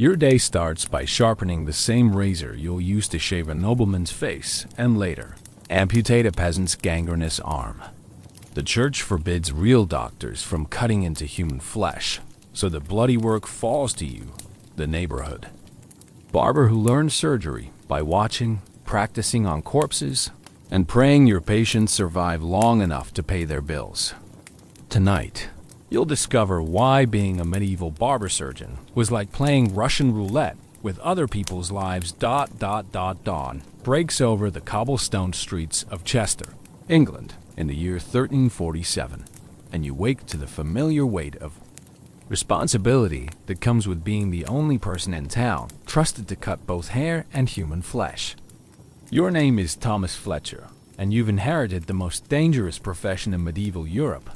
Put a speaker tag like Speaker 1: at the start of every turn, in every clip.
Speaker 1: Your day starts by sharpening the same razor you'll use to shave a nobleman's face and later amputate a peasant's gangrenous arm. The church forbids real doctors from cutting into human flesh, so the bloody work falls to you, the neighborhood. Barber who learns surgery by watching, practicing on corpses, and praying your patients survive long enough to pay their bills. Tonight, you'll discover why being a medieval barber surgeon was like playing Russian roulette with other people's lives. Dawn breaks over the cobblestone streets of Chester, England, in the year 1347, and you wake to the familiar weight of responsibility that comes with being the only person in town trusted to cut both hair and human flesh. Your name is Thomas Fletcher, and you've inherited the most dangerous profession in medieval Europe,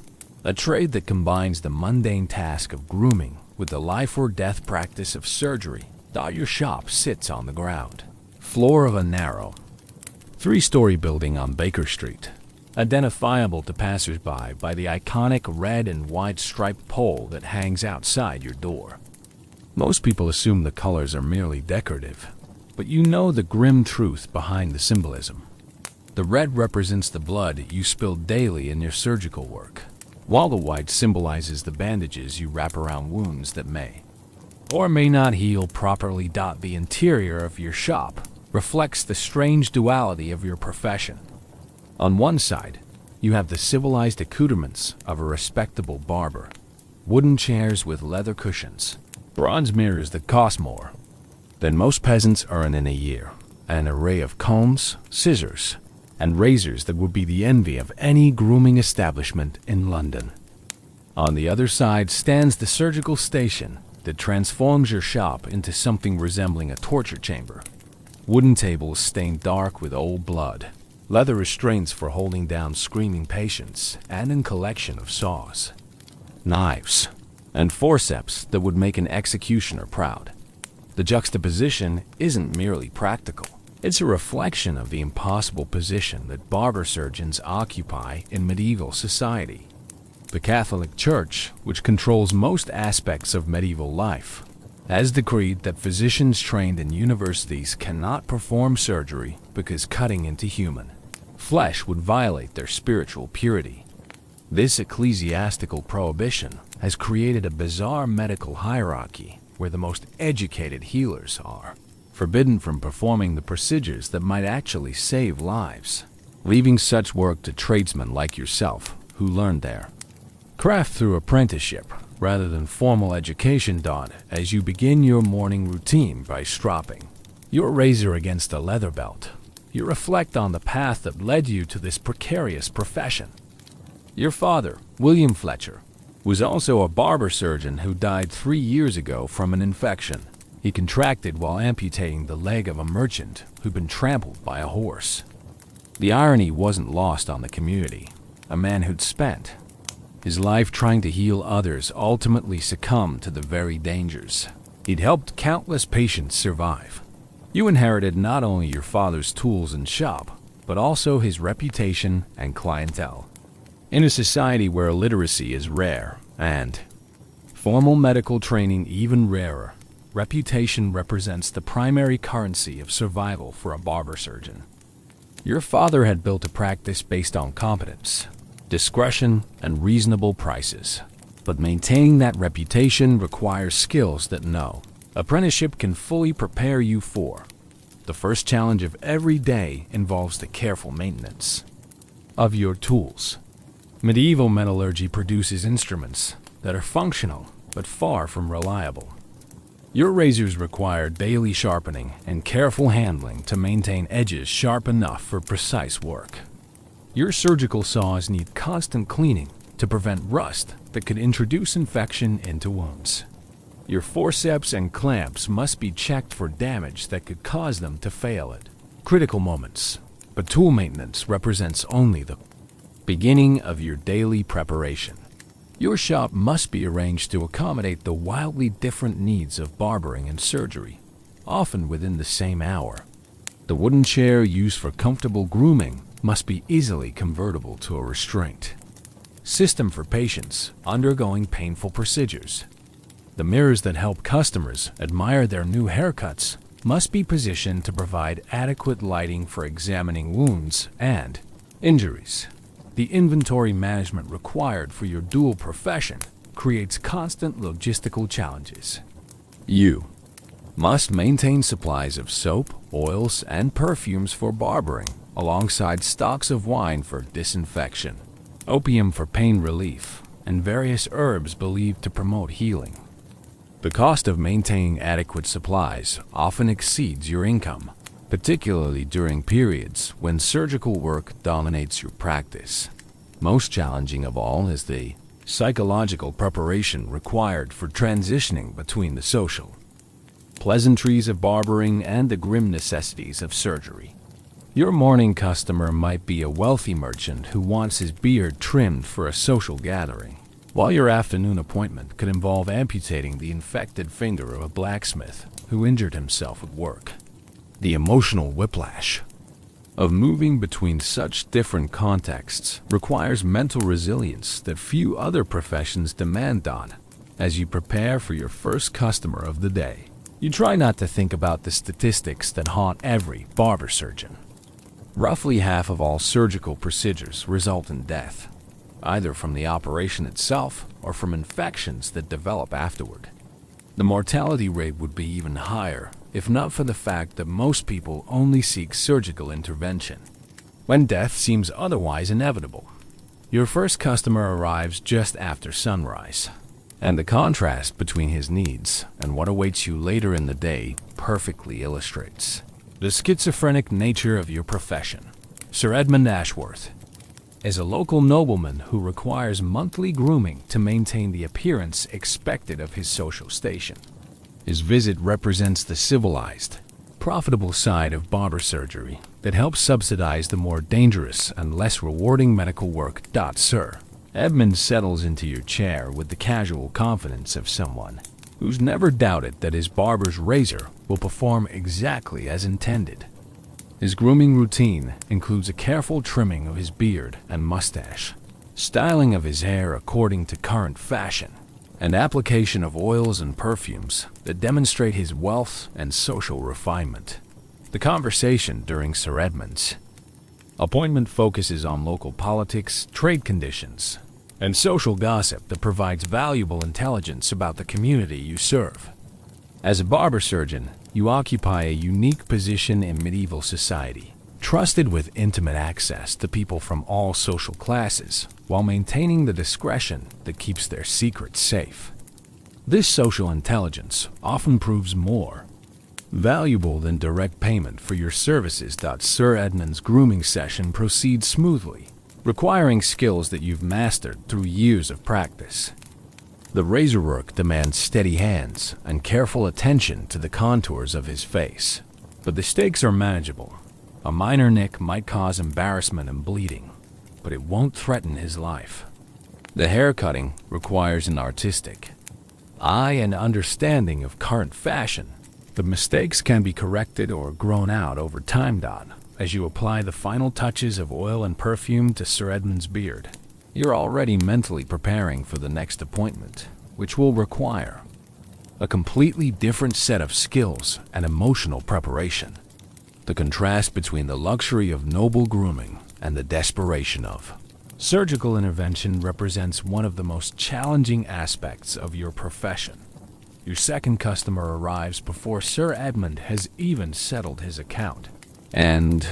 Speaker 1: a trade that combines the mundane task of grooming with the life-or-death practice of surgery. Your shop sits on the ground floor of a narrow, three-story building on Baker Street, identifiable to passersby by the iconic red and white striped pole that hangs outside your door. Most people assume the colors are merely decorative, but you know the grim truth behind the symbolism. The red represents the blood you spill daily in your surgical work, while the white symbolizes the bandages you wrap around wounds that may or may not heal properly. The interior of your shop reflects the strange duality of your profession. On one side, you have the civilized accoutrements of a respectable barber, wooden chairs with leather cushions, bronze mirrors that cost more than most peasants earn in a year, an array of combs, scissors, and razors that would be the envy of any grooming establishment in London. On the other side stands the surgical station that transforms your shop into something resembling a torture chamber. Wooden tables stained dark with old blood, leather restraints for holding down screaming patients, and a collection of saws, knives, and forceps that would make an executioner proud. The juxtaposition isn't merely practical. It's a reflection of the impossible position that barber-surgeons occupy in medieval society. The Catholic Church, which controls most aspects of medieval life, has decreed that physicians trained in universities cannot perform surgery because cutting into human flesh would violate their spiritual purity. This ecclesiastical prohibition has created a bizarre medical hierarchy where the most educated healers are forbidden from performing the procedures that might actually save lives, leaving such work to tradesmen like yourself who learned their craft through apprenticeship rather than formal education. As you begin your morning routine by stropping your razor against a leather belt, you reflect on the path that led you to this precarious profession. Your father, William Fletcher, was also a barber surgeon who died 3 years ago from an infection he contracted while amputating the leg of a merchant who'd been trampled by a horse. The irony wasn't lost on the community. A man who'd spent his life trying to heal others ultimately succumbed to the very dangers he'd helped countless patients survive. You inherited not only your father's tools and shop, but also his reputation and clientele. In a society where illiteracy is rare and formal medical training even rarer, reputation represents the primary currency of survival for a barber surgeon. Your father had built a practice based on competence, discretion, and reasonable prices. But maintaining that reputation requires skills that no apprenticeship can fully prepare you for. The first challenge of every day involves the careful maintenance of your tools. Medieval metallurgy produces instruments that are functional but far from reliable. Your razors require daily sharpening and careful handling to maintain edges sharp enough for precise work. Your surgical saws need constant cleaning to prevent rust that could introduce infection into wounds. Your forceps and clamps must be checked for damage that could cause them to fail at critical moments. But tool maintenance represents only the beginning of your daily preparation. Your shop must be arranged to accommodate the wildly different needs of barbering and surgery, often within the same hour. The wooden chair used for comfortable grooming must be easily convertible to a restraint system for patients undergoing painful procedures. The mirrors that help customers admire their new haircuts must be positioned to provide adequate lighting for examining wounds and injuries. The inventory management required for your dual profession creates constant logistical challenges. You must maintain supplies of soap, oils, and perfumes for barbering, alongside stocks of wine for disinfection, opium for pain relief, and various herbs believed to promote healing. The cost of maintaining adequate supplies often exceeds your income, particularly during periods when surgical work dominates your practice. Most challenging of all is the psychological preparation required for transitioning between the social pleasantries of barbering and the grim necessities of surgery. Your morning customer might be a wealthy merchant who wants his beard trimmed for a social gathering, while your afternoon appointment could involve amputating the infected finger of a blacksmith who injured himself at work. The emotional whiplash of moving between such different contexts requires mental resilience that few other professions demand on. As you prepare for your first customer of the day, you try not to think about the statistics that haunt every barber-surgeon. Roughly half of all surgical procedures result in death, either from the operation itself or from infections that develop afterward. The mortality rate would be even higher if not for the fact that most people only seek surgical intervention when death seems otherwise inevitable. Your first customer arrives just after sunrise, and the contrast between his needs and what awaits you later in the day perfectly illustrates the schizophrenic nature of your profession. Sir Edmund Ashworth is a local nobleman who requires monthly grooming to maintain the appearance expected of his social station. His visit represents the civilized, profitable side of barber surgery that helps subsidize the more dangerous and less rewarding medical work. Sir Edmund settles into your chair with the casual confidence of someone who's never doubted that his barber's razor will perform exactly as intended. His grooming routine includes a careful trimming of his beard and mustache, styling of his hair according to current fashion, and application of oils and perfumes that demonstrate his wealth and social refinement. The conversation during Sir Edmund's appointment focuses on local politics, trade conditions, and social gossip that provides valuable intelligence about the community you serve. As a barber surgeon, you occupy a unique position in medieval society, trusted with intimate access to people from all social classes, while maintaining the discretion that keeps their secrets safe. This social intelligence often proves more valuable than direct payment for your services. Sir Edmund's grooming session proceeds smoothly, requiring skills that you've mastered through years of practice. The razor work demands steady hands and careful attention to the contours of his face, but the stakes are manageable. A minor nick might cause embarrassment and bleeding, but it won't threaten his life. The hair cutting requires an artistic eye and understanding of current fashion. The mistakes can be corrected or grown out over time. As you apply the final touches of oil and perfume to Sir Edmund's beard, you're already mentally preparing for the next appointment, which will require a completely different set of skills and emotional preparation. The contrast between the luxury of noble grooming and the desperation of surgical intervention represents one of the most challenging aspects of your profession. Your second customer arrives before Sir Edmund has even settled his account, and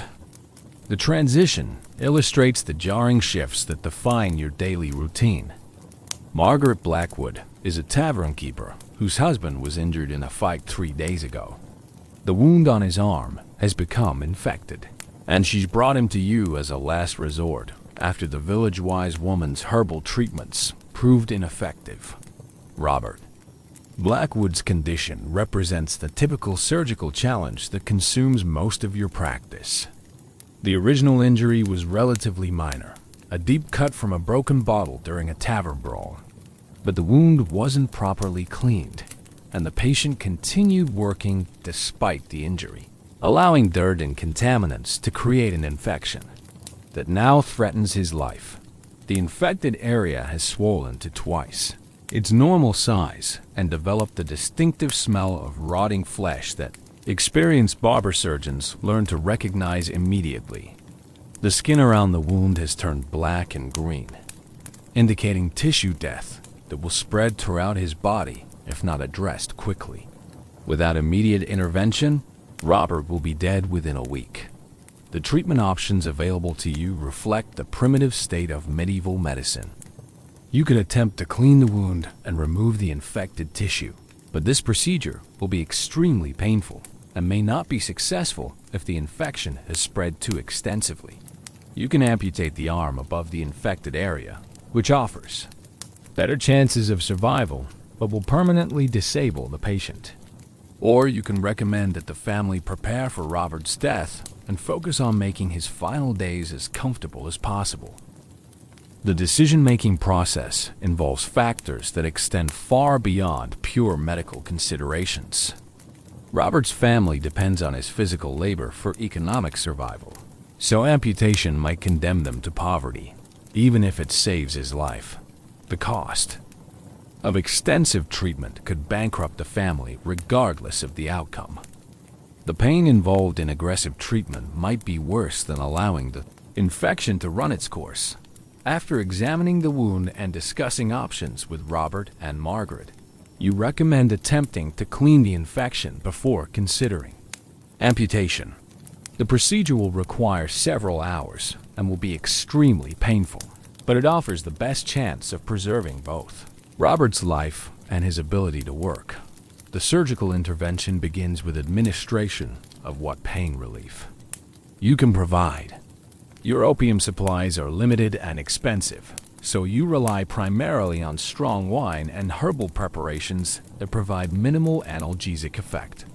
Speaker 1: the transition illustrates the jarring shifts that define your daily routine. Margaret Blackwood is a tavern keeper whose husband was injured in a fight 3 days ago. The wound on his arm has become infected, and she's brought him to you as a last resort after the village-wise woman's herbal treatments proved ineffective. Robert Blackwood's condition represents the typical surgical challenge that consumes most of your practice. The original injury was relatively minor, a deep cut from a broken bottle during a tavern brawl. But the wound wasn't properly cleaned, and the patient continued working despite the injury, allowing dirt and contaminants to create an infection that now threatens his life. The infected area has swollen to twice its normal size and develop the distinctive smell of rotting flesh that experienced barber surgeons learn to recognize immediately. The skin around the wound has turned black and green, indicating tissue death that will spread throughout his body if not addressed quickly. Without immediate intervention, Robert will be dead within a week. The treatment options available to you reflect the primitive state of medieval medicine. You could attempt to clean the wound and remove the infected tissue, but this procedure will be extremely painful and may not be successful if the infection has spread too extensively. You can amputate the arm above the infected area, which offers better chances of survival, but will permanently disable the patient. Or you can recommend that the family prepare for Robert's death and focus on making his final days as comfortable as possible. The decision-making process involves factors that extend far beyond pure medical considerations. Robert's family depends on his physical labor for economic survival, so amputation might condemn them to poverty, even if it saves his life. The cost of extensive treatment could bankrupt the family regardless of the outcome. The pain involved in aggressive treatment might be worse than allowing the infection to run its course. After examining the wound and discussing options with Robert and Margaret, you recommend attempting to clean the infection before considering amputation. The procedure will require several hours and will be extremely painful, but it offers the best chance of preserving both Robert's life and his ability to work. The surgical intervention begins with administration of what pain relief you can provide. Your opium supplies are limited and expensive, so you rely primarily on strong wine and herbal preparations that provide minimal analgesic effect.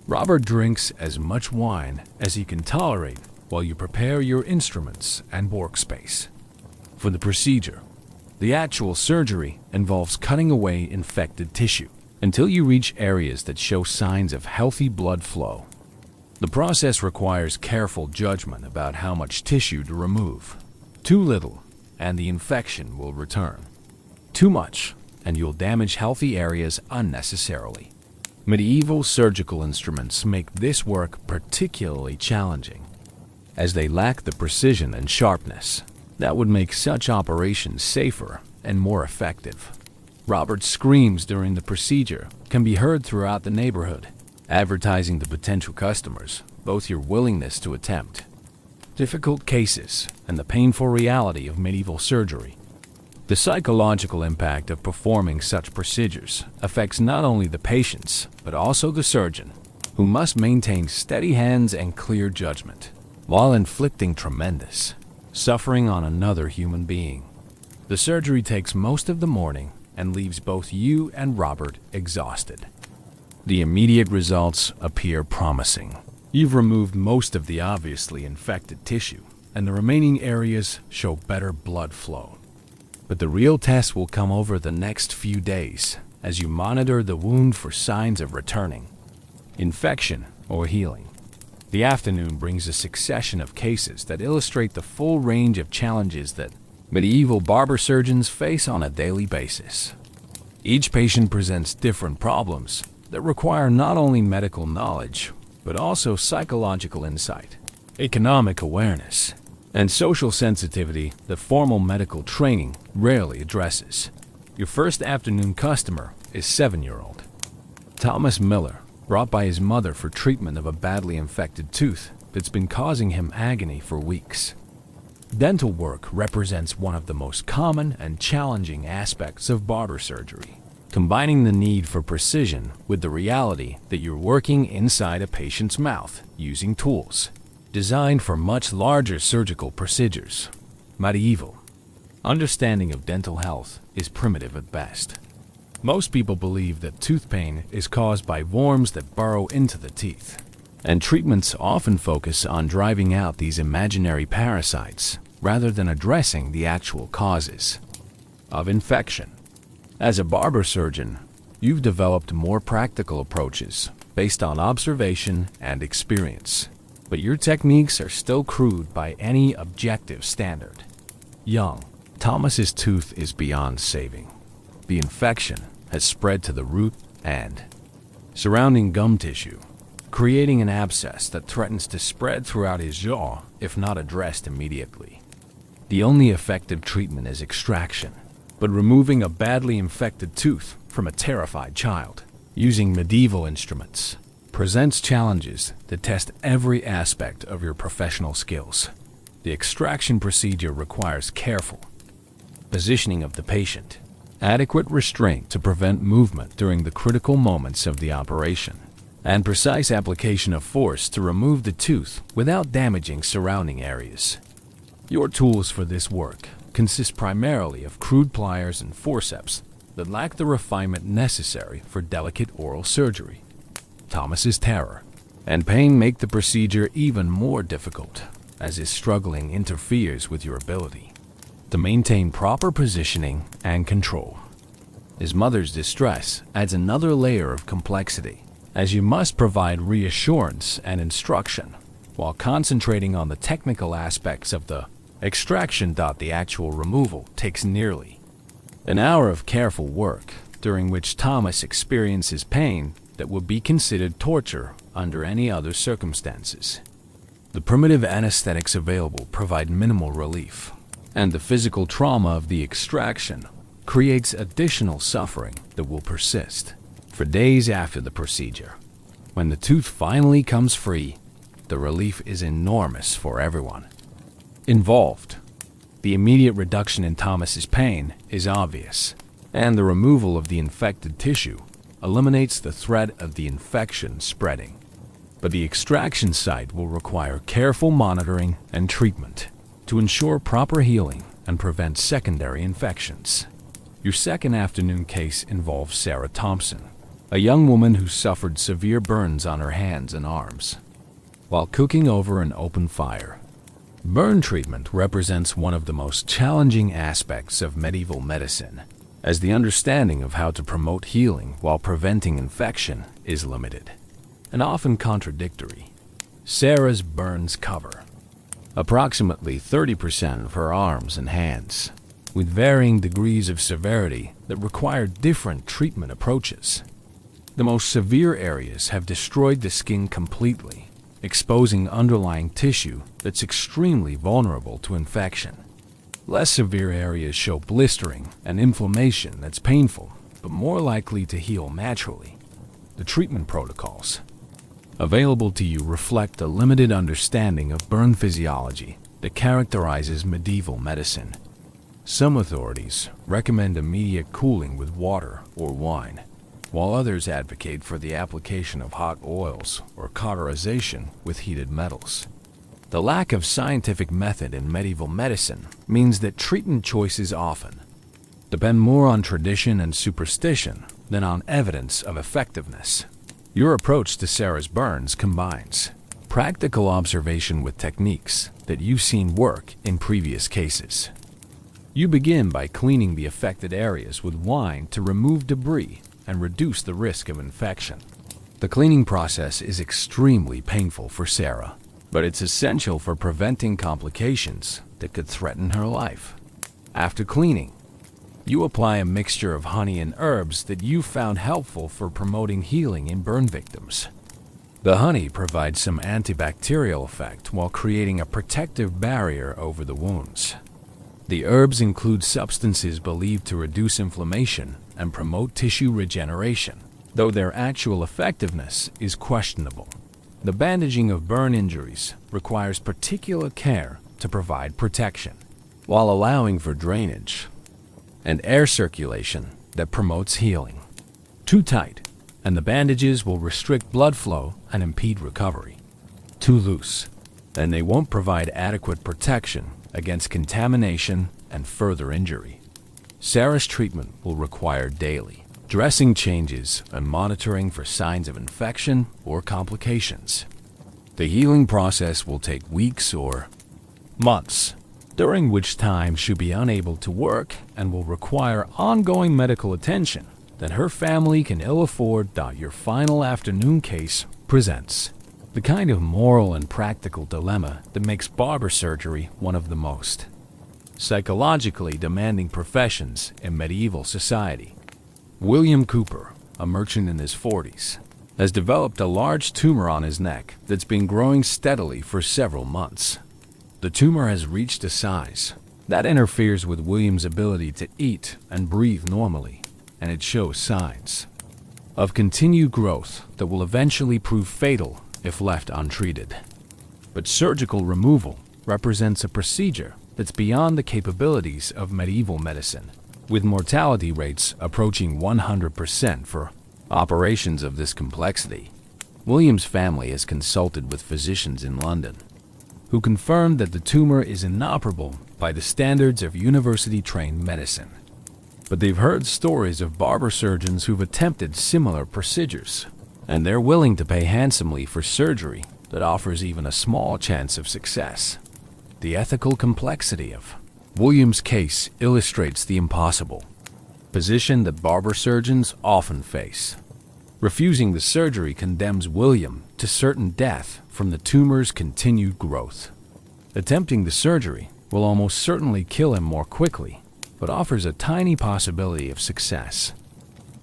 Speaker 1: Robert drinks as much wine as he can tolerate while you prepare your instruments and workspace. For the procedure, the actual surgery involves cutting away infected tissue until you reach areas that show signs of healthy blood flow. The process requires careful judgment about how much tissue to remove. Too little, and the infection will return. Too much, and you'll damage healthy areas unnecessarily. Medieval surgical instruments make this work particularly challenging, as they lack the precision and sharpness that would make such operations safer and more effective. Robert's screams during the procedure can be heard throughout the neighborhood, advertising to potential customers both your willingness to attempt difficult cases and the painful reality of medieval surgery. The psychological impact of performing such procedures affects not only the patients, but also the surgeon, who must maintain steady hands and clear judgment, while inflicting tremendous suffering on another human being. The surgery takes most of the morning and leaves both you and Robert exhausted. The immediate results appear promising. You've removed most of the obviously infected tissue, and the remaining areas show better blood flow. But the real test will come over the next few days as you monitor the wound for signs of returning infection or healing. The afternoon brings a succession of cases that illustrate the full range of challenges that medieval barber surgeons face on a daily basis. Each patient presents different problems that require not only medical knowledge, but also psychological insight, economic awareness, and social sensitivity that formal medical training rarely addresses. Your first afternoon customer is 7-year-old Thomas Miller, brought by his mother for treatment of a badly infected tooth that's been causing him agony for weeks. Dental work represents one of the most common and challenging aspects of barber surgery, combining the need for precision with the reality that you're working inside a patient's mouth using tools designed for much larger surgical procedures. Medieval understanding of dental health is primitive at best. Most people believe that tooth pain is caused by worms that burrow into the teeth, and treatments often focus on driving out these imaginary parasites rather than addressing the actual causes of infection. As a barber surgeon, you've developed more practical approaches based on observation and experience, but your techniques are still crude by any objective standard. Young Thomas's tooth is beyond saving. the infection has spread to the root and surrounding gum tissue, creating an abscess that threatens to spread throughout his jaw if not addressed immediately. The only effective treatment is extraction, but removing a badly infected tooth from a terrified child using medieval instruments presents challenges that test every aspect of your professional skills. The extraction procedure requires careful positioning of the patient, adequate restraint to prevent movement during the critical moments of the operation, and precise application of force to remove the tooth without damaging surrounding areas. Your tools for this work consist primarily of crude pliers and forceps that lack the refinement necessary for delicate oral surgery. Thomas's terror and pain make the procedure even more difficult, as his struggling interferes with your ability to maintain proper positioning and control. His mother's distress adds another layer of complexity, as you must provide reassurance and instruction while concentrating on the technical aspects of the extraction. The actual removal takes nearly an hour of careful work, during which Thomas experiences pain that would be considered torture under any other circumstances. The primitive anesthetics available provide minimal relief, and the physical trauma of the extraction creates additional suffering that will persist for days after the procedure. When the tooth finally comes free, the relief is enormous for everyone involved. The immediate reduction in Thomas's pain is obvious, and the removal of the infected tissue eliminates the threat of the infection spreading. But the extraction site will require careful monitoring and treatment to ensure proper healing and prevent secondary infections. Your second afternoon case involves Sarah Thompson, a young woman who suffered severe burns on her hands and arms while cooking over an open fire. Burn treatment represents one of the most challenging aspects of medieval medicine, as the understanding of how to promote healing while preventing infection is limited and often contradictory. Sarah's burns cover approximately 30% of her arms and hands, with varying degrees of severity that require different treatment approaches. The most severe areas have destroyed the skin completely, exposing underlying tissue that's extremely vulnerable to infection. Less severe areas show blistering and inflammation that's painful, but more likely to heal naturally. The treatment protocols available to you reflect a limited understanding of burn physiology that characterizes medieval medicine. Some authorities recommend immediate cooling with water or wine, while others advocate for the application of hot oils or cauterization with heated metals. The lack of scientific method in medieval medicine means that treatment choices often depend more on tradition and superstition than on evidence of effectiveness. Your approach to Sarah's burns combines practical observation with techniques that you've seen work in previous cases. You begin by cleaning the affected areas with wine to remove debris and reduce the risk of infection. The cleaning process is extremely painful for Sarah, but it's essential for preventing complications that could threaten her life. After cleaning, you apply a mixture of honey and herbs that you found helpful for promoting healing in burn victims. The honey provides some antibacterial effect while creating a protective barrier over the wounds. The herbs include substances believed to reduce inflammation and promote tissue regeneration, though their actual effectiveness is questionable. The bandaging of burn injuries requires particular care to provide protection, while allowing for drainage and air circulation that promotes healing. Too tight, and the bandages will restrict blood flow and impede recovery. Too loose, and they won't provide adequate protection against contamination and further injury. Sarah's treatment will require daily dressing changes and monitoring for signs of infection or complications. The healing process will take weeks or months, during which time she'll be unable to work and will require ongoing medical attention that her family can ill afford. Your final afternoon case presents the kind of moral and practical dilemma that makes barber surgery one of the most psychologically demanding professions in medieval society. William Cooper, a merchant in his 40s, has developed a large tumor on his neck that's been growing steadily for several months. The tumor has reached a size that interferes with William's ability to eat and breathe normally, and it shows signs of continued growth that will eventually prove fatal if left untreated. But surgical removal represents a procedure that's beyond the capabilities of medieval medicine, with mortality rates approaching 100% for operations of this complexity. William's family has consulted with physicians in London who confirmed that the tumor is inoperable by the standards of university-trained medicine. But they've heard stories of barber-surgeons who've attempted similar procedures, and they're willing to pay handsomely for surgery that offers even a small chance of success. The ethical complexity of William's case illustrates the impossible position that barber-surgeons often face. Refusing the surgery condemns William to certain death from the tumor's continued growth. Attempting the surgery will almost certainly kill him more quickly, but offers a tiny possibility of success.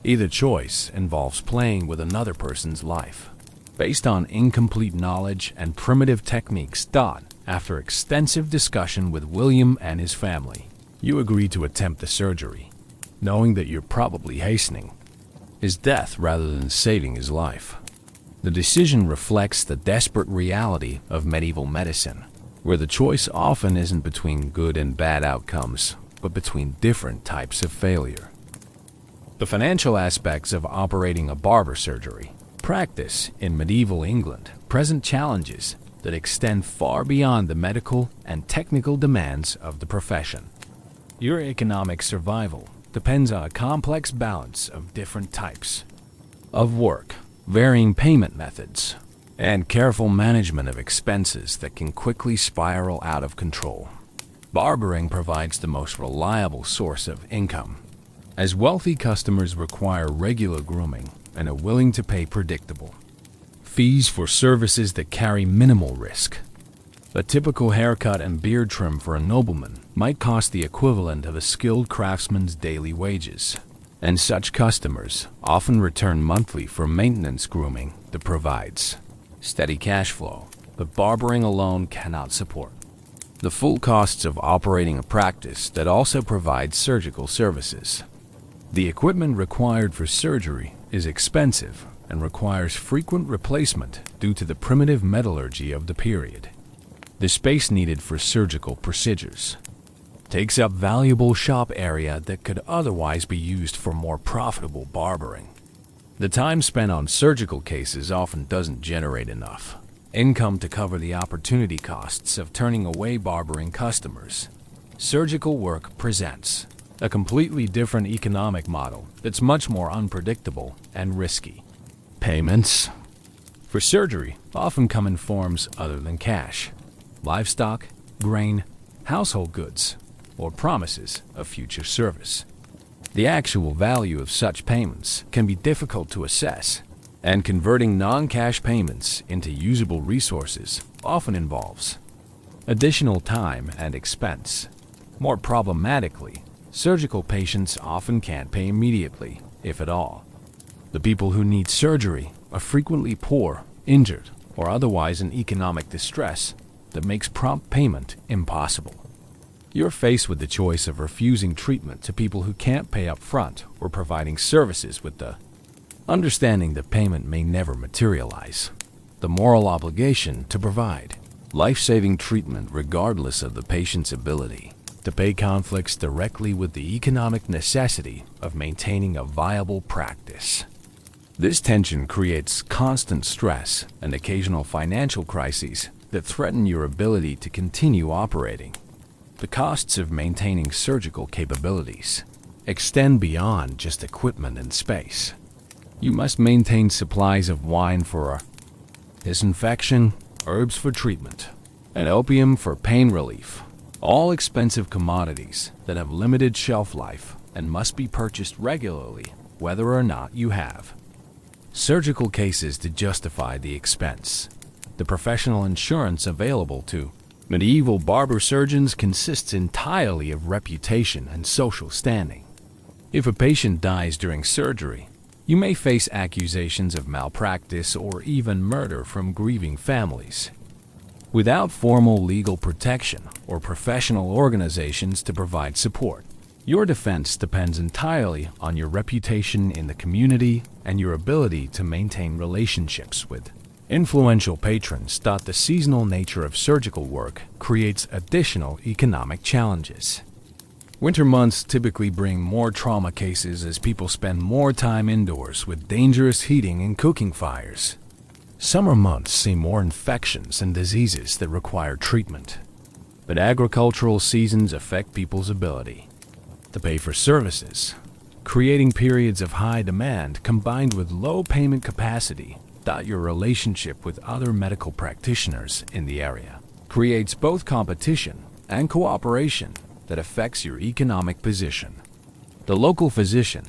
Speaker 1: Either choice involves playing with another person's life, based on incomplete knowledge and primitive techniques taught. After extensive discussion with William and his family, you agree to attempt the surgery, knowing that you're probably hastening his death rather than saving his life. The decision reflects the desperate reality of medieval medicine, where the choice often isn't between good and bad outcomes, but between different types of failure. The financial aspects of operating a barber surgery practice in medieval England present challenges that extend far beyond the medical and technical demands of the profession. Your economic survival depends on a complex balance of different types of work, varying payment methods, and careful management of expenses that can quickly spiral out of control. Barbering provides the most reliable source of income, as wealthy customers require regular grooming and are willing to pay predictable fees for services that carry minimal risk. A typical haircut and beard trim for a nobleman might cost the equivalent of a skilled craftsman's daily wages, and such customers often return monthly for maintenance grooming that provides steady cash flow, but barbering alone cannot support the full costs of operating a practice that also provides surgical services. The equipment required for surgery is expensive and requires frequent replacement due to the primitive metallurgy of the period. The space needed for surgical procedures takes up valuable shop area that could otherwise be used for more profitable barbering. The time spent on surgical cases often doesn't generate enough income to cover the opportunity costs of turning away barbering customers. Surgical work presents a completely different economic model that's much more unpredictable and risky. Payments for surgery often come in forms other than cash: livestock, grain, household goods, or promises of future service. The actual value of such payments can be difficult to assess, and converting non-cash payments into usable resources often involves additional time and expense. More problematically, surgical patients often can't pay immediately, if at all. The people who need surgery are frequently poor, injured, or otherwise in economic distress that makes prompt payment impossible. You're faced with the choice of refusing treatment to people who can't pay up front or providing services with the understanding that payment may never materialize. The moral obligation to provide life-saving treatment regardless of the patient's ability to pay conflicts directly with the economic necessity of maintaining a viable practice. This tension creates constant stress and occasional financial crises that threaten your ability to continue operating. The costs of maintaining surgical capabilities extend beyond just equipment and space. You must maintain supplies of wine for disinfection, herbs for treatment, and opium for pain relief, all expensive commodities that have limited shelf life and must be purchased regularly, whether or not you have surgical cases to justify the expense. The professional insurance available to Medieval barber-surgeons consists entirely of reputation and social standing. If a patient dies during surgery, you may face accusations of malpractice or even murder from grieving families. Without formal legal protection or professional organizations to provide support, your defense depends entirely on your reputation in the community and your ability to maintain relationships with influential patrons. The seasonal nature of surgical work creates additional economic challenges. Winter months typically bring more trauma cases as people spend more time indoors with dangerous heating and cooking fires. Summer months see more infections and diseases that require treatment. But agricultural seasons affect people's ability to pay for services, creating periods of high demand combined with low payment capacity. Your relationship with other medical practitioners in the area creates both competition and cooperation that affects your economic position. The local physician,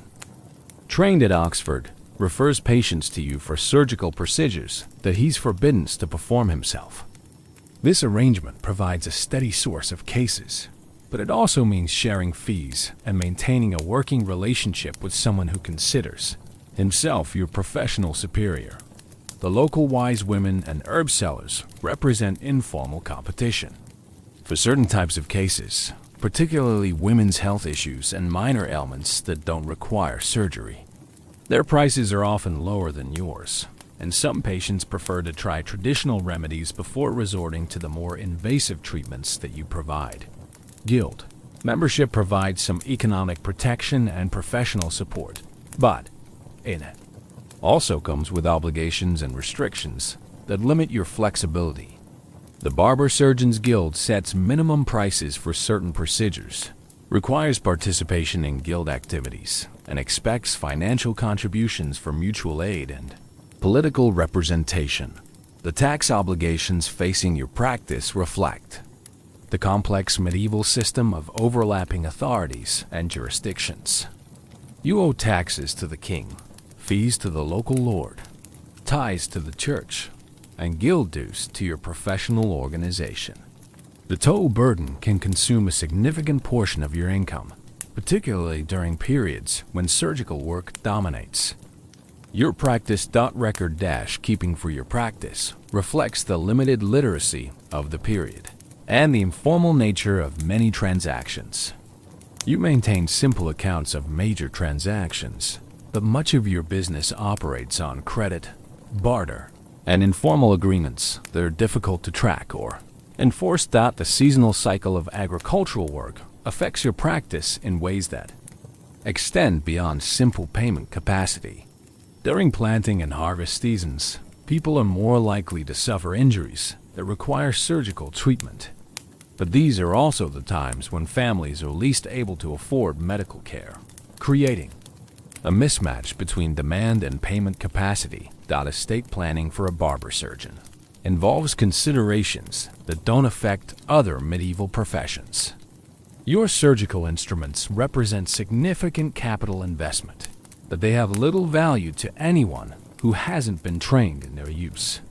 Speaker 1: trained at Oxford, refers patients to you for surgical procedures that he's forbidden to perform himself. This arrangement provides a steady source of cases, but it also means sharing fees and maintaining a working relationship with someone who considers himself your professional superior. The local wise women and herb sellers represent informal competition. For certain types of cases, particularly women's health issues and minor ailments that don't require surgery, their prices are often lower than yours, and some patients prefer to try traditional remedies before resorting to the more invasive treatments that you provide. Guild membership provides some economic protection and professional support, but it also comes with obligations and restrictions that limit your flexibility. The Barber-Surgeons Guild sets minimum prices for certain procedures, requires participation in guild activities, and expects financial contributions for mutual aid and political representation. The tax obligations facing your practice reflect the complex medieval system of overlapping authorities and jurisdictions. You owe taxes to the king, fees to the local lord, tithes to the church, and guild dues to your professional organization. The toll burden can consume a significant portion of your income, particularly during periods when surgical work dominates. Your practice record keeping for your practice reflects the limited literacy of the period and the informal nature of many transactions. You maintain simple accounts of major transactions, but much of your business operates on credit, barter, and informal agreements that are difficult to track or enforce. The seasonal cycle of agricultural work affects your practice in ways that extend beyond simple payment capacity. During planting and harvest seasons, people are more likely to suffer injuries that require surgical treatment. But these are also the times when families are least able to afford medical care, creating a mismatch between demand and payment capacity. Estate planning for a barber surgeon involves considerations that don't affect other medieval professions. Your surgical instruments represent significant capital investment, but they have little value to anyone who hasn't been trained in their use.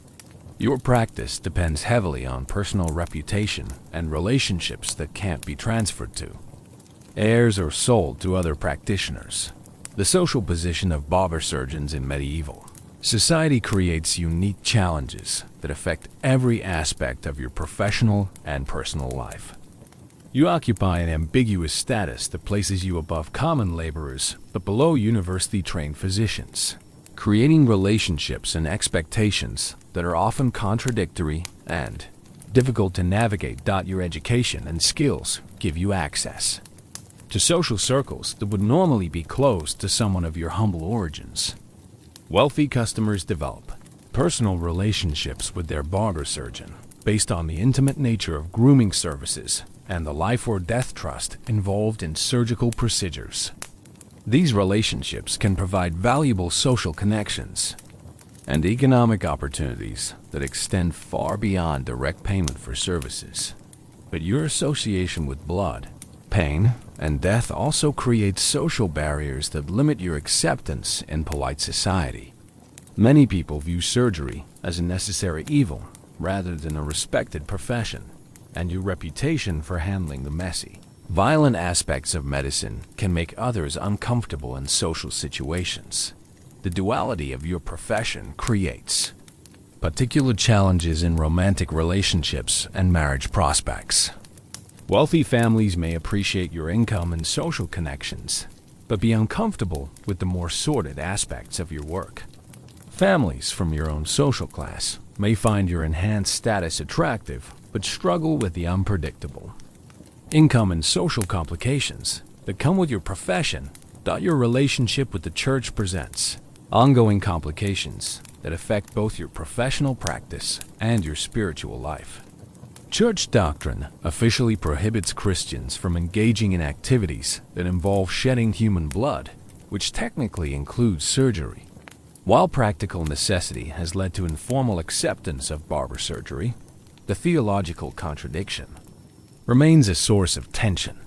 Speaker 1: Your practice depends heavily on personal reputation and relationships that can't be transferred to heirs or sold to other practitioners. The social position of barber surgeons in medieval society creates unique challenges that affect every aspect of your professional and personal life. You occupy an ambiguous status that places you above common laborers but below university-trained physicians, creating relationships and expectations that are often contradictory and difficult to navigate. Your education and skills give you access to social circles that would normally be closed to someone of your humble origins. Wealthy customers develop personal relationships with their barber surgeon based on the intimate nature of grooming services and the life or death trust involved in surgical procedures. These relationships can provide valuable social connections and economic opportunities that extend far beyond direct payment for services. But your association with blood, pain, and death also creates social barriers that limit your acceptance in polite society. Many people view surgery as a necessary evil rather than a respected profession. and your reputation for handling the messy, violent aspects of medicine can make others uncomfortable in social situations. The duality of your profession creates particular challenges in romantic relationships and marriage prospects. Wealthy families may appreciate your income and social connections, but be uncomfortable with the more sordid aspects of your work. Families from your own social class may find your enhanced status attractive, but struggle with the unpredictable income and social complications that come with your profession. Your relationship with the church presents ongoing complications that affect both your professional practice and your spiritual life. Church doctrine officially prohibits Christians from engaging in activities that involve shedding human blood, which technically includes surgery. While practical necessity has led to informal acceptance of barber surgery, the theological contradiction remains a source of tension.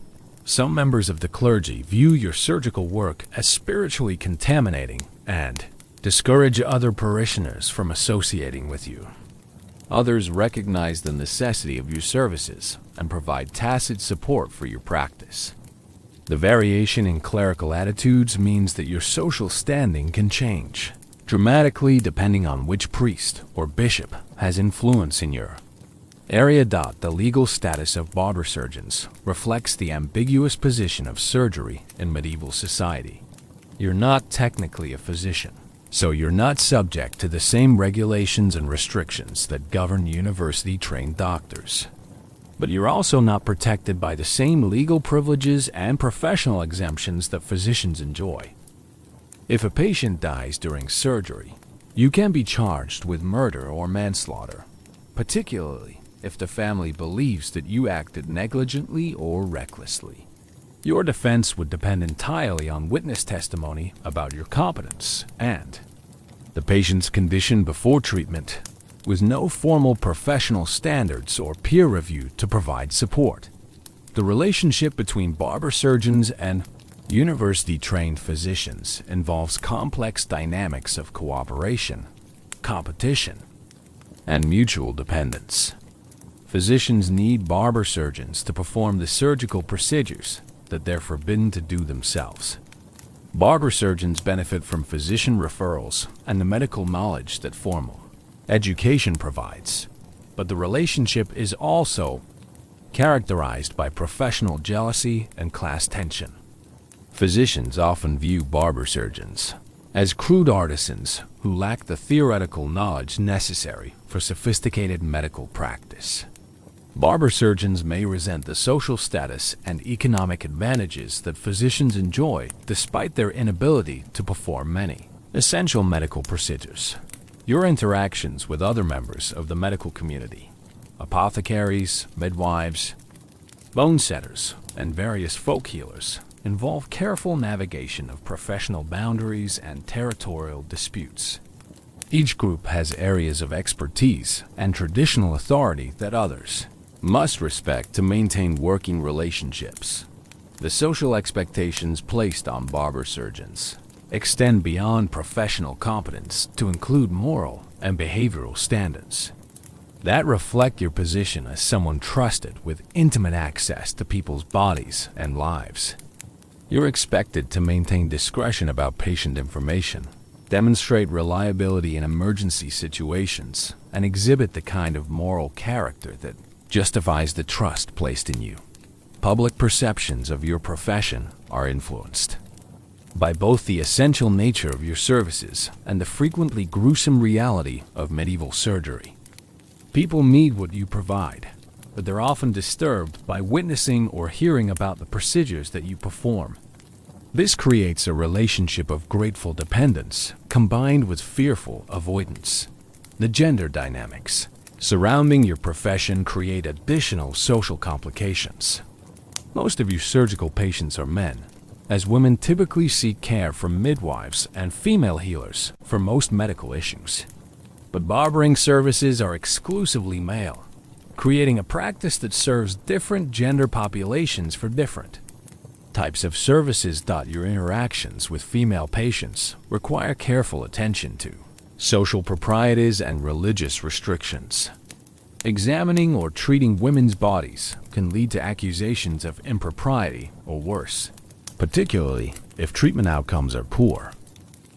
Speaker 1: Some members of the clergy view your surgical work as spiritually contaminating and discourage other parishioners from associating with you. Others recognize the necessity of your services and provide tacit support for your practice. The variation in clerical attitudes means that your social standing can change dramatically depending on which priest or bishop has influence in your area. The legal status of barber-surgeons reflects the ambiguous position of surgery in medieval society. You're not technically a physician, so you're not subject to the same regulations and restrictions that govern university-trained doctors. But you're also not protected by the same legal privileges and professional exemptions that physicians enjoy. If a patient dies during surgery, you can be charged with murder or manslaughter, particularly if the family believes that you acted negligently or recklessly. Your defense would depend entirely on witness testimony about your competence and the patient's condition before treatment, with no formal professional standards or peer review to provide support. The relationship between barber surgeons and university-trained physicians involves complex dynamics of cooperation, competition, and mutual dependence. Physicians need barber surgeons to perform the surgical procedures that they're forbidden to do themselves. Barber surgeons benefit from physician referrals and the medical knowledge that formal education provides, but the relationship is also characterized by professional jealousy and class tension. Physicians often view barber surgeons as crude artisans who lack the theoretical knowledge necessary for sophisticated medical practice. Barber surgeons may resent the social status and economic advantages that physicians enjoy despite their inability to perform many essential medical procedures. Your interactions with other members of the medical community, apothecaries, midwives, bone setters, and various folk healers, involve careful navigation of professional boundaries and territorial disputes. Each group has areas of expertise and traditional authority that others must respect to maintain working relationships. The social expectations placed on barber surgeons extend beyond professional competence to include moral and behavioral standards that reflect your position as someone trusted with intimate access to people's bodies and lives. You're expected to maintain discretion about patient information, demonstrate reliability in emergency situations, and exhibit the kind of moral character that justifies the trust placed in you. Public perceptions of your profession are influenced by both the essential nature of your services and the frequently gruesome reality of medieval surgery. People need what you provide, but they're often disturbed by witnessing or hearing about the procedures that you perform. This creates a relationship of grateful dependence combined with fearful avoidance. The gender dynamics surrounding your profession create additional social complications. Most of your surgical patients are men, as women typically seek care from midwives and female healers for most medical issues. But barbering services are exclusively male, creating a practice that serves different gender populations for different types of services. Your interactions with female patients require careful attention to social proprieties and religious restrictions. Examining or treating women's bodies can lead to accusations of impropriety or worse, particularly if treatment outcomes are poor.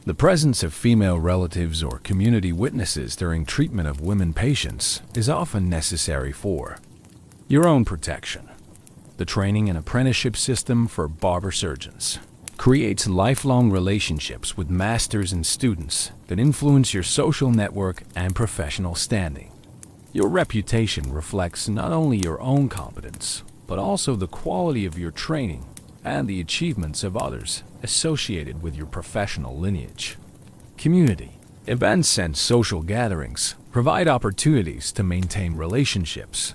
Speaker 1: The presence of female relatives or community witnesses during treatment of women patients is often necessary for your own protection. The training and apprenticeship system for barber-surgeons creates lifelong relationships with masters and students that influence your social network and professional standing. Your reputation reflects not only your own competence, but also the quality of your training and the achievements of others associated with your professional lineage. Community events and social gatherings provide opportunities to maintain relationships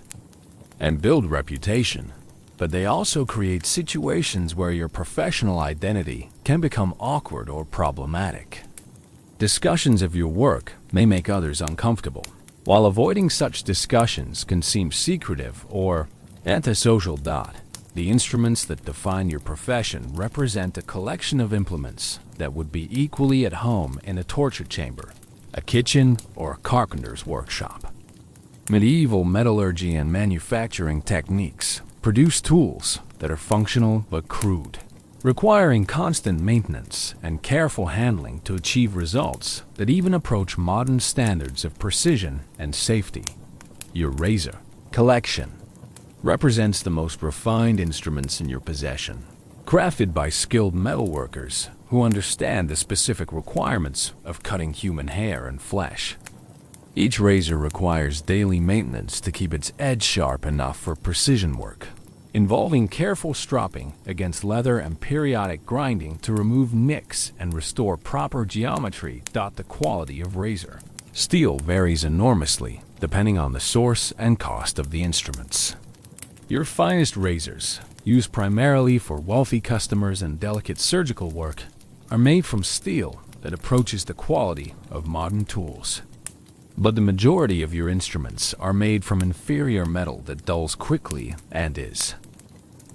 Speaker 1: and build reputation, but they also create situations where your professional identity can become awkward or problematic. Discussions of your work may make others uncomfortable, while avoiding such discussions can seem secretive or antisocial. The instruments that define your profession represent a collection of implements that would be equally at home in a torture chamber, a kitchen, or a carpenter's workshop. Medieval metallurgy and manufacturing techniques produce tools that are functional but crude, requiring constant maintenance and careful handling to achieve results that even approach modern standards of precision and safety. Your razor collection represents the most refined instruments in your possession, crafted by skilled metalworkers who understand the specific requirements of cutting human hair and flesh. Each razor requires daily maintenance to keep its edge sharp enough for precision work, involving careful stropping against leather and periodic grinding to remove nicks and restore proper geometry. The quality of razor steel varies enormously depending on the source and cost of the instruments. Your finest razors, used primarily for wealthy customers and delicate surgical work, are made from steel that approaches the quality of modern tools. But the majority of your instruments are made from inferior metal that dulls quickly and is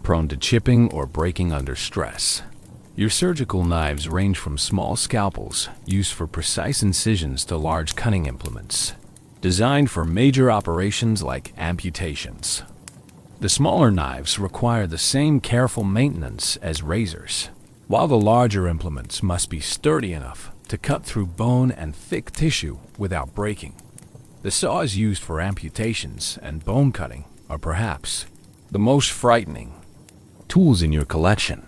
Speaker 1: prone to chipping or breaking under stress. Your surgical knives range from small scalpels used for precise incisions to large cutting implements, designed for major operations like amputations. The smaller knives require the same careful maintenance as razors, while the larger implements must be sturdy enough to cut through bone and thick tissue without breaking. The saws used for amputations and bone cutting are perhaps the most frightening tools in your collection.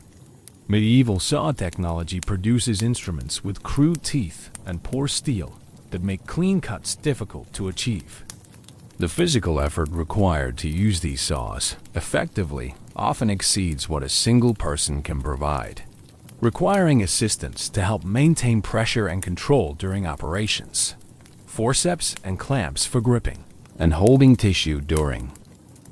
Speaker 1: Medieval saw technology produces instruments with crude teeth and poor steel that make clean cuts difficult to achieve. The physical effort required to use these saws effectively often exceeds what a single person can provide, requiring assistance to help maintain pressure and control during operations, forceps and clamps for gripping and holding tissue during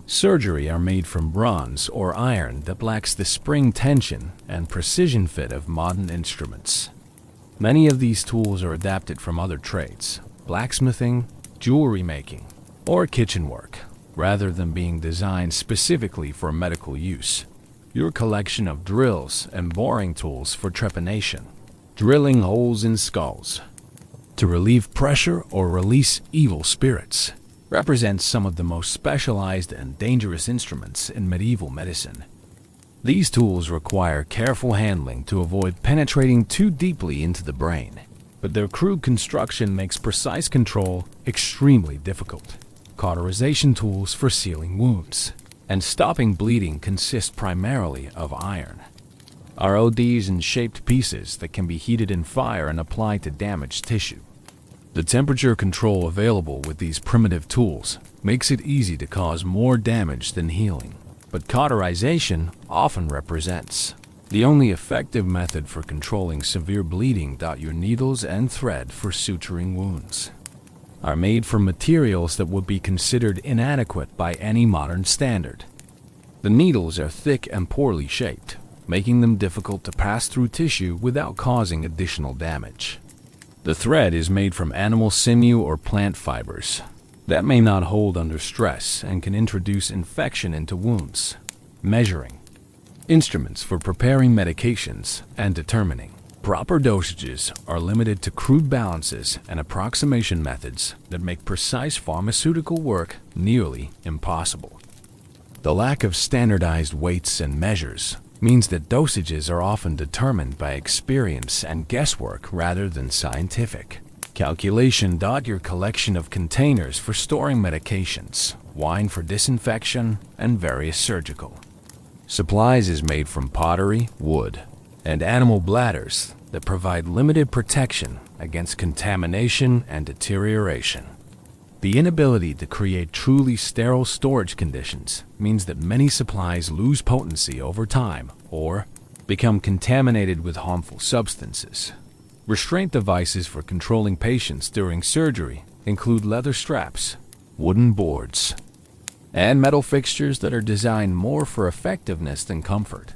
Speaker 1: surgery are made from bronze or iron that lacks the spring tension and precision fit of modern instruments. Many of these tools are adapted from other trades, blacksmithing, jewelry making, or kitchen work, rather than being designed specifically for medical use. Your collection of drills and boring tools for trepanation, drilling holes in skulls to relieve pressure or release evil spirits, represents some of the most specialized and dangerous instruments in medieval medicine. These tools require careful handling to avoid penetrating too deeply into the brain, but their crude construction makes precise control extremely difficult. Cauterization tools for sealing wounds and stopping bleeding consist primarily of iron. RODs and shaped pieces that can be heated in fire and applied to damaged tissue. The temperature control available with these primitive tools makes it easy to cause more damage than healing, but cauterization often represents the only effective method for controlling severe bleeding. Your needles and thread for suturing wounds are made from materials that would be considered inadequate by any modern standard. The needles are thick and poorly shaped, making them difficult to pass through tissue without causing additional damage. The thread is made from animal sinew or plant fibers that may not hold under stress and can introduce infection into wounds. Measuring instruments for preparing medications and determining Proper dosages are limited to crude balances and approximation methods that make precise pharmaceutical work nearly impossible. The lack of standardized weights and measures means that dosages are often determined by experience and guesswork rather than scientific calculation. Your collection of containers for storing medications, wine for disinfection, and various surgical supplies is made from pottery, wood, and animal bladders that provide limited protection against contamination and deterioration. The inability to create truly sterile storage conditions means that many supplies lose potency over time or become contaminated with harmful substances. Restraint devices for controlling patients during surgery include leather straps, wooden boards, and metal fixtures that are designed more for effectiveness than comfort.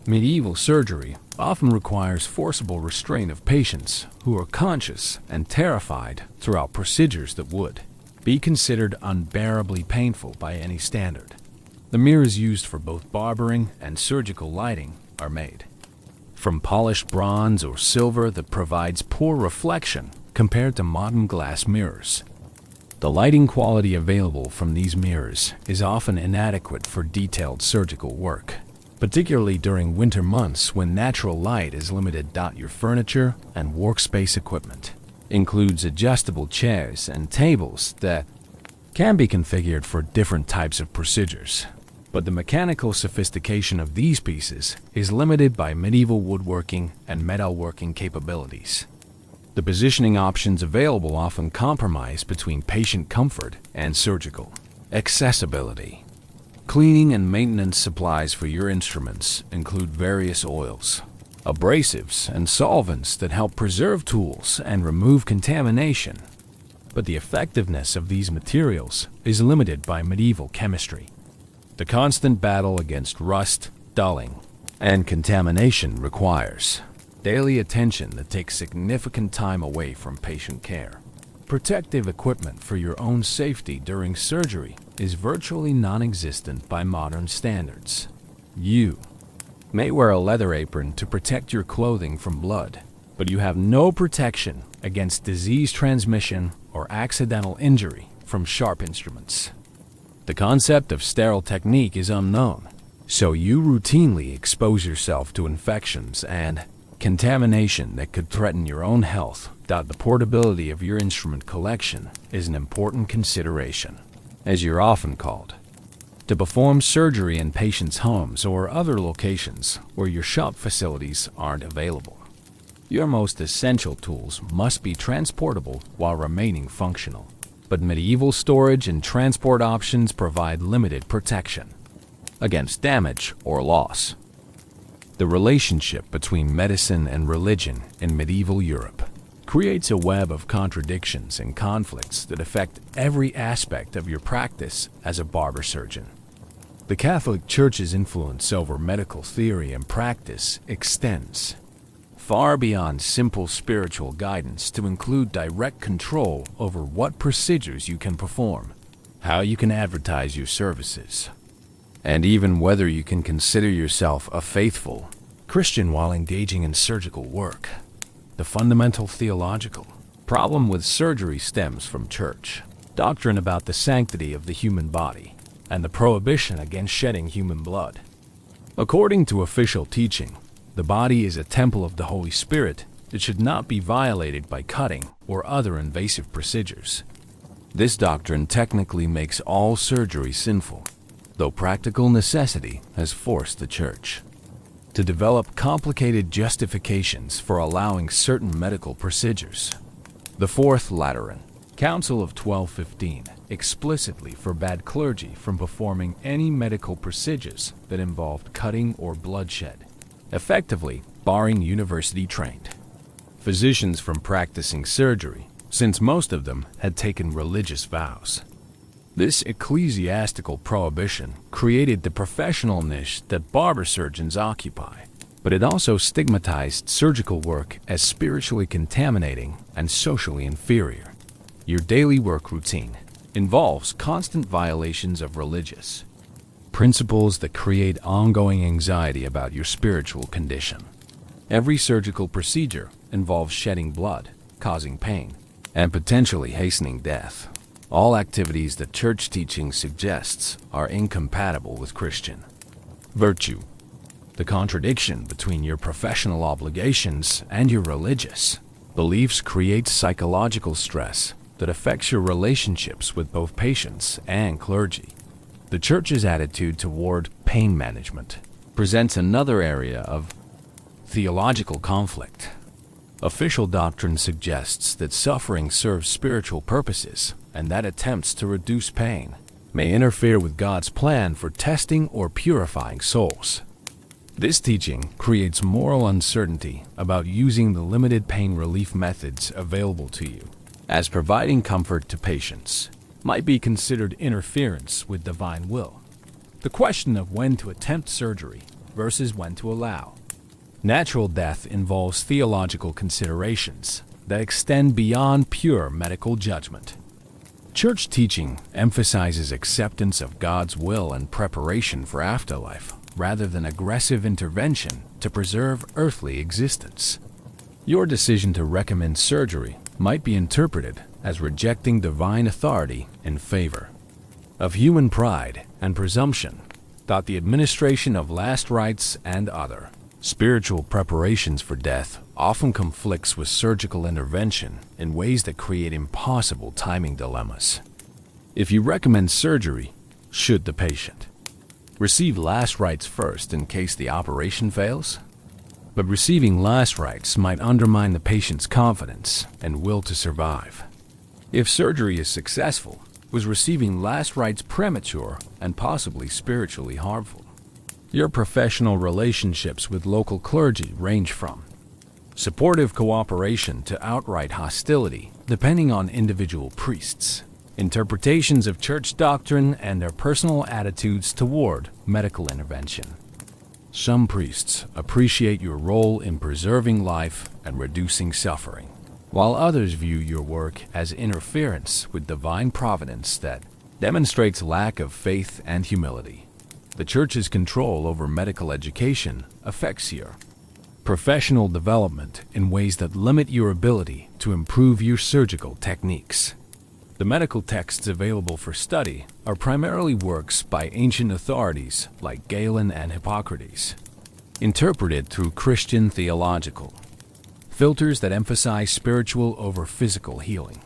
Speaker 1: Medieval surgery often requires forcible restraint of patients who are conscious and terrified throughout procedures that would be considered unbearably painful by any standard. The mirrors used for both barbering and surgical lighting are made from polished bronze or silver that provides poor reflection compared to modern glass mirrors. The lighting quality available from these mirrors is often inadequate for detailed surgical work, particularly during winter months when natural light is limited. Your furniture and workspace equipment includes adjustable chairs and tables that can be configured for different types of procedures, but the mechanical sophistication of these pieces is limited by medieval woodworking and metalworking capabilities. The positioning options available often compromise between patient comfort and surgical accessibility. Cleaning and maintenance supplies for your instruments include various oils, abrasives, and solvents that help preserve tools and remove contamination. But the effectiveness of these materials is limited by medieval chemistry. The constant battle against rust, dulling, and contamination requires daily attention that takes significant time away from patient care. Protective equipment for your own safety during surgery is virtually non-existent by modern standards. You may wear a leather apron to protect your clothing from blood, but you have no protection against disease transmission or accidental injury from sharp instruments. The concept of sterile technique is unknown, so you routinely expose yourself to infections and contamination that could threaten your own health. The portability of your instrument collection is an important consideration, as you're often called to perform surgery in patients' homes or other locations where your shop facilities aren't available. Your most essential tools must be transportable while remaining functional, but medieval storage and transport options provide limited protection against damage or loss. The relationship between medicine and religion in medieval Europe creates a web of contradictions and conflicts that affect every aspect of your practice as a barber-surgeon. The Catholic Church's influence over medical theory and practice extends far beyond simple spiritual guidance to include direct control over what procedures you can perform, how you can advertise your services, and even whether you can consider yourself a faithful Christian while engaging in surgical work. The fundamental theological problem with surgery stems from church doctrine about the sanctity of the human body and the prohibition against shedding human blood. According to official teaching, the body is a temple of the Holy Spirit that should not be violated by cutting or other invasive procedures. This doctrine technically makes all surgery sinful, though practical necessity has forced the Church to develop complicated justifications for allowing certain medical procedures. The Fourth Lateran Council of 1215 explicitly forbade clergy from performing any medical procedures that involved cutting or bloodshed, effectively barring university-trained physicians from practicing surgery, since most of them had taken religious vows. This ecclesiastical prohibition created the professional niche that barber-surgeons occupy, but it also stigmatized surgical work as spiritually contaminating and socially inferior. Your daily work routine involves constant violations of religious principles that create ongoing anxiety about your spiritual condition. Every surgical procedure involves shedding blood, causing pain, and potentially hastening death. All activities that church teaching suggests are incompatible with Christian virtue. The contradiction between your professional obligations and your religious beliefs creates psychological stress that affects your relationships with both patients and clergy. The church's attitude toward pain management presents another area of theological conflict. Official doctrine suggests that suffering serves spiritual purposes and that attempts to reduce pain may interfere with God's plan for testing or purifying souls. This teaching creates moral uncertainty about using the limited pain relief methods available to you, as providing comfort to patients might be considered interference with divine will. The question of when to attempt surgery versus when to allow natural death involves theological considerations that extend beyond pure medical judgment. Church teaching emphasizes acceptance of God's will and preparation for afterlife, rather than aggressive intervention to preserve earthly existence. Your decision to recommend surgery might be interpreted as rejecting divine authority in favor of human pride and presumption, that the administration of last rites and other spiritual preparations for death often conflicts with surgical intervention in ways that create impossible timing dilemmas. If you recommend surgery, should the patient receive last rites first in case the operation fails? But receiving last rites might undermine the patient's confidence and will to survive. If surgery is successful, was receiving last rites premature and possibly spiritually harmful? Your professional relationships with local clergy range from supportive cooperation to outright hostility, depending on individual priests' interpretations of church doctrine and their personal attitudes toward medical intervention. Some priests appreciate your role in preserving life and reducing suffering, while others view your work as interference with divine providence that demonstrates lack of faith and humility. The church's control over medical education affects your professional development in ways that limit your ability to improve your surgical techniques. The medical texts available for study are primarily works by ancient authorities like Galen and Hippocrates, interpreted through Christian theological filters that emphasize spiritual over physical healing.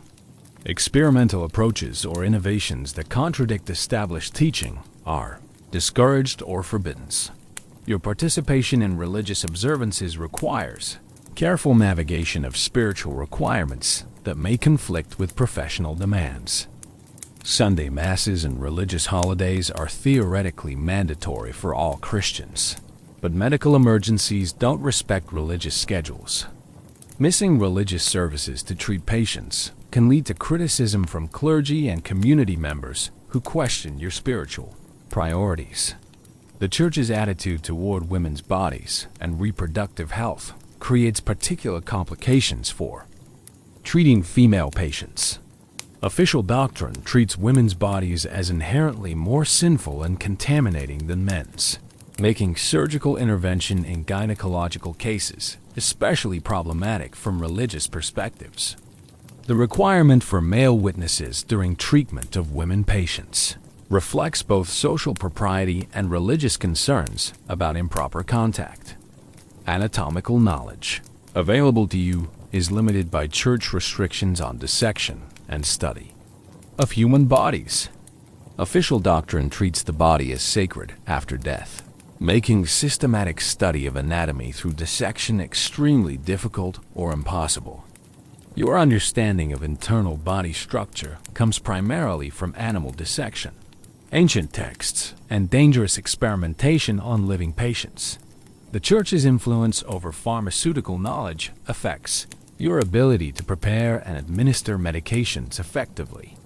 Speaker 1: Experimental approaches or innovations that contradict established teaching are discouraged or forbidden. Your participation in religious observances requires careful navigation of spiritual requirements that may conflict with professional demands. Sunday masses and religious holidays are theoretically mandatory for all Christians, but medical emergencies don't respect religious schedules. Missing religious services to treat patients can lead to criticism from clergy and community members who question your spiritual priorities. The church's attitude toward women's bodies and reproductive health creates particular complications for treating female patients. Official doctrine treats women's bodies as inherently more sinful and contaminating than men's, making surgical intervention in gynecological cases especially problematic from religious perspectives. The requirement for male witnesses during treatment of women patients reflects both social propriety and religious concerns about improper contact. Anatomical knowledge available to you is limited by church restrictions on dissection and study of human bodies. Official doctrine treats the body as sacred after death, making systematic study of anatomy through dissection extremely difficult or impossible. Your understanding of internal body structure comes primarily from animal dissection, ancient texts, and dangerous experimentation on living patients. The church's influence over pharmaceutical knowledge affects your ability to prepare and administer medications effectively.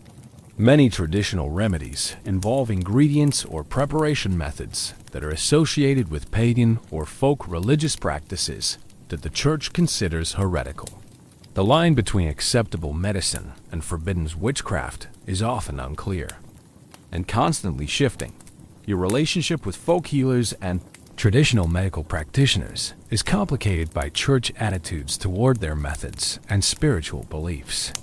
Speaker 1: Many traditional remedies involve ingredients or preparation methods that are associated with pagan or folk religious practices that the church considers heretical. The line between acceptable medicine and forbidden witchcraft is often unclear and constantly shifting. Your relationship with folk healers and traditional medical practitioners is complicated by church attitudes toward their methods and spiritual beliefs.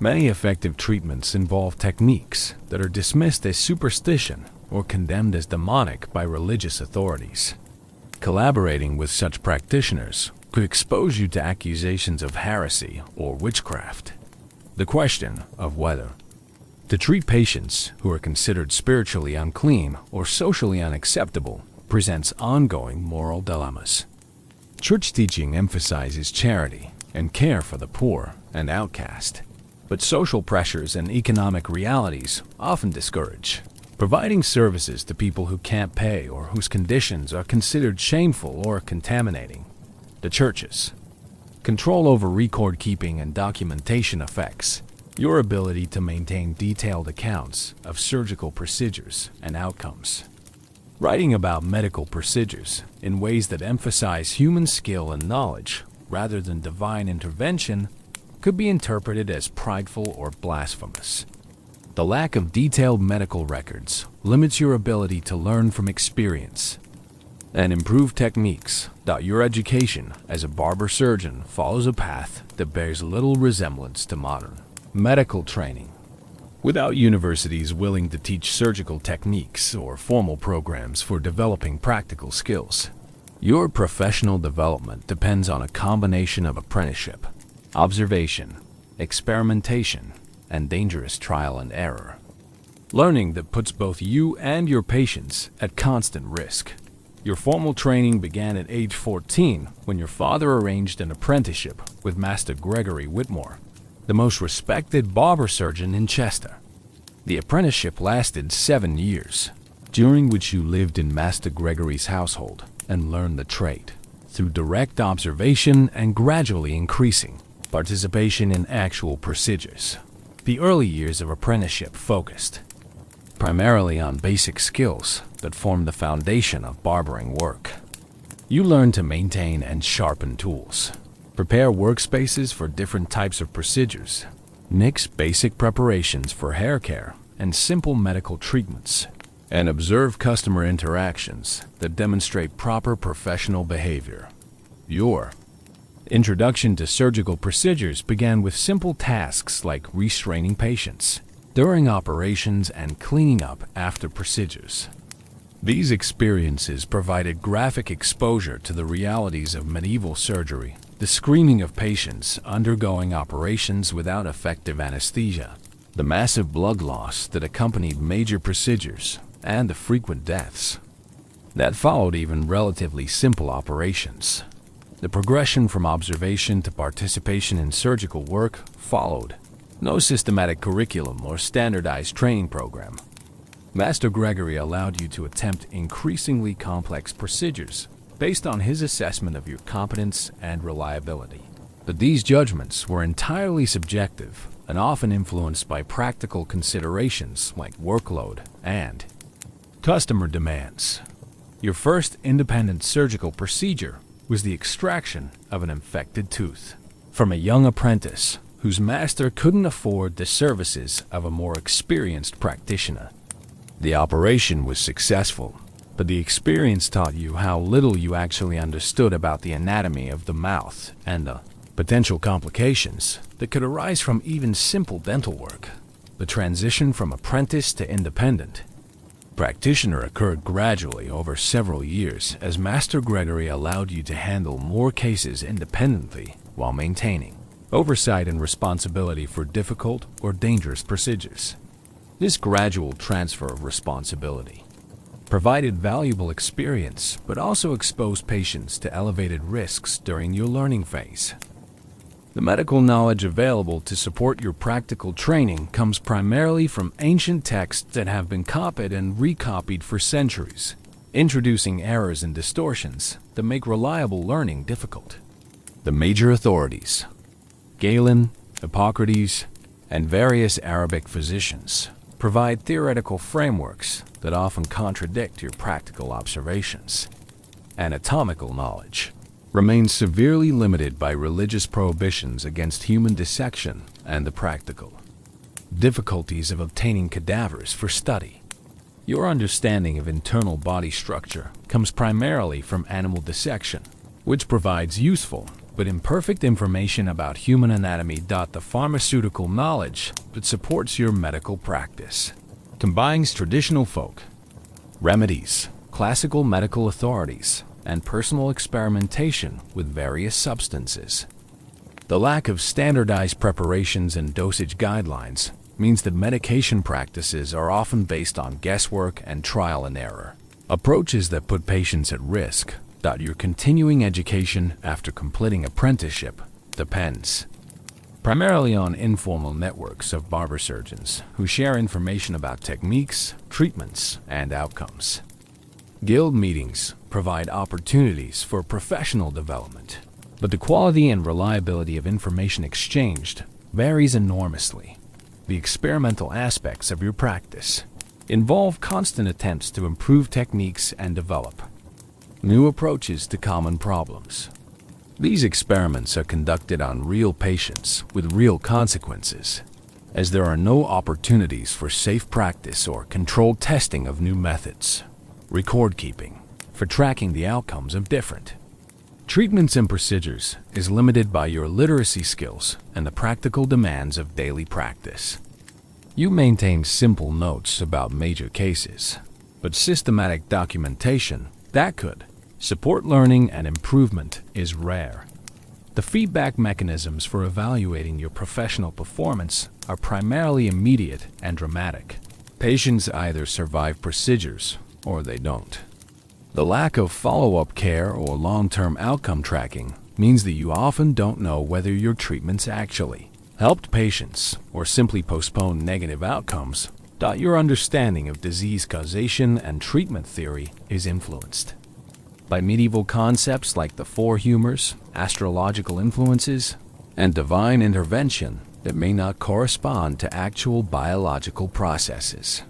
Speaker 1: Many effective treatments involve techniques that are dismissed as superstition or condemned as demonic by religious authorities. Collaborating with such practitioners could expose you to accusations of heresy or witchcraft. The question of whether to treat patients who are considered spiritually unclean or socially unacceptable presents ongoing moral dilemmas. Church teaching emphasizes charity and care for the poor and outcast, but social pressures and economic realities often discourage providing services to people who can't pay or whose conditions are considered shameful or contaminating. The church's control over record keeping and documentation affects your ability to maintain detailed accounts of surgical procedures and outcomes. Writing about medical procedures in ways that emphasize human skill and knowledge rather than divine intervention could be interpreted as prideful or blasphemous. The lack of detailed medical records limits your ability to learn from experience and improve techniques. Your education as a barber-surgeon follows a path that bears little resemblance to modern medical training. Without universities willing to teach surgical techniques or formal programs for developing practical skills, your professional development depends on a combination of apprenticeship, observation, experimentation, and dangerous trial and error. Learning that puts both you and your patients at constant risk. Your formal training began at age 14 when your father arranged an apprenticeship with Master Gregory Whitmore, the most respected barber surgeon in Chester. The apprenticeship lasted 7 years, during which you lived in Master Gregory's household and learned the trade through direct observation and gradually increasing participation in actual procedures. The early years of apprenticeship focused primarily on basic skills that form the foundation of barbering work. You learn to maintain and sharpen tools, prepare workspaces for different types of procedures, mix basic preparations for hair care and simple medical treatments, and observe customer interactions that demonstrate proper professional behavior. Your introduction to surgical procedures began with simple tasks like restraining patients during operations and cleaning up after procedures. These experiences provided graphic exposure to the realities of medieval surgery, the screaming of patients undergoing operations without effective anesthesia, the massive blood loss that accompanied major procedures, and the frequent deaths that followed even relatively simple operations. The progression from observation to participation in surgical work followed. No systematic curriculum or standardized training program. Master Gregory allowed you to attempt increasingly complex procedures based on his assessment of your competence and reliability. But these judgments were entirely subjective and often influenced by practical considerations like workload and customer demands. Your first independent surgical procedure was the extraction of an infected tooth from a young apprentice whose master couldn't afford the services of a more experienced practitioner. The operation was successful, but the experience taught you how little you actually understood about the anatomy of the mouth and the potential complications that could arise from even simple dental work. The transition from apprentice to independent practitioner occurred gradually over several years as Master Gregory allowed you to handle more cases independently while maintaining oversight and responsibility for difficult or dangerous procedures. This gradual transfer of responsibility provided valuable experience, but also exposed patients to elevated risks during your learning phase. The medical knowledge available to support your practical training comes primarily from ancient texts that have been copied and recopied for centuries, introducing errors and distortions that make reliable learning difficult. The major authorities, Galen, Hippocrates, and various Arabic physicians, provide theoretical frameworks that often contradict your practical observations. Anatomical knowledge remains severely limited by religious prohibitions against human dissection and the practical difficulties of obtaining cadavers for study. Your understanding of internal body structure comes primarily from animal dissection, which provides useful but imperfect information about human anatomy. The pharmaceutical knowledge that supports your medical practice combines traditional folk remedies, classical medical authorities, and personal experimentation with various substances. The lack of standardized preparations and dosage guidelines means that medication practices are often based on guesswork and trial and error, approaches that put patients at risk. Your continuing education after completing apprenticeship depends primarily on informal networks of barber-surgeons who share information about techniques, treatments, and outcomes. Guild meetings provide opportunities for professional development, but the quality and reliability of information exchanged varies enormously. The experimental aspects of your practice involve constant attempts to improve techniques and develop new approaches to common problems. These experiments are conducted on real patients with real consequences, as there are no opportunities for safe practice or controlled testing of new methods. Record keeping for tracking the outcomes of different treatments and procedures is limited by your literacy skills and the practical demands of daily practice. You maintain simple notes about major cases, but systematic documentation that could support learning and improvement is rare. The feedback mechanisms for evaluating your professional performance are primarily immediate and dramatic. Patients either survive procedures or they don't. The lack of follow-up care or long-term outcome tracking means that you often don't know whether your treatments actually helped patients or simply postponed negative outcomes. Your understanding of disease causation and treatment theory is influenced by medieval concepts like the four humors, astrological influences, and divine intervention that may not correspond to actual biological processes.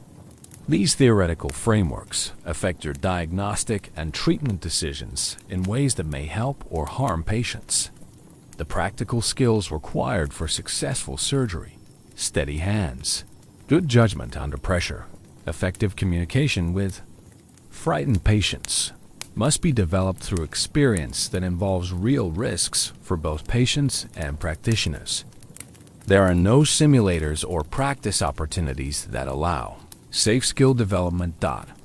Speaker 1: These theoretical frameworks affect your diagnostic and treatment decisions in ways that may help or harm patients. The practical skills required for successful surgery, steady hands, good judgment under pressure, effective communication with frightened patients, must be developed through experience that involves real risks for both patients and practitioners. There are no simulators or practice opportunities that allow safe skill development.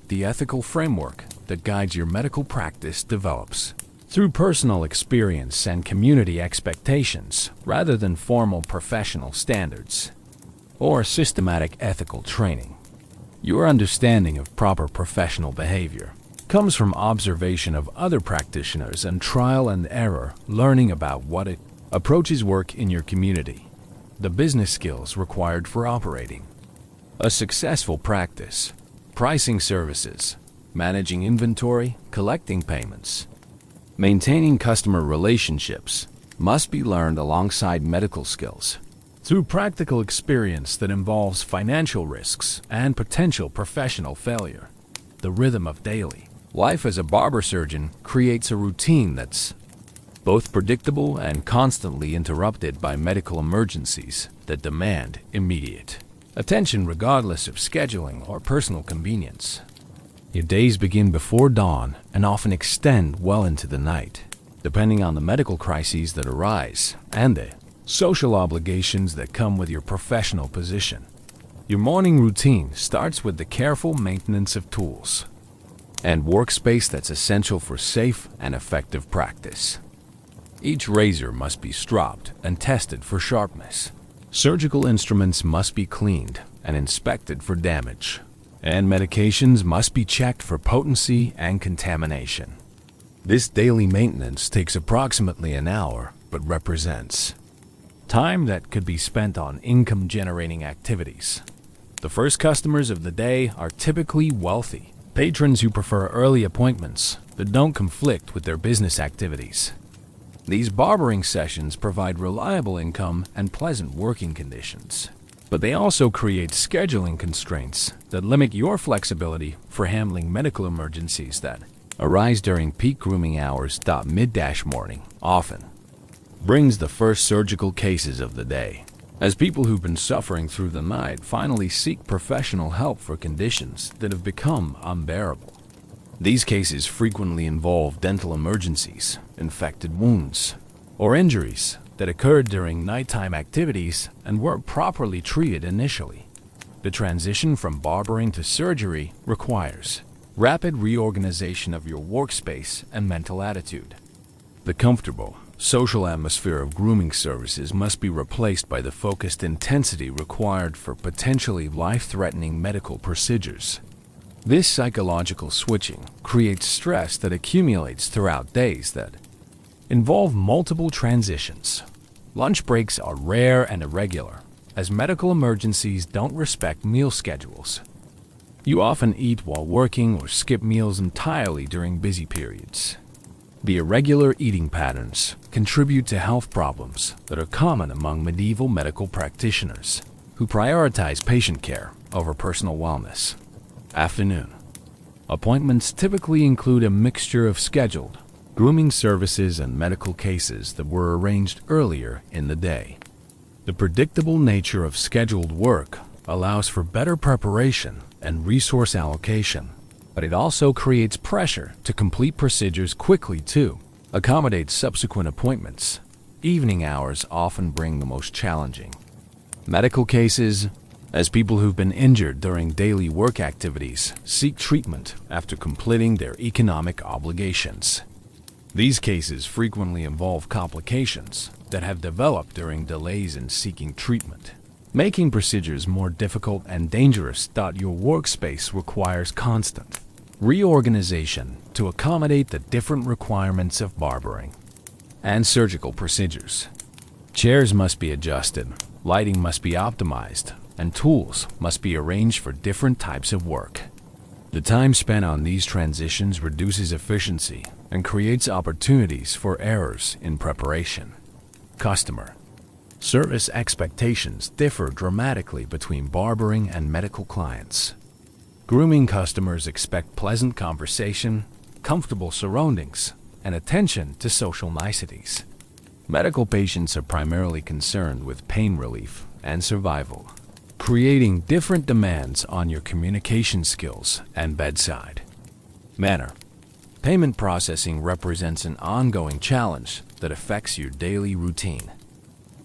Speaker 1: The ethical framework that guides your medical practice develops through personal experience and community expectations rather than formal professional standards or systematic ethical training. Your understanding of proper professional behavior comes from observation of other practitioners and trial and error, learning about what approaches work in your community, the business skills required for operating a successful practice, pricing services, managing inventory, collecting payments, maintaining customer relationships must be learned alongside medical skills through practical experience that involves financial risks and potential professional failure. The rhythm of daily life as a barber surgeon creates a routine that's both predictable and constantly interrupted by medical emergencies that demand immediate attention regardless of scheduling or personal convenience. Your days begin before dawn and often extend well into the night, depending on the medical crises that arise and the social obligations that come with your professional position. Your morning routine starts with the careful maintenance of tools and workspace that's essential for safe and effective practice. Each razor must be stropped and tested for sharpness. Surgical instruments must be cleaned and inspected for damage, and medications must be checked for potency and contamination. This daily maintenance takes approximately an hour, but represents time that could be spent on income-generating activities. The first customers of the day are typically wealthy patrons who prefer early appointments that don't conflict with their business activities. These barbering sessions provide reliable income and pleasant working conditions, but they also create scheduling constraints that limit your flexibility for handling medical emergencies that arise during peak grooming hours. Mid-morning often brings the first surgical cases of the day, as people who've been suffering through the night finally seek professional help for conditions that have become unbearable. These cases frequently involve dental emergencies, infected wounds, or injuries that occurred during nighttime activities and weren't properly treated initially. The transition from barbering to surgery requires rapid reorganization of your workspace and mental attitude. The comfortable, social atmosphere of grooming services must be replaced by the focused intensity required for potentially life-threatening medical procedures. This psychological switching creates stress that accumulates throughout days that involve multiple transitions. Lunch breaks are rare and irregular, as medical emergencies don't respect meal schedules. You often eat while working or skip meals entirely during busy periods. The irregular eating patterns contribute to health problems that are common among medieval medical practitioners who prioritize patient care over personal wellness. Afternoon. Appointments typically include a mixture of scheduled grooming services and medical cases that were arranged earlier in the day. The predictable nature of scheduled work allows for better preparation and resource allocation, but it also creates pressure to complete procedures quickly to accommodate subsequent appointments. Evening hours often bring the most challenging medical cases, as people who've been injured during daily work activities seek treatment after completing their economic obligations. These cases frequently involve complications that have developed during delays in seeking treatment, making procedures more difficult and dangerous. Your workspace requires constant reorganization to accommodate the different requirements of barbering and surgical procedures. Chairs must be adjusted, lighting must be optimized, and tools must be arranged for different types of work. The time spent on these transitions reduces efficiency and creates opportunities for errors in preparation. Customer service expectations differ dramatically between barbering and medical clients. Grooming customers expect pleasant conversation, comfortable surroundings, and attention to social niceties. Medical patients are primarily concerned with pain relief and survival, creating different demands on your communication skills and bedside manner. Payment processing represents an ongoing challenge that affects your daily routine.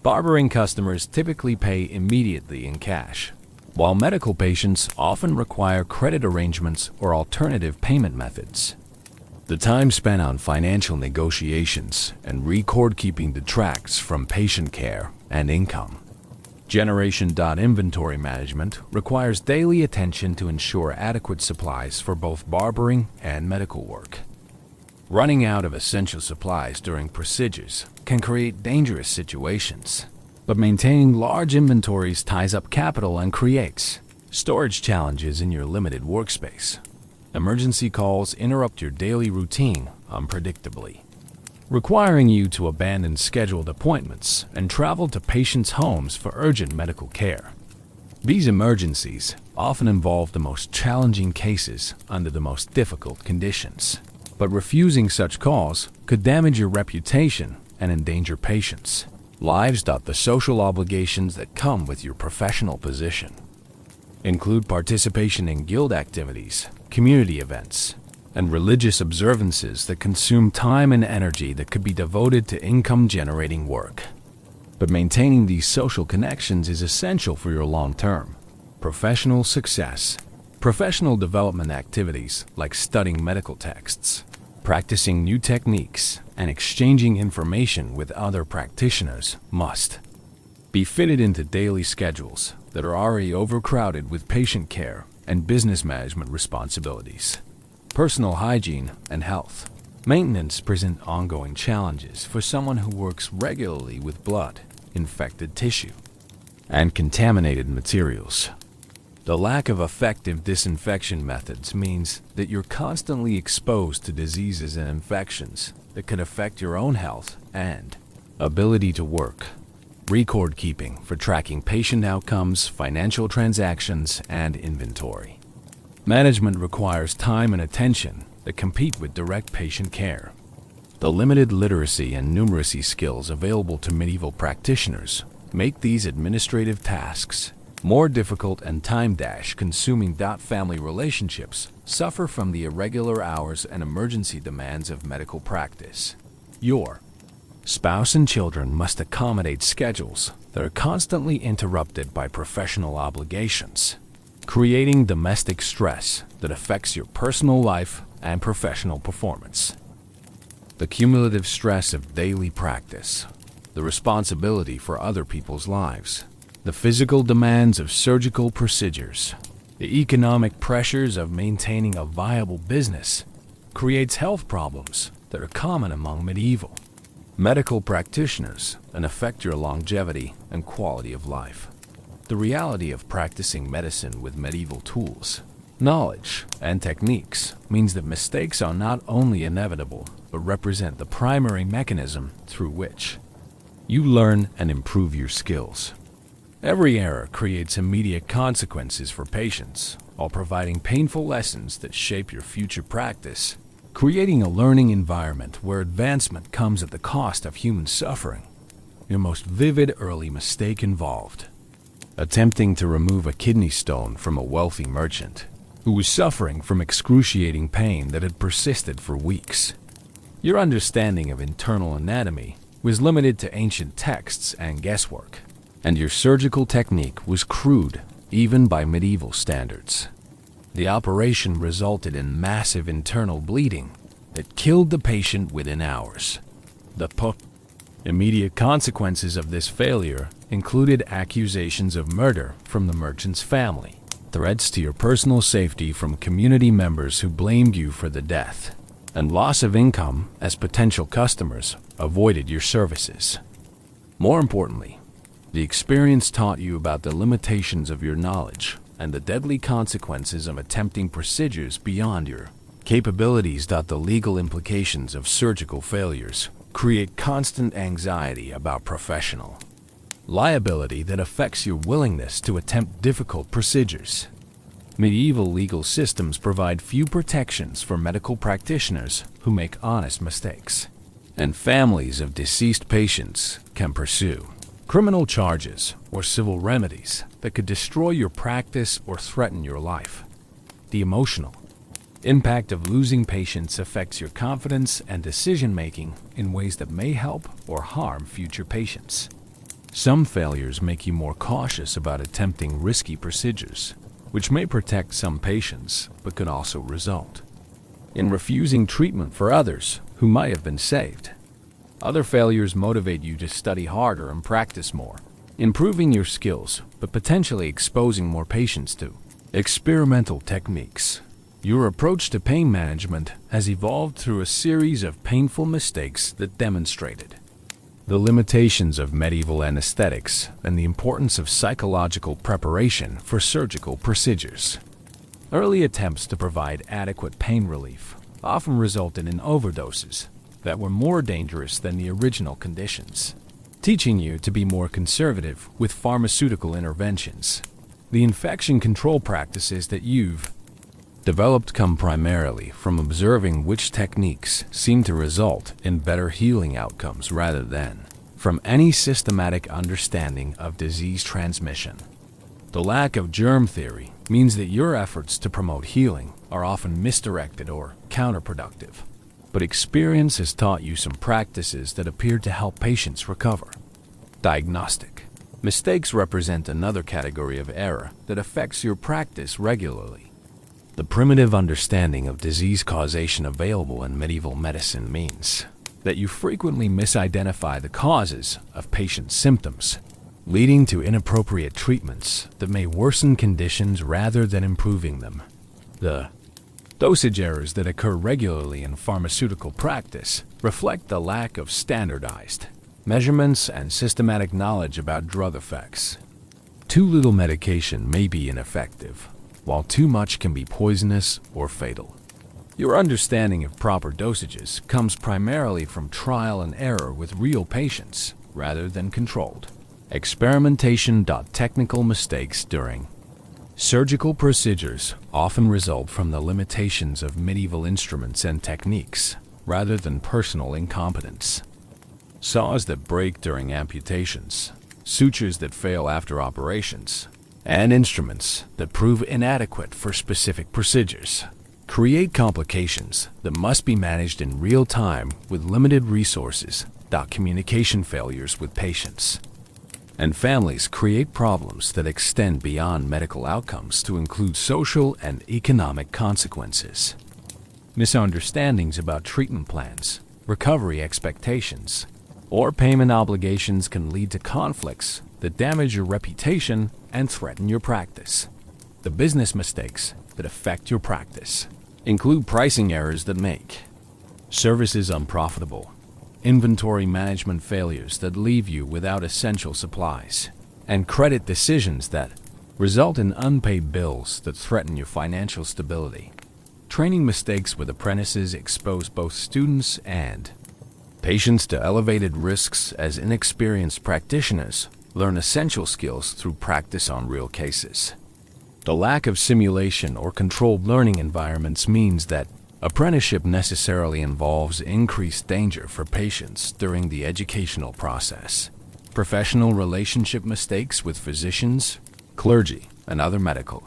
Speaker 1: Barbering customers typically pay immediately in cash, while medical patients often require credit arrangements or alternative payment methods. The time spent on financial negotiations and record-keeping detracts from patient care and income. Inventory management requires daily attention to ensure adequate supplies for both barbering and medical work. Running out of essential supplies during procedures can create dangerous situations, but maintaining large inventories ties up capital and creates storage challenges in your limited workspace. Emergency calls interrupt your daily routine unpredictably, requiring you to abandon scheduled appointments and travel to patients' homes for urgent medical care. These emergencies often involve the most challenging cases under the most difficult conditions, but refusing such calls could damage your reputation and endanger patients' lives. The social obligations that come with your professional position include participation in guild activities, community events, and religious observances that consume time and energy that could be devoted to income-generating work. But maintaining these social connections is essential for your long-term professional success. Professional development activities like studying medical texts, practicing new techniques, and exchanging information with other practitioners must be fitted into daily schedules that are already overcrowded with patient care and business management responsibilities. Personal hygiene and health maintenance present ongoing challenges for someone who works regularly with blood, infected tissue, and contaminated materials. The lack of effective disinfection methods means that you're constantly exposed to diseases and infections that can affect your own health and ability to work. Record keeping for tracking patient outcomes, financial transactions, and inventory management requires time and attention that compete with direct patient care. The limited literacy and numeracy skills available to medieval practitioners make these administrative tasks more difficult and time-consuming. Family relationships suffer from the irregular hours and emergency demands of medical practice. Your spouse and children must accommodate schedules that are constantly interrupted by professional obligations, creating domestic stress that affects your personal life and professional performance. The cumulative stress of daily practice, the responsibility for other people's lives, the physical demands of surgical procedures, the economic pressures of maintaining a viable business creates health problems that are common among medieval medical practitioners and affect your longevity and quality of life. The reality of practicing medicine with medieval tools, knowledge, and techniques means that mistakes are not only inevitable, but represent the primary mechanism through which you learn and improve your skills. Every error creates immediate consequences for patients, while providing painful lessons that shape your future practice, creating a learning environment where advancement comes at the cost of human suffering. Your most vivid early mistake involved attempting to remove a kidney stone from a wealthy merchant who was suffering from excruciating pain that had persisted for weeks. Your understanding of internal anatomy was limited to ancient texts and guesswork, and your surgical technique was crude, even by medieval standards. The operation resulted in massive internal bleeding that killed the patient within hours. The immediate consequences of this failure included accusations of murder from the merchant's family, threats to your personal safety from community members who blamed you for the death, and loss of income as potential customers avoided your services. More importantly, the experience taught you about the limitations of your knowledge and the deadly consequences of attempting procedures beyond your capabilities. The legal implications of surgical failures create constant anxiety about professional liability that affects your willingness to attempt difficult procedures. Medieval legal systems provide few protections for medical practitioners who make honest mistakes, and families of deceased patients can pursue criminal charges or civil remedies that could destroy your practice or threaten your life. The emotional impact of losing patients affects your confidence and decision-making in ways that may help or harm future patients. Some failures make you more cautious about attempting risky procedures, which may protect some patients but could also result in refusing treatment for others who might have been saved. Other failures motivate you to study harder and practice more, improving your skills but potentially exposing more patients to experimental techniques. Your approach to pain management has evolved through a series of painful mistakes that demonstrated the limitations of medieval anesthetics and the importance of psychological preparation for surgical procedures. Early attempts to provide adequate pain relief often resulted in overdoses that were more dangerous than the original conditions, teaching you to be more conservative with pharmaceutical interventions. The infection control practices that you've developed come primarily from observing which techniques seem to result in better healing outcomes rather than from any systematic understanding of disease transmission. The lack of germ theory means that your efforts to promote healing are often misdirected or counterproductive. But experience has taught you some practices that appear to help patients recover. Diagnostic mistakes represent another category of error that affects your practice regularly. The primitive understanding of disease causation available in medieval medicine means that you frequently misidentify the causes of patient symptoms, leading to inappropriate treatments that may worsen conditions rather than improving them. The dosage errors that occur regularly in pharmaceutical practice reflect the lack of standardized measurements and systematic knowledge about drug effects. Too little medication may be ineffective, while too much can be poisonous or fatal. Your understanding of proper dosages comes primarily from trial and error with real patients rather than controlled experimentation. Technical mistakes during surgical procedures often result from the limitations of medieval instruments and techniques, rather than personal incompetence. Saws that break during amputations, sutures that fail after operations, and instruments that prove inadequate for specific procedures create complications that must be managed in real time with limited resources. Communication failures with patients and families create problems that extend beyond medical outcomes to include social and economic consequences. Misunderstandings about treatment plans, recovery expectations, or payment obligations can lead to conflicts that damage your reputation and threaten your practice. The business mistakes that affect your practice include pricing errors that make services unprofitable, inventory management failures that leave you without essential supplies, and credit decisions that result in unpaid bills that threaten your financial stability. Training mistakes with apprentices expose both students and patients to elevated risks as inexperienced practitioners learn essential skills through practice on real cases. The lack of simulation or controlled learning environments means that apprenticeship necessarily involves increased danger for patients during the educational process. Professional relationship mistakes with physicians, clergy, and other medical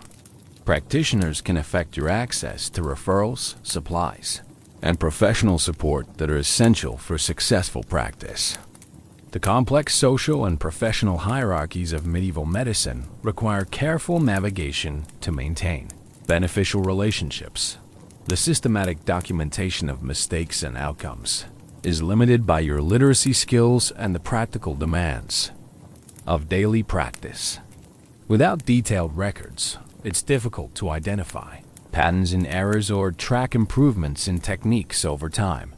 Speaker 1: practitioners can affect your access to referrals, supplies, and professional support that are essential for successful practice. The complex social and professional hierarchies of medieval medicine require careful navigation to maintain beneficial relationships. The systematic documentation of mistakes and outcomes is limited by your literacy skills and the practical demands of daily practice. Without detailed records, it's difficult to identify patterns in errors or track improvements in techniques over time.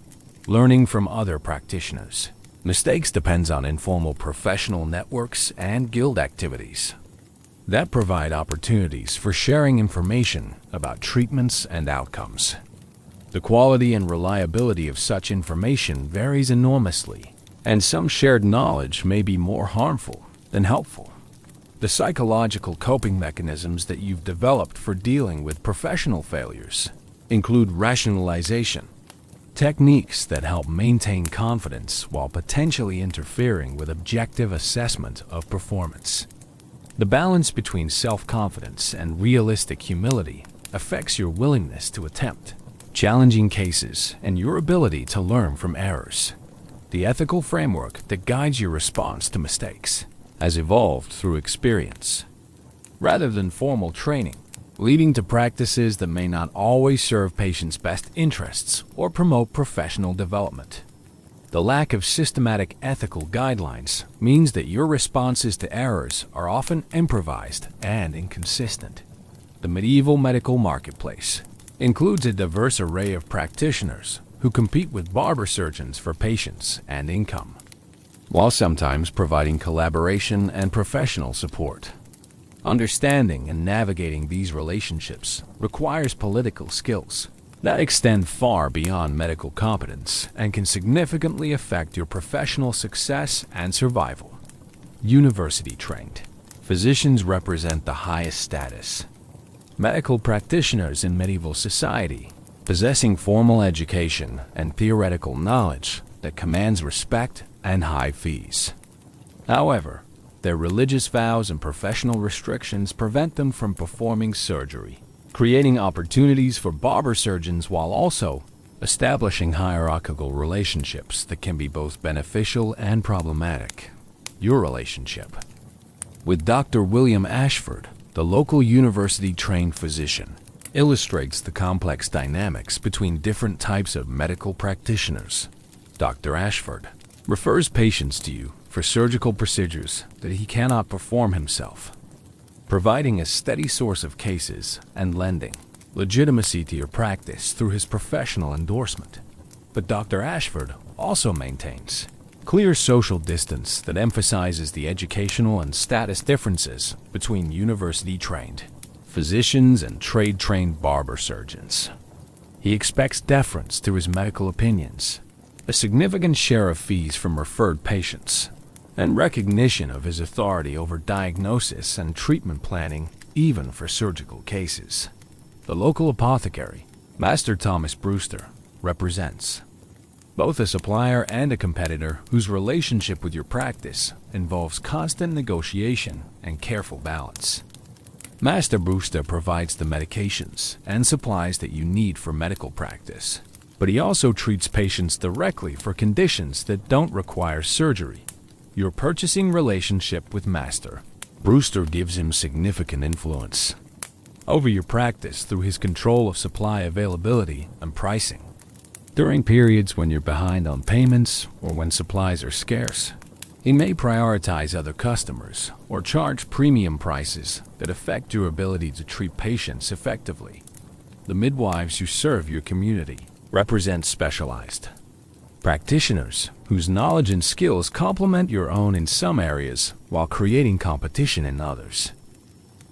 Speaker 1: Learning from other practitioners. Mistakes depends on informal professional networks and guild activities that provide opportunities for sharing information about treatments and outcomes. The quality and reliability of such information varies enormously, and some shared knowledge may be more harmful than helpful. The psychological coping mechanisms that you've developed for dealing with professional failures include rationalization, techniques that help maintain confidence while potentially interfering with objective assessment of performance. The balance between self-confidence and realistic humility affects your willingness to attempt challenging cases and your ability to learn from errors. The ethical framework that guides your response to mistakes has evolved through experience, rather than formal training, leading to practices that may not always serve patients' best interests or promote professional development. The lack of systematic ethical guidelines means that your responses to errors are often improvised and inconsistent. The medieval medical marketplace includes a diverse array of practitioners who compete with barber-surgeons for patients and income, while sometimes providing collaboration and professional support. Understanding and navigating these relationships requires political skills that extend far beyond medical competence and can significantly affect your professional success and survival. University-trained physicians represent the highest status. Medical practitioners in medieval society, possessing formal education and theoretical knowledge that commands respect and high fees. However, their religious vows and professional restrictions prevent them from performing surgery, creating opportunities for barber-surgeons while also establishing hierarchical relationships that can be both beneficial and problematic. Your relationship with Dr. William Ashford, the local university-trained physician, illustrates the complex dynamics between different types of medical practitioners. Dr. Ashford refers patients to you for surgical procedures that he cannot perform himself, providing a steady source of cases and lending legitimacy to your practice through his professional endorsement. But Dr. Ashford also maintains clear social distance that emphasizes the educational and status differences between university-trained physicians and trade-trained barber-surgeons. He expects deference to his medical opinions, a significant share of fees from referred patients, and recognition of his authority over diagnosis and treatment planning, even for surgical cases. The local apothecary, Master Thomas Brewster, represents both a supplier and a competitor whose relationship with your practice involves constant negotiation and careful balance. Master Brewster provides the medications and supplies that you need for medical practice, but he also treats patients directly for conditions that don't require surgery. Your purchasing relationship with Master Brewster gives him significant influence over your practice through his control of supply availability and pricing. During periods when you're behind on payments or when supplies are scarce, he may prioritize other customers or charge premium prices that affect your ability to treat patients effectively. The midwives who serve your community represent specialized practitioners whose knowledge and skills complement your own in some areas while creating competition in others.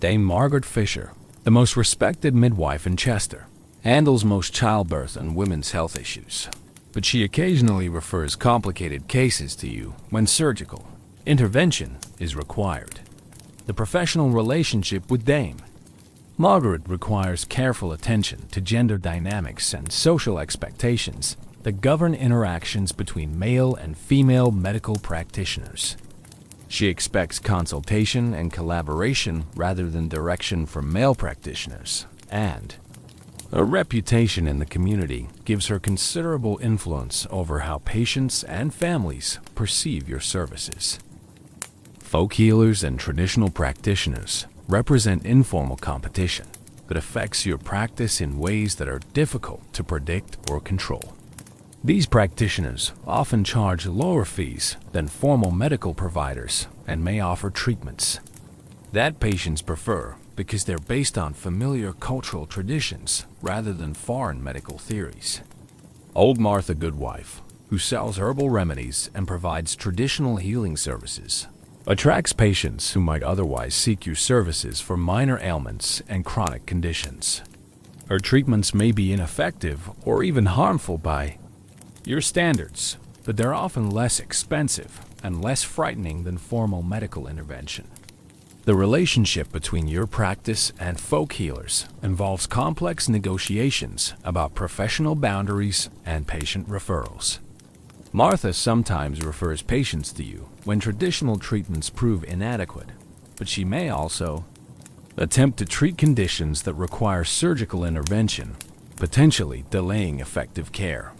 Speaker 1: Dame Margaret Fisher, the most respected midwife in Chester, handles most childbirth and women's health issues, but she occasionally refers complicated cases to you when surgical intervention is required. The professional relationship with Dame Margaret requires careful attention to gender dynamics and social expectations that govern interactions between male and female medical practitioners. She expects consultation and collaboration rather than direction from male practitioners, and her reputation in the community gives her considerable influence over how patients and families perceive your services. Folk healers and traditional practitioners represent informal competition that affects your practice in ways that are difficult to predict or control. These practitioners often charge lower fees than formal medical providers and may offer treatments that patients prefer because they're based on familiar cultural traditions rather than foreign medical theories. Old Martha Goodwife, who sells herbal remedies and provides traditional healing services, attracts patients who might otherwise seek your services for minor ailments and chronic conditions. Her treatments may be ineffective or even harmful by your standards, but they're often less expensive and less frightening than formal medical intervention. The relationship between your practice and folk healers involves complex negotiations about professional boundaries and patient referrals. Martha sometimes refers patients to you when traditional treatments prove inadequate, but she may also attempt to treat conditions that require surgical intervention, potentially delaying effective care.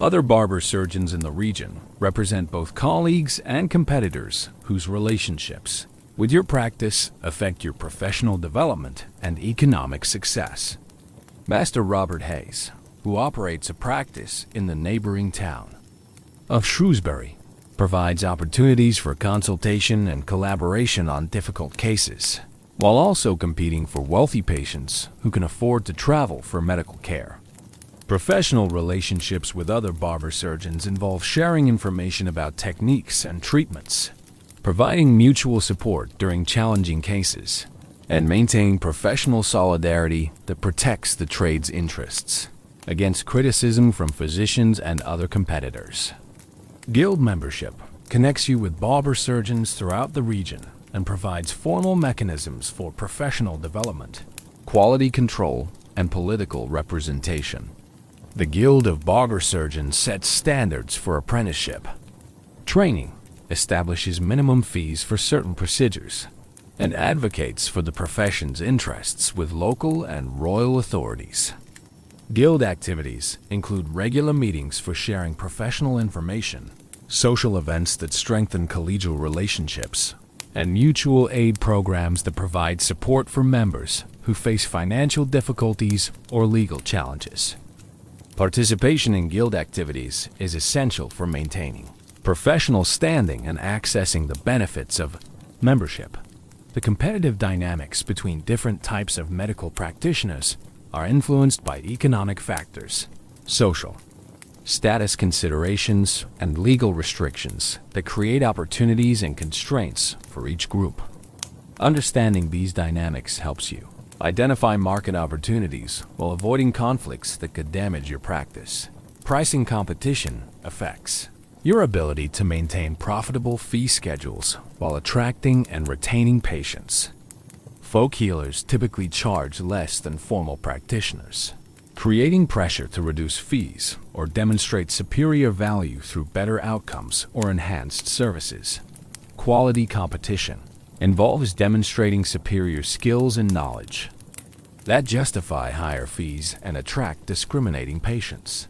Speaker 1: Other barber-surgeons in the region represent both colleagues and competitors whose relationships with your practice affect your professional development and economic success. Master Robert Hayes, who operates a practice in the neighboring town of Shrewsbury, provides opportunities for consultation and collaboration on difficult cases, while also competing for wealthy patients who can afford to travel for medical care. Professional relationships with other barber-surgeons involve sharing information about techniques and treatments, providing mutual support during challenging cases, and maintaining professional solidarity that protects the trade's interests against criticism from physicians and other competitors. Guild membership connects you with barber-surgeons throughout the region and provides formal mechanisms for professional development, quality control, and political representation. The Guild of Barber-Surgeons sets standards for apprenticeship training, establishes minimum fees for certain procedures, and advocates for the profession's interests with local and royal authorities. Guild activities include regular meetings for sharing professional information, social events that strengthen collegial relationships, and mutual aid programs that provide support for members who face financial difficulties or legal challenges. Participation in guild activities is essential for maintaining professional standing and accessing the benefits of membership. The competitive dynamics between different types of medical practitioners are influenced by economic factors, social status considerations, and legal restrictions that create opportunities and constraints for each group. Understanding these dynamics helps you identify market opportunities while avoiding conflicts that could damage your practice. Pricing competition affects your ability to maintain profitable fee schedules while attracting and retaining patients. Folk healers typically charge less than formal practitioners. creating pressure to reduce fees or demonstrate superior value through better outcomes or enhanced services. Quality competition involves demonstrating superior skills and knowledge that justify higher fees and attract discriminating patients.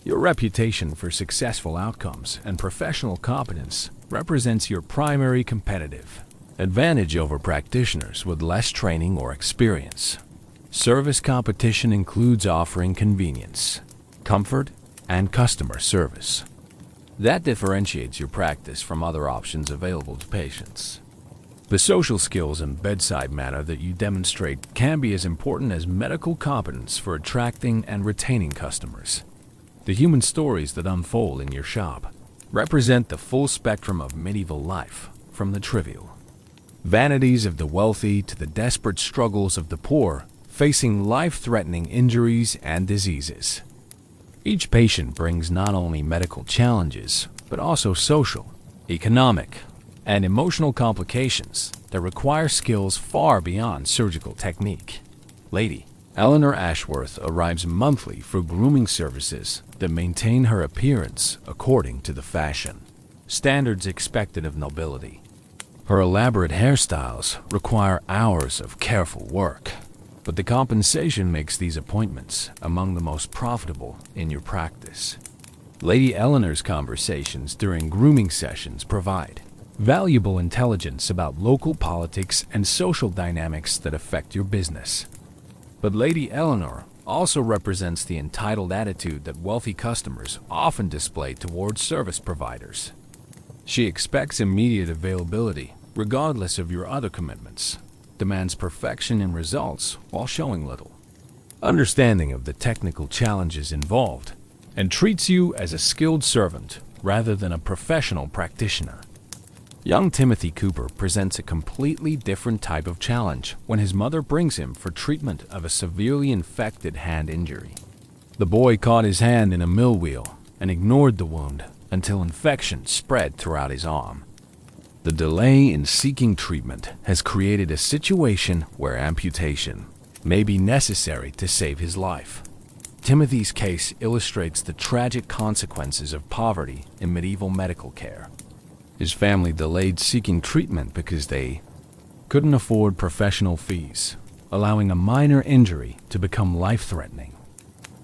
Speaker 1: Your reputation for successful outcomes and professional competence represents your primary competitive advantage over practitioners with less training or experience. Service competition includes offering convenience, comfort, and customer service that differentiates your practice from other options available to patients. The social skills and bedside manner that you demonstrate can be as important as medical competence for attracting and retaining customers. The human stories that unfold in your shop represent the full spectrum of medieval life, from the trivial vanities of the wealthy to the desperate struggles of the poor facing life-threatening injuries and diseases. Each patient brings not only medical challenges, but also social, economic, and emotional complications that require skills far beyond surgical technique. Lady Eleanor Ashworth arrives monthly for grooming services that maintain her appearance according to the fashion standards expected of nobility. Her elaborate hairstyles require hours of careful work, but the compensation makes these appointments among the most profitable in your practice. Lady Eleanor's conversations during grooming sessions provide valuable intelligence about local politics and social dynamics that affect your business. But Lady Eleanor also represents the entitled attitude that wealthy customers often display towards service providers. She expects immediate availability, regardless of your other commitments, demands perfection in results while showing little understanding of the technical challenges involved, and treats you as a skilled servant rather than a professional practitioner. Young Timothy Cooper presents a completely different type of challenge when his mother brings him for treatment of a severely infected hand injury. The boy caught his hand in a mill wheel and ignored the wound until infection spread throughout his arm. The delay in seeking treatment has created a situation where amputation may be necessary to save his life. Timothy's case illustrates the tragic consequences of poverty in medieval medical care. His family delayed seeking treatment because they couldn't afford professional fees, allowing a minor injury to become life-threatening.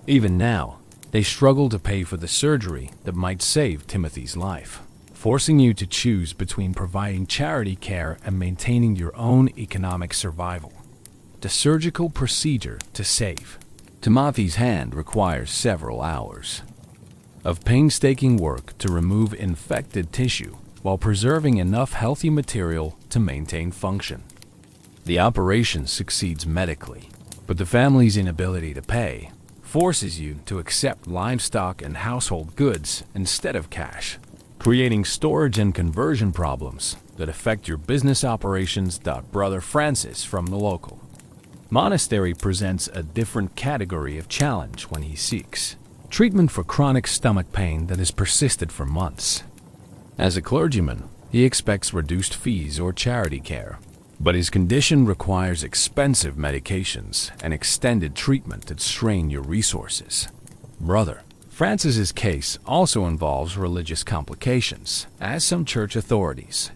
Speaker 1: Even now, they struggle to pay for the surgery that might save Timothy's life, forcing you to choose between providing charity care and maintaining your own economic survival. The surgical procedure to save Timothy's hand requires several hours of painstaking work to remove infected tissue while preserving enough healthy material to maintain function. The operation succeeds medically, but the family's inability to pay forces you to accept livestock and household goods instead of cash, creating storage and conversion problems that affect your business operations. Brother Francis from the local monastery presents a different category of challenge when he seeks treatment for chronic stomach pain that has persisted for months. As a clergyman, he expects reduced fees or charity care, but his condition requires expensive medications and extended treatment that strain your resources. Brother Francis's case also involves religious complications, as some church authorities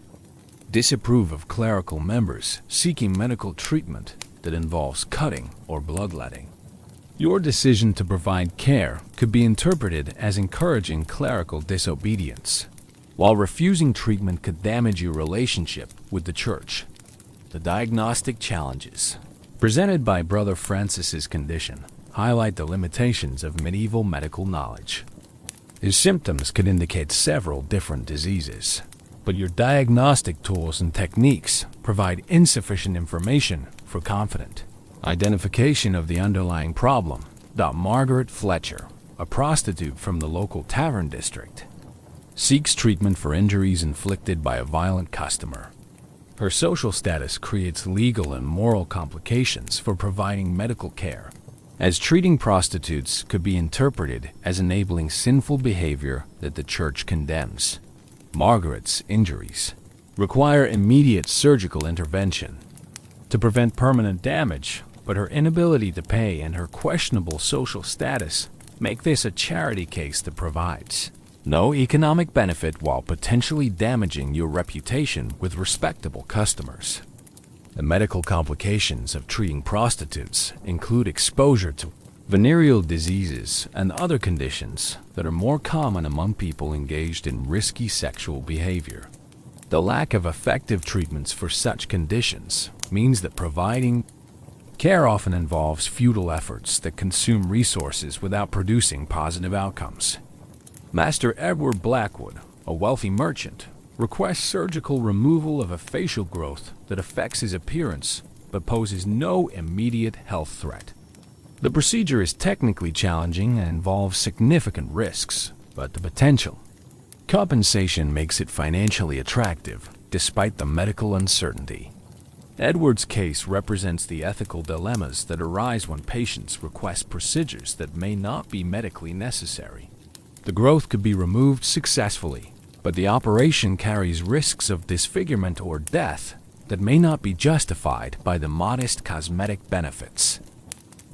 Speaker 1: disapprove of clerical members seeking medical treatment that involves cutting or bloodletting. Your decision to provide care could be interpreted as encouraging clerical disobedience, while refusing treatment could damage your relationship with the church. The diagnostic challenges presented by Brother Francis's condition highlight the limitations of medieval medical knowledge. His symptoms could indicate several different diseases, but your diagnostic tools and techniques provide insufficient information for confident identification of the underlying problem. Margaret Fletcher, a prostitute from the local tavern district, seeks treatment for injuries inflicted by a violent customer. Her social status creates legal and moral complications for providing medical care, as treating prostitutes could be interpreted as enabling sinful behavior that the church condemns. Margaret's injuries require immediate surgical intervention to prevent permanent damage. but her inability to pay and her questionable social status make this a charity case that provides no economic benefit while potentially damaging your reputation with respectable customers. The medical complications of treating prostitutes include exposure to venereal diseases and other conditions that are more common among people engaged in risky sexual behavior. The lack of effective treatments for such conditions means that providing care often involves futile efforts that consume resources without producing positive outcomes. Master Edward Blackwood, a wealthy merchant, requests surgical removal of a facial growth that affects his appearance but poses no immediate health threat. The procedure is technically challenging and involves significant risks, but the potential compensation makes it financially attractive despite the medical uncertainty. Edward's case represents the ethical dilemmas that arise when patients request procedures that may not be medically necessary. The growth could be removed successfully, but the operation carries risks of disfigurement or death that may not be justified by the modest cosmetic benefits.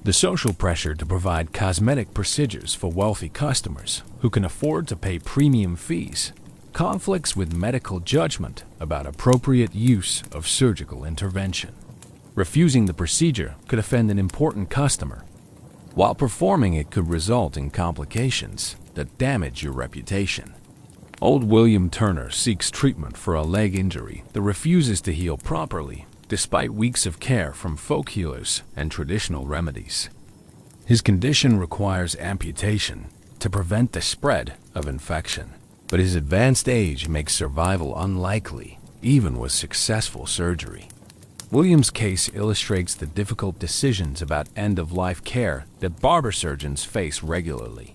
Speaker 1: The social pressure to provide cosmetic procedures for wealthy customers who can afford to pay premium fees conflicts with medical judgment about appropriate use of surgical intervention. Refusing the procedure could offend an important customer, while performing it could result in complications that damage your reputation. Old William Turner seeks treatment for a leg injury that refuses to heal properly despite weeks of care from folk healers and traditional remedies. His condition requires amputation to prevent the spread of infection, but his advanced age makes survival unlikely, even with successful surgery. William's case illustrates the difficult decisions about end-of-life care that barber-surgeons face regularly.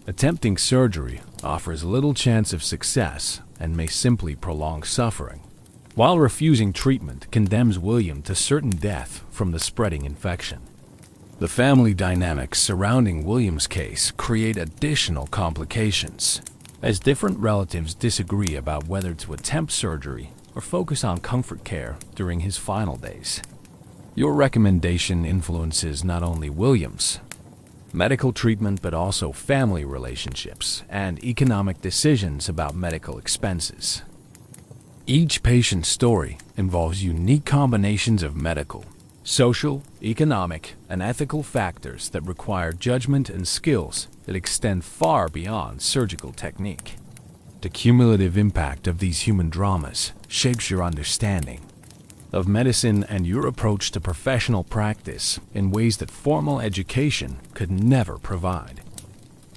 Speaker 1: Attempting surgery offers little chance of success and may simply prolong suffering, while refusing treatment condemns William to certain death from the spreading infection. The family dynamics surrounding William's case create additional complications, as different relatives disagree about whether to attempt surgery or focus on comfort care during his final days. Your recommendation influences not only William's medical treatment but also family relationships and economic decisions about medical expenses. Each patient's story involves unique combinations of medical, social, economic, and ethical factors that require judgment and skills that extend far beyond surgical technique. The cumulative impact of these human dramas shapes your understanding of medicine and your approach to professional practice in ways that formal education could never provide.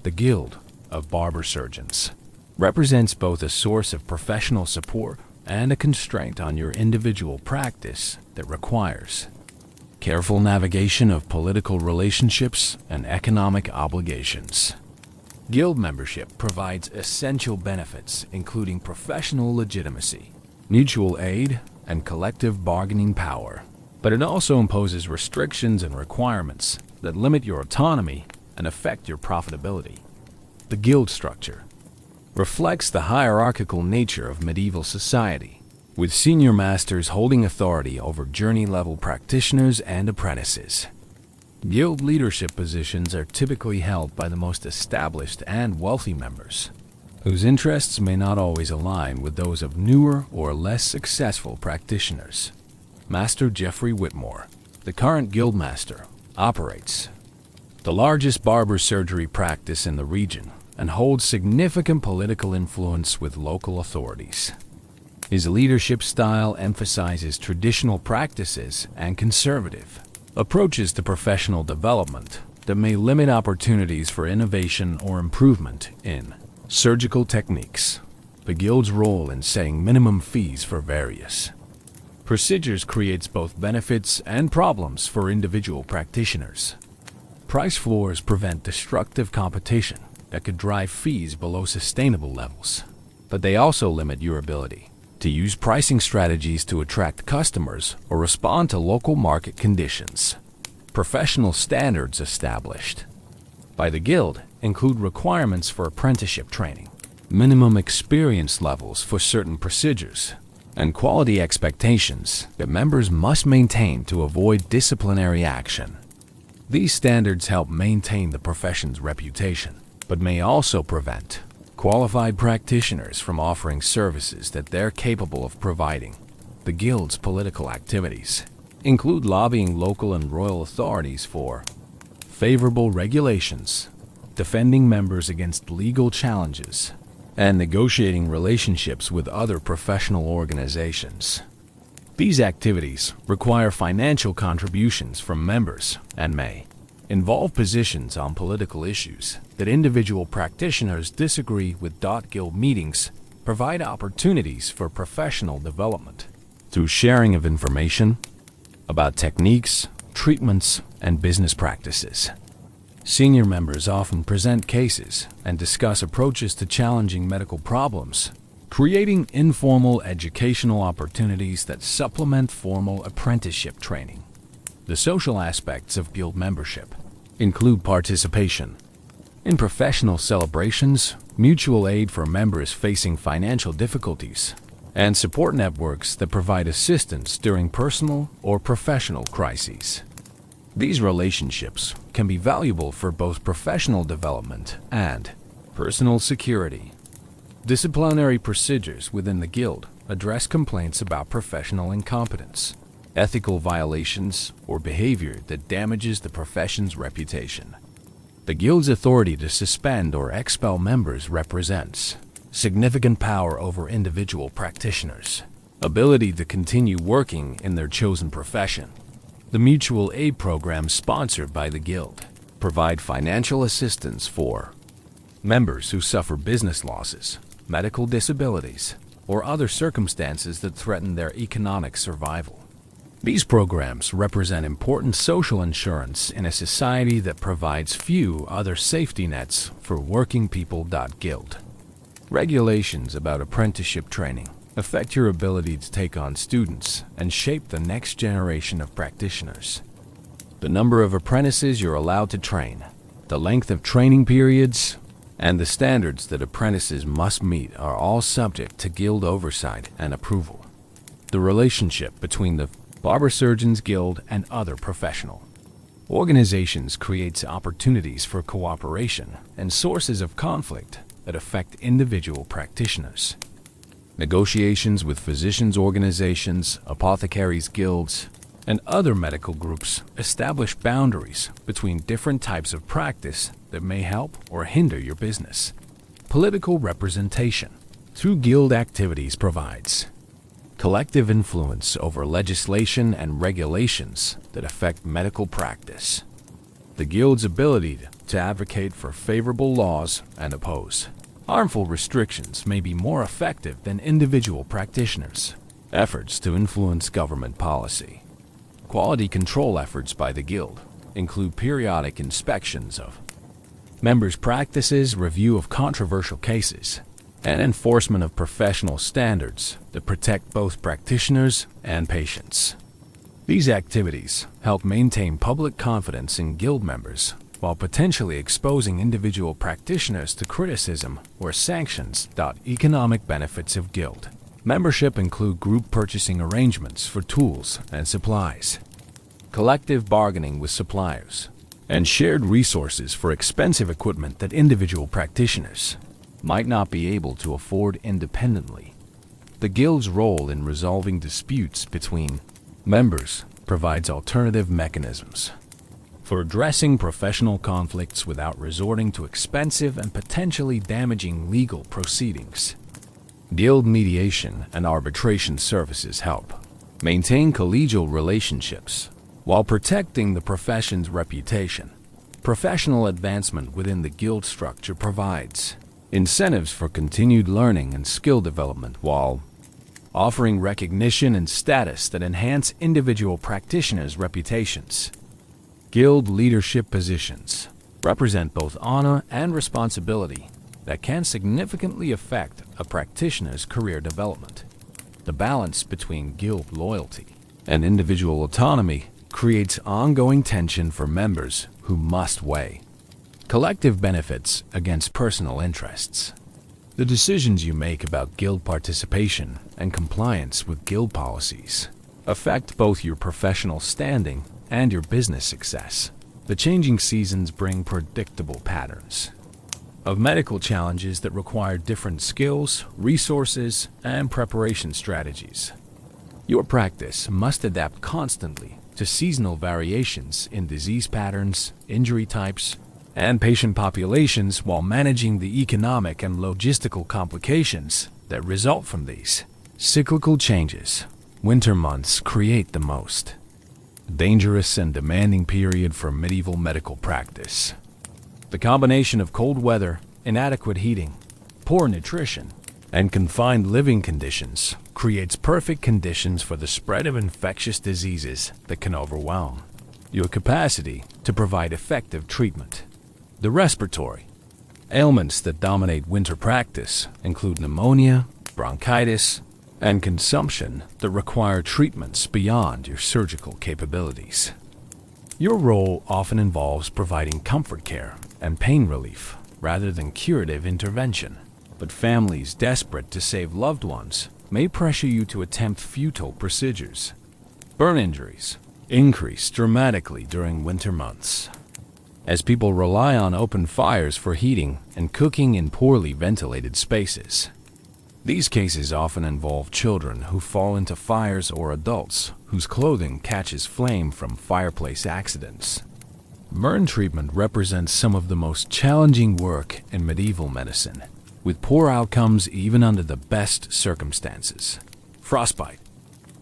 Speaker 1: The Guild of Barber-Surgeons represents both a source of professional support and a constraint on your individual practice that requires careful navigation of political relationships and economic obligations. Guild membership provides essential benefits including professional legitimacy, mutual aid, and collective bargaining power, but it also imposes restrictions and requirements that limit your autonomy and affect your profitability. The guild structure reflects the hierarchical nature of medieval society, with senior masters holding authority over journey-level practitioners and apprentices. Guild leadership positions are typically held by the most established and wealthy members, whose interests may not always align with those of newer or less successful practitioners. Master Geoffrey Whitmore, the current guildmaster, operates the largest barber surgery practice in the region and holds significant political influence with local authorities. His leadership style emphasizes traditional practices and conservative approaches to professional development that may limit opportunities for innovation or improvement in surgical techniques. The Guild's role in setting minimum fees for various procedures creates both benefits and problems for individual practitioners. Price floors prevent destructive competition that could drive fees below sustainable levels, but they also limit your ability to use pricing strategies to attract customers or respond to local market conditions. Professional standards established by the Guild include requirements for apprenticeship training, minimum experience levels for certain procedures, and quality expectations that members must maintain to avoid disciplinary action. These standards help maintain the profession's reputation, but may also prevent qualified practitioners from offering services that they're capable of providing. The Guild's political activities include lobbying local and royal authorities for favorable regulations, defending members against legal challenges, and negotiating relationships with other professional organizations. These activities require financial contributions from members and may involve positions on political issues that individual practitioners disagree with. Guild meetings provide opportunities for professional development through sharing of information about techniques, treatments, and business practices. Senior members often present cases and discuss approaches to challenging medical problems, creating informal educational opportunities that supplement formal apprenticeship training. The social aspects of Guild membership include participation in professional celebrations, mutual aid for members facing financial difficulties, and support networks that provide assistance during personal or professional crises. These relationships can be valuable for both professional development and personal security. Disciplinary procedures within the Guild address complaints about professional incompetence, ethical violations, or behavior that damages the profession's reputation. The Guild's authority to suspend or expel members represents significant power over individual practitioners' ability to continue working in their chosen profession. The mutual aid programs sponsored by the Guild provide financial assistance for members who suffer business losses, medical disabilities, or other circumstances that threaten their economic survival. These programs represent important social insurance in a society that provides few other safety nets for working people. Guild regulations about apprenticeship training affect your ability to take on students and shape the next generation of practitioners. The number of apprentices you're allowed to train, the length of training periods, and the standards that apprentices must meet are all subject to Guild oversight and approval. The relationship between the Barber-Surgeons Guild and other professional organizations creates opportunities for cooperation and sources of conflict that affect individual practitioners. Negotiations with physicians' organizations, apothecaries' guilds, and other medical groups establish boundaries between different types of practice that may help or hinder your business. Political representation through Guild activities provides collective influence over legislation and regulations that affect medical practice. The Guild's ability to advocate for favorable laws and oppose harmful restrictions may be more effective than individual practitioners' efforts to influence government policy. Quality control efforts by the Guild include periodic inspections of members' practices, review of controversial cases, and enforcement of professional standards that protect both practitioners and patients. These activities help maintain public confidence in Guild members while potentially exposing individual practitioners to criticism or sanctions. Economic benefits of Guild membership include group purchasing arrangements for tools and supplies, collective bargaining with suppliers, and shared resources for expensive equipment that individual practitioners might not be able to afford independently. The Guild's role in resolving disputes between members provides alternative mechanisms for addressing professional conflicts without resorting to expensive and potentially damaging legal proceedings. Guild mediation and arbitration services help maintain collegial relationships while protecting the profession's reputation. Professional advancement within the Guild structure provides incentives for continued learning and skill development while offering recognition and status that enhance individual practitioners' reputations. Guild leadership positions represent both honor and responsibility that can significantly affect a practitioner's career development. The balance between Guild loyalty and individual autonomy creates ongoing tension for members who must weigh collective benefits against personal interests. The decisions you make about guild participation and compliance with guild policies affect both your professional standing and your business success. The changing seasons bring predictable patterns of medical challenges that require different skills, resources, and preparation strategies. Your practice must adapt constantly to seasonal variations in disease patterns, injury types, and patient populations while managing the economic and logistical complications that result from these cyclical changes. Winter months create the most dangerous and demanding period for medieval medical practice. The combination of cold weather, inadequate heating, poor nutrition, and confined living conditions creates perfect conditions for the spread of infectious diseases that can overwhelm your capacity to provide effective treatment. The respiratory ailments that dominate winter practice include pneumonia, bronchitis, and consumption that require treatments beyond your surgical capabilities. Your role often involves providing comfort care and pain relief rather than curative intervention, but families desperate to save loved ones may pressure you to attempt futile procedures. Burn injuries increase dramatically during winter months, as people rely on open fires for heating and cooking in poorly ventilated spaces. These cases often involve children who fall into fires or adults whose clothing catches flame from fireplace accidents. Burn treatment represents some of the most challenging work in medieval medicine, with poor outcomes even under the best circumstances. Frostbite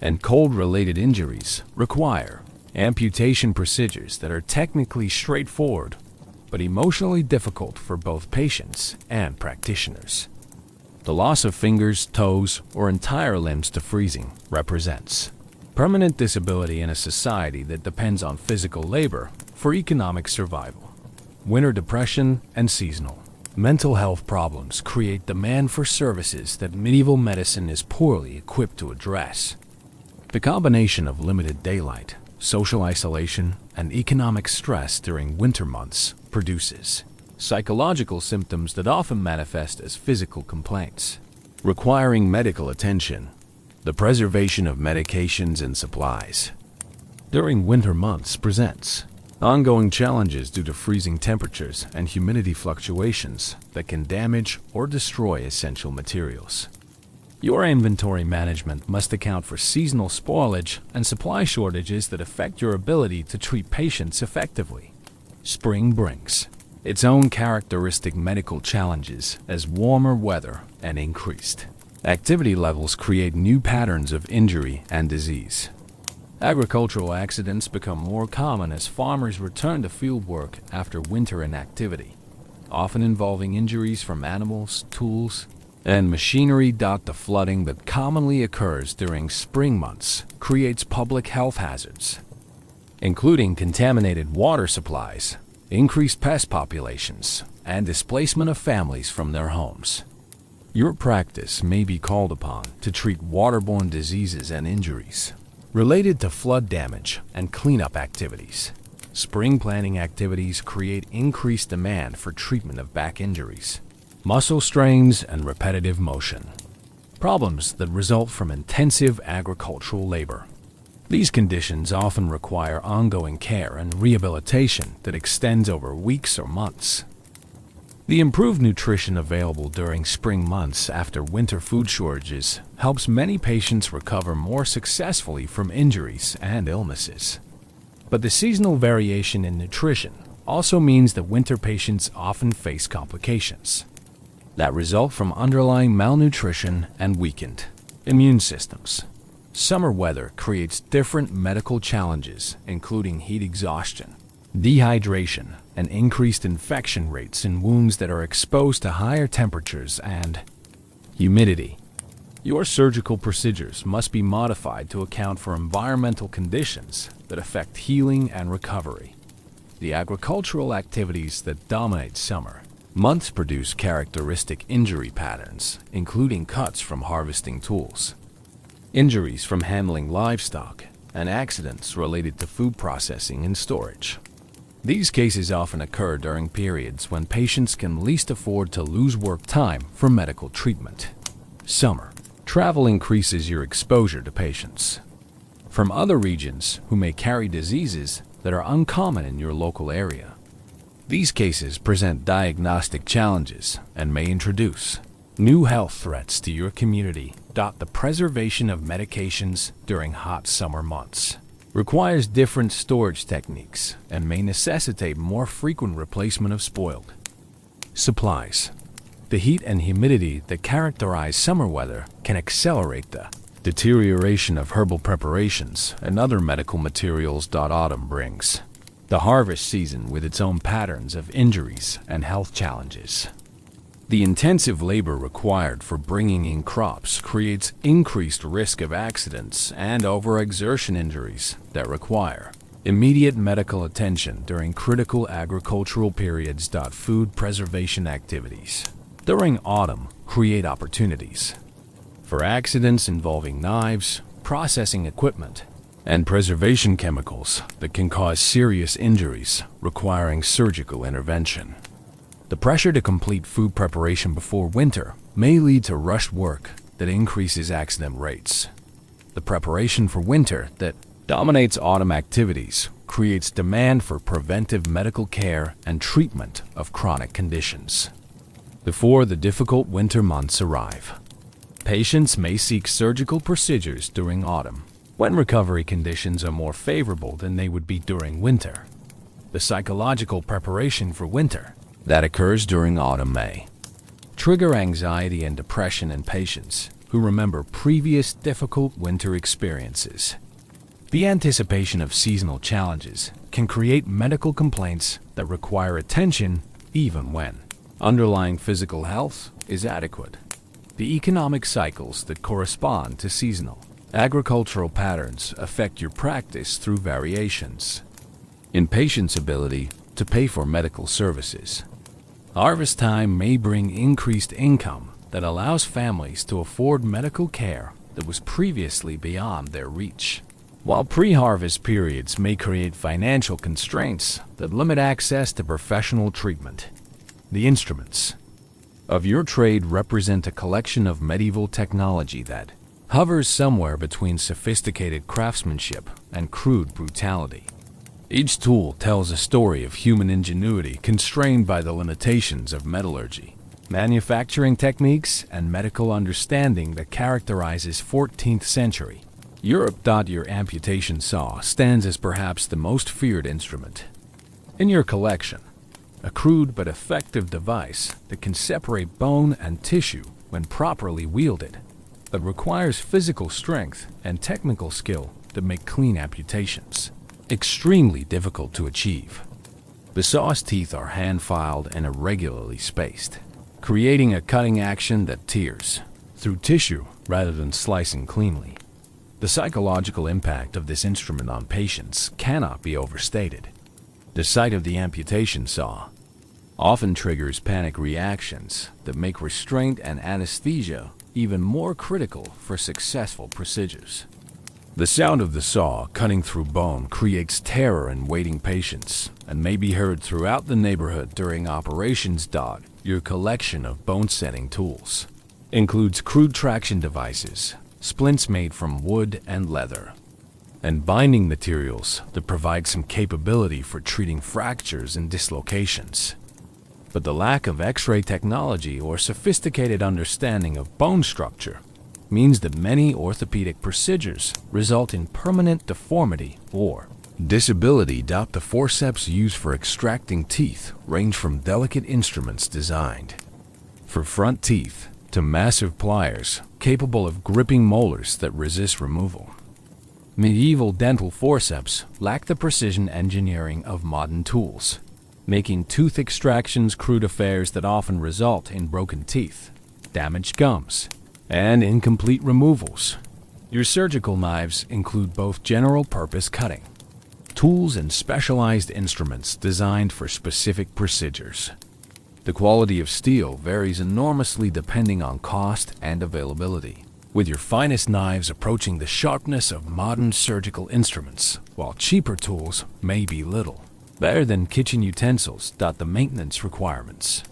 Speaker 1: and cold-related injuries require amputation procedures that are technically straightforward but emotionally difficult for both patients and practitioners. The loss of fingers, toes, or entire limbs to freezing represents permanent disability in a society that depends on physical labor for economic survival. Winter depression and seasonal mental health problems create demand for services that medieval medicine is poorly equipped to address. The combination of limited daylight, social isolation, and economic stress during winter months produces psychological symptoms that often manifest as physical complaints, requiring medical attention. The preservation of medications and supplies during winter months presents ongoing challenges due to freezing temperatures and humidity fluctuations that can damage or destroy essential materials. Your inventory management must account for seasonal spoilage and supply shortages that affect your ability to treat patients effectively. Spring brings its own characteristic medical challenges as warmer weather and increased activity levels create new patterns of injury and disease. Agricultural accidents become more common as farmers return to field work after winter inactivity, often involving injuries from animals, tools, and machinery. The flooding that commonly occurs during spring months creates public health hazards, including contaminated water supplies, increased pest populations, and displacement of families from their homes. Your practice may be called upon to treat waterborne diseases and injuries related to flood damage and cleanup activities. Spring planting activities create increased demand for treatment of back injuries, muscle strains, and repetitive motion problems that result from intensive agricultural labor. These conditions often require ongoing care and rehabilitation that extends over weeks or months. The improved nutrition available during spring months after winter food shortages helps many patients recover more successfully from injuries and illnesses. But the seasonal variation in nutrition also means that winter patients often face complications that result from underlying malnutrition and weakened immune systems. Summer weather creates different medical challenges, including heat exhaustion, dehydration, and increased infection rates in wounds that are exposed to higher temperatures and humidity. Your surgical procedures must be modified to account for environmental conditions that affect healing and recovery. The agricultural activities that dominate summer months produce characteristic injury patterns, including cuts from harvesting tools, injuries from handling livestock, and accidents related to food processing and storage. These cases often occur during periods when patients can least afford to lose work time for medical treatment. Summer. Travel increases your exposure to patients from other regions who may carry diseases that are uncommon in your local area. These cases present diagnostic challenges and may introduce new health threats to your community. The preservation of medications during hot summer months requires different storage techniques and may necessitate more frequent replacement of spoiled supplies. The heat and humidity that characterize summer weather can accelerate the deterioration of herbal preparations and other medical materials. Autumn brings the harvest season with its own patterns of injuries and health challenges. The intensive labor required for bringing in crops creates increased risk of accidents and overexertion injuries that require immediate medical attention during critical agricultural periods. Food preservation activities during autumn create opportunities for accidents involving knives, processing equipment, and preservation chemicals that can cause serious injuries requiring surgical intervention. The pressure to complete food preparation before winter may lead to rushed work that increases accident rates. The preparation for winter that dominates autumn activities creates demand for preventive medical care and treatment of chronic conditions. Before the difficult winter months arrive, patients may seek surgical procedures during autumn, when recovery conditions are more favorable than they would be during winter. The psychological preparation for winter that occurs during autumn may trigger anxiety and depression in patients who remember previous difficult winter experiences. The anticipation of seasonal challenges can create medical complaints that require attention even when underlying physical health is adequate. The economic cycles that correspond to seasonal agricultural patterns affect your practice through variations in patients' ability to pay for medical services. Harvest time may bring increased income that allows families to afford medical care that was previously beyond their reach, while pre-harvest periods may create financial constraints that limit access to professional treatment. The instruments of your trade represent a collection of medieval technology that hovers somewhere between sophisticated craftsmanship and crude brutality. Each tool tells a story of human ingenuity constrained by the limitations of metallurgy, manufacturing techniques, and medical understanding that characterizes 14th century Europe. Your amputation saw stands as perhaps the most feared instrument in your collection, a crude but effective device that can separate bone and tissue when properly wielded, but requires physical strength and technical skill that make clean amputations extremely difficult to achieve. The saw's teeth are hand-filed and irregularly spaced, creating a cutting action that tears through tissue rather than slicing cleanly. The psychological impact of this instrument on patients cannot be overstated. The sight of the amputation saw often triggers panic reactions that make restraint and anesthesia even more critical for successful procedures. The sound of the saw cutting through bone creates terror in waiting patients and may be heard throughout the neighborhood during operations. Your collection of bone-setting tools includes crude traction devices, splints made from wood and leather, and binding materials that provide some capability for treating fractures and dislocations. But the lack of X-ray technology or sophisticated understanding of bone structure means that many orthopedic procedures result in permanent deformity or disability. The forceps used for extracting teeth range from delicate instruments designed for front teeth to massive pliers capable of gripping molars that resist removal. Medieval dental forceps lack the precision engineering of modern tools, making tooth extractions crude affairs that often result in broken teeth, damaged gums, and incomplete removals. Your surgical knives include both general-purpose cutting tools and specialized instruments designed for specific procedures. The quality of steel varies enormously depending on cost and availability, with your finest knives approaching the sharpness of modern surgical instruments, while cheaper tools may be little better than kitchen utensils. The maintenance requirements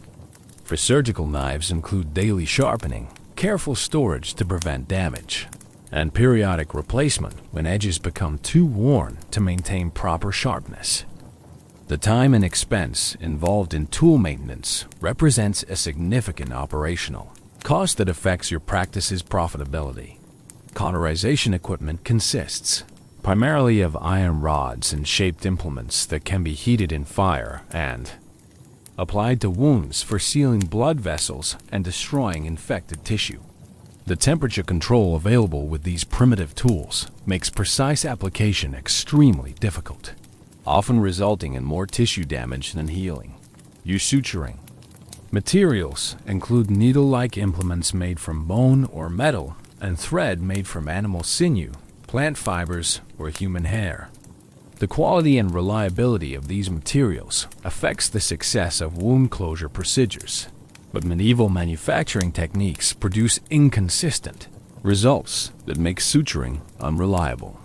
Speaker 1: for surgical knives include daily sharpening, careful storage to prevent damage, and periodic replacement when edges become too worn to maintain proper sharpness. The time and expense involved in tool maintenance represents a significant operational cost that affects your practice's profitability. Cauterization equipment consists primarily of iron rods and shaped implements that can be heated in fire and applied to wounds for sealing blood vessels and destroying infected tissue. The temperature control available with these primitive tools makes precise application extremely difficult, often resulting in more tissue damage than healing. Use suturing. Materials include needle-like implements made from bone or metal and thread made from animal sinew, plant fibers, or human hair. The quality and reliability of these materials affects the success of wound closure procedures, but medieval manufacturing techniques produce inconsistent results that make suturing unreliable.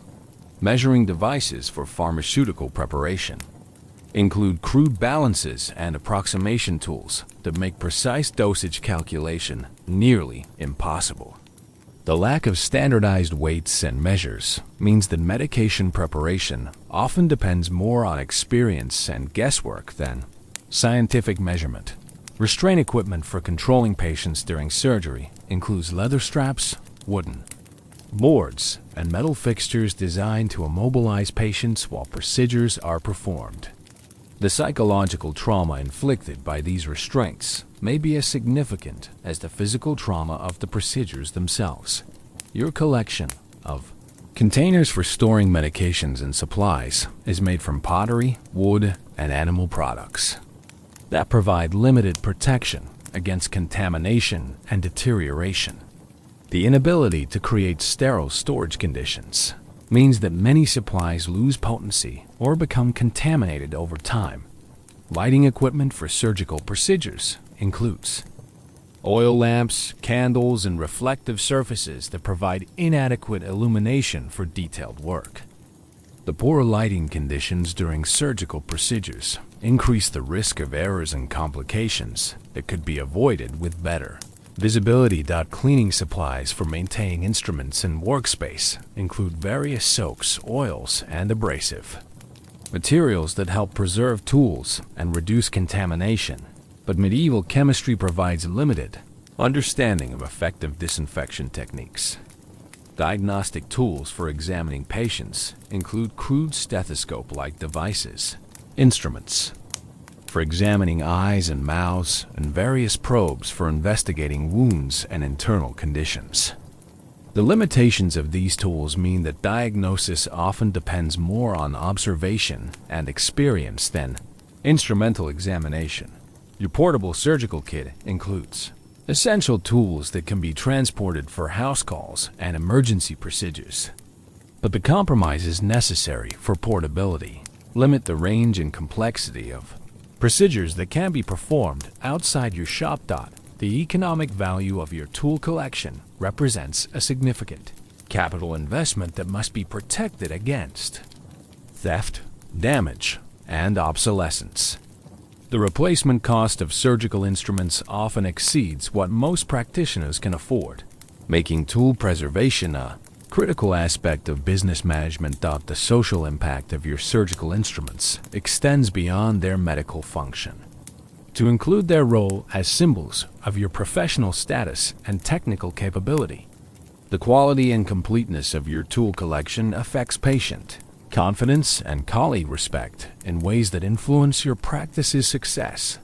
Speaker 1: Measuring devices for pharmaceutical preparation include crude balances and approximation tools that make precise dosage calculation nearly impossible. The lack of standardized weights and measures means that medication preparation often depends more on experience and guesswork than scientific measurement. Restraint equipment for controlling patients during surgery includes leather straps, wooden boards, and metal fixtures designed to immobilize patients while procedures are performed. The psychological trauma inflicted by these restraints may be as significant as the physical trauma of the procedures themselves. Your collection of containers for storing medications and supplies is made from pottery, wood, and animal products that provide limited protection against contamination and deterioration. The inability to create sterile storage conditions means that many supplies lose potency or become contaminated over time. Lighting equipment for surgical procedures includes oil lamps, candles, and reflective surfaces that provide inadequate illumination for detailed work. The poor lighting conditions during surgical procedures increase the risk of errors and complications that could be avoided with better visibility. Cleaning supplies for maintaining instruments and workspace include various soaks, oils, and abrasive materials that help preserve tools and reduce contamination, but medieval chemistry provides limited understanding of effective disinfection techniques. Diagnostic tools for examining patients include crude stethoscope-like devices, instruments for examining eyes and mouths, and various probes for investigating wounds and internal conditions. The limitations of these tools mean that diagnosis often depends more on observation and experience than instrumental examination. Your portable surgical kit includes essential tools that can be transported for house calls and emergency procedures. But the compromises necessary for portability limit the range and complexity of procedures that can be performed outside your shop. The economic value of your tool collection represents a significant capital investment that must be protected against theft, damage, and obsolescence. The replacement cost of surgical instruments often exceeds what most practitioners can afford, making tool preservation a critical aspect of business management. The social impact of your surgical instruments extends beyond their medical function to include their role as symbols of your professional status and technical capability. The quality and completeness of your tool collection affects patient confidence and colleague respect in ways that influence your practice's success.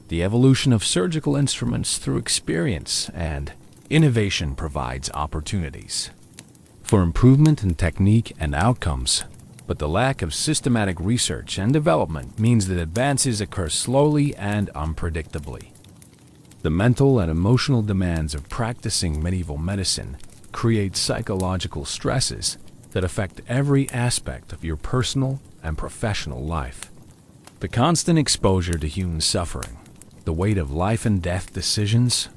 Speaker 1: The evolution of surgical instruments through experience and innovation provides opportunities for improvement in technique and outcomes, but the lack of systematic research and development means that advances occur slowly and unpredictably. The mental and emotional demands of practicing medieval medicine create psychological stresses that affect every aspect of your personal and professional life. The constant exposure to human suffering, the weight of life and death decisions,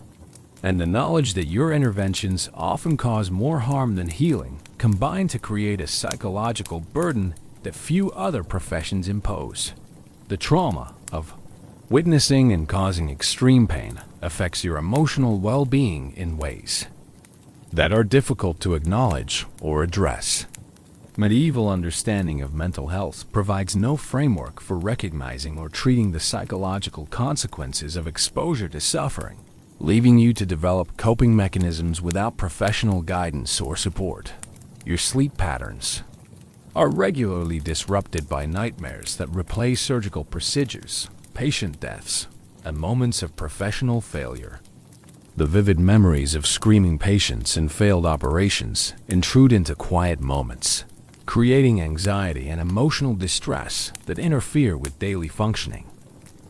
Speaker 1: and the knowledge that your interventions often cause more harm than healing combine to create a psychological burden that few other professions impose. The trauma of witnessing and causing extreme pain affects your emotional well-being in ways that are difficult to acknowledge or address. Medieval understanding of mental health provides no framework for recognizing or treating the psychological consequences of exposure to suffering, leaving you to develop coping mechanisms without professional guidance or support. Your sleep patterns are regularly disrupted by nightmares that replay surgical procedures, patient deaths, and moments of professional failure. The vivid memories of screaming patients and failed operations intrude into quiet moments, creating anxiety and emotional distress that interfere with daily functioning.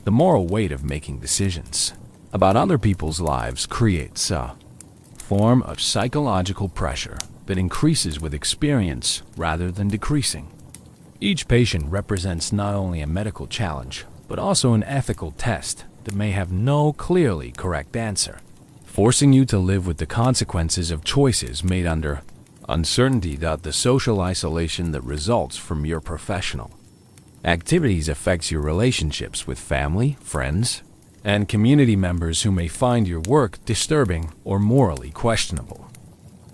Speaker 1: The moral weight of making decisions about other people's lives creates a form of psychological pressure that increases with experience rather than decreasing. Each patient represents not only a medical challenge, but also an ethical test that may have no clearly correct answer, forcing you to live with the consequences of choices made under uncertainty. The social isolation that results from your professional activities affects your relationships with family, friends, and community members who may find your work disturbing or morally questionable.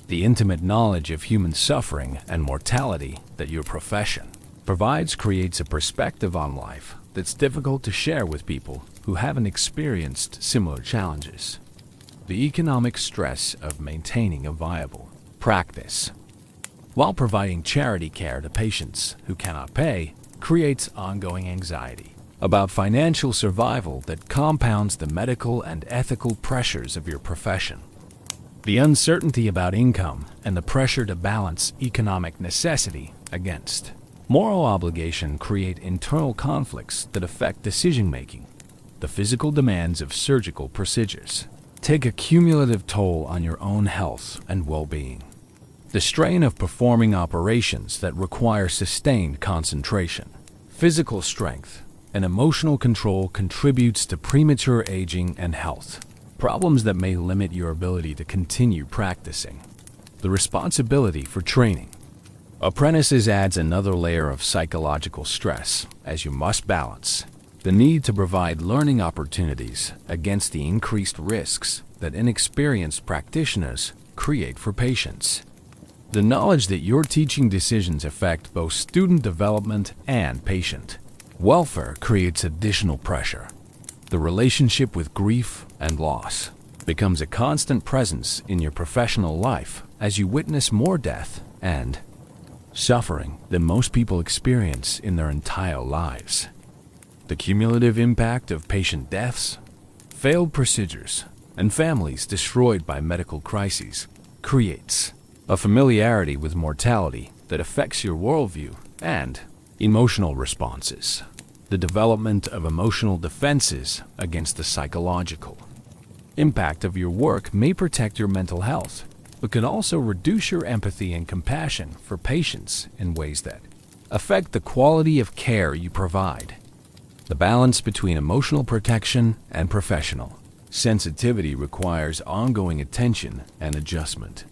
Speaker 1: The intimate knowledge of human suffering and mortality that your profession provides creates a perspective on life that's difficult to share with people who haven't experienced similar challenges. The economic stress of maintaining a viable practice while providing charity care to patients who cannot pay creates ongoing anxiety about financial survival that compounds the medical and ethical pressures of your profession. The uncertainty about income and the pressure to balance economic necessity against moral obligation create internal conflicts that affect decision-making. The physical demands of surgical procedures take a cumulative toll on your own health and well-being. The strain of performing operations that require sustained concentration, physical strength, and emotional control contributes to premature aging and health problems that may limit your ability to continue practicing. The responsibility for training apprentices adds another layer of psychological stress, as you must balance the need to provide learning opportunities against the increased risks that inexperienced practitioners create for patients. The knowledge that your teaching decisions affect both student development and patient welfare creates additional pressure. The relationship with grief and loss becomes a constant presence in your professional life as you witness more death and suffering than most people experience in their entire lives. The cumulative impact of patient deaths, failed procedures, and families destroyed by medical crises creates a familiarity with mortality that affects your worldview and emotional responses. The development of emotional defenses against the psychological impact of your work may protect your mental health, but can also reduce your empathy and compassion for patients in ways that affect the quality of care you provide. The balance between emotional protection and professional sensitivity requires ongoing attention and adjustment.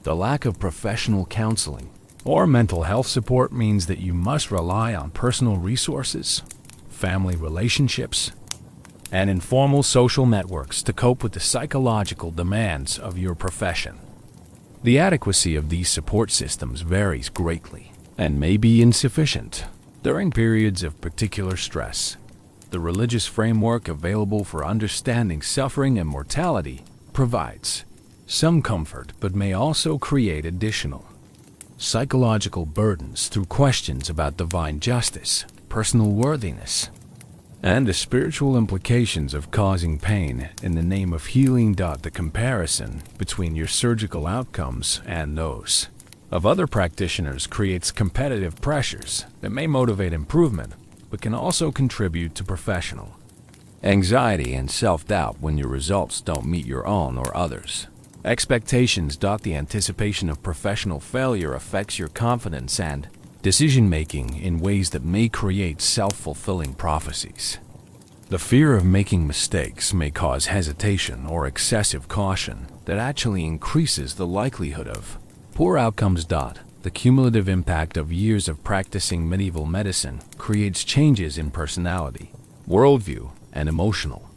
Speaker 1: The lack of professional counseling or mental health support means that you must rely on personal resources, family relationships, and informal social networks to cope with the psychological demands of your profession. The adequacy of these support systems varies greatly and may be insufficient during periods of particular stress. The religious framework available for understanding suffering and mortality provides some comfort but may also create additional psychological burdens through questions about divine justice, personal worthiness, and the spiritual implications of causing pain in the name of healing. The comparison between your surgical outcomes and those of other practitioners creates competitive pressures that may motivate improvement, but can also contribute to professional anxiety and self-doubt when your results don't meet your own or others' expectations. The anticipation of professional failure affects your confidence and decision-making in ways that may create self-fulfilling prophecies. The fear of making mistakes may cause hesitation or excessive caution that actually increases the likelihood of poor outcomes. The cumulative impact of years of practicing medieval medicine creates changes in personality, worldview, and emotional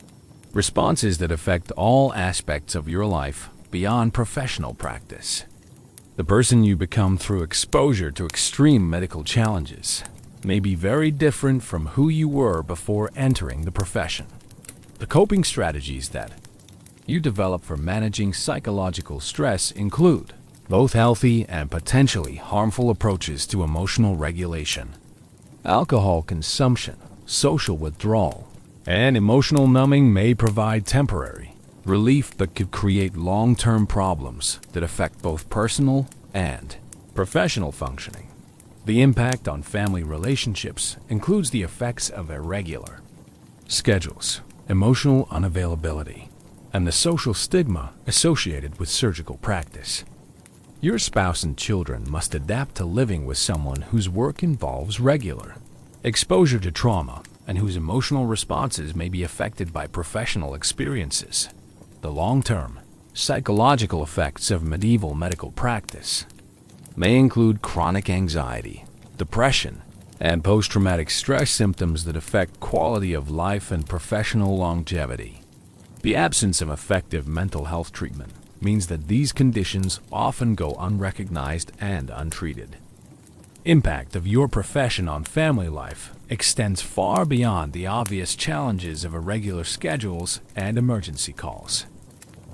Speaker 1: responses that affect all aspects of your life beyond professional practice. The person you become through exposure to extreme medical challenges may be very different from who you were before entering the profession. The coping strategies that you develop for managing psychological stress include both healthy and potentially harmful approaches to emotional regulation. Alcohol consumption, social withdrawal, and emotional numbing may provide temporary relief but could create long-term problems that affect both personal and professional functioning. The impact on family relationships includes the effects of irregular schedules, emotional unavailability, and the social stigma associated with surgical practice. Your spouse and children must adapt to living with someone whose work involves regular exposure to trauma and whose emotional responses may be affected by professional experiences. The long-term psychological effects of medieval medical practice may include chronic anxiety, depression, and post-traumatic stress symptoms that affect quality of life and professional longevity. The absence of effective mental health treatment means that these conditions often go unrecognized and untreated. Impact of your profession on family life extends far beyond the obvious challenges of irregular schedules and emergency calls.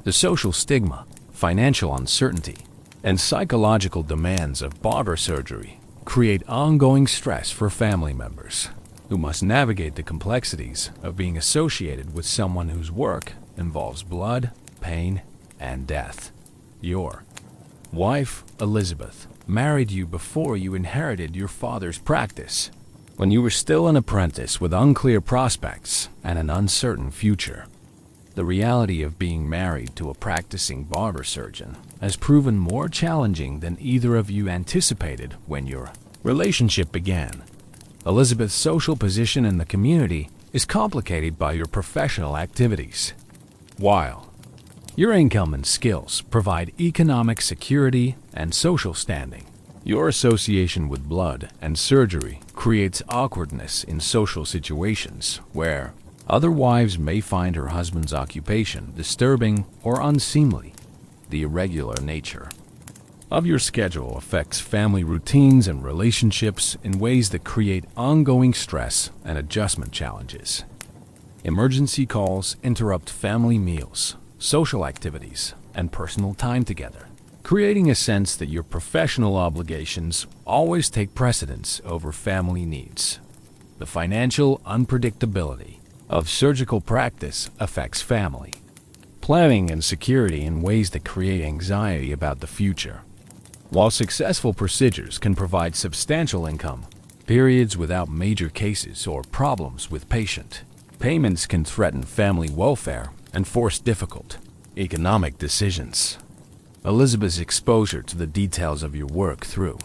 Speaker 1: The social stigma, financial uncertainty, and psychological demands of barber surgery create ongoing stress for family members who must navigate the complexities of being associated with someone whose work involves blood, pain, and death. Your wife, Elizabeth, married you before you inherited your father's practice, when you were still an apprentice with unclear prospects and an uncertain future. The reality of being married to a practicing barber surgeon has proven more challenging than either of you anticipated when your relationship began. Elizabeth's social position in the community is complicated by your professional activities, while your income and skills provide economic security and social standing. Your association with blood and surgery creates awkwardness in social situations where other wives may find her husband's occupation disturbing or unseemly. The irregular nature of your schedule affects family routines and relationships in ways that create ongoing stress and adjustment challenges. Emergency calls interrupt family meals, social activities, and personal time together, creating a sense that your professional obligations always take precedence over family needs. The financial unpredictability of surgical practice affects family planning and security in ways that create anxiety about the future. While successful procedures can provide substantial income, periods without major cases or problems with patient payments can threaten family welfare and force difficult economic decisions. Elizabeth's exposure to the details of your work through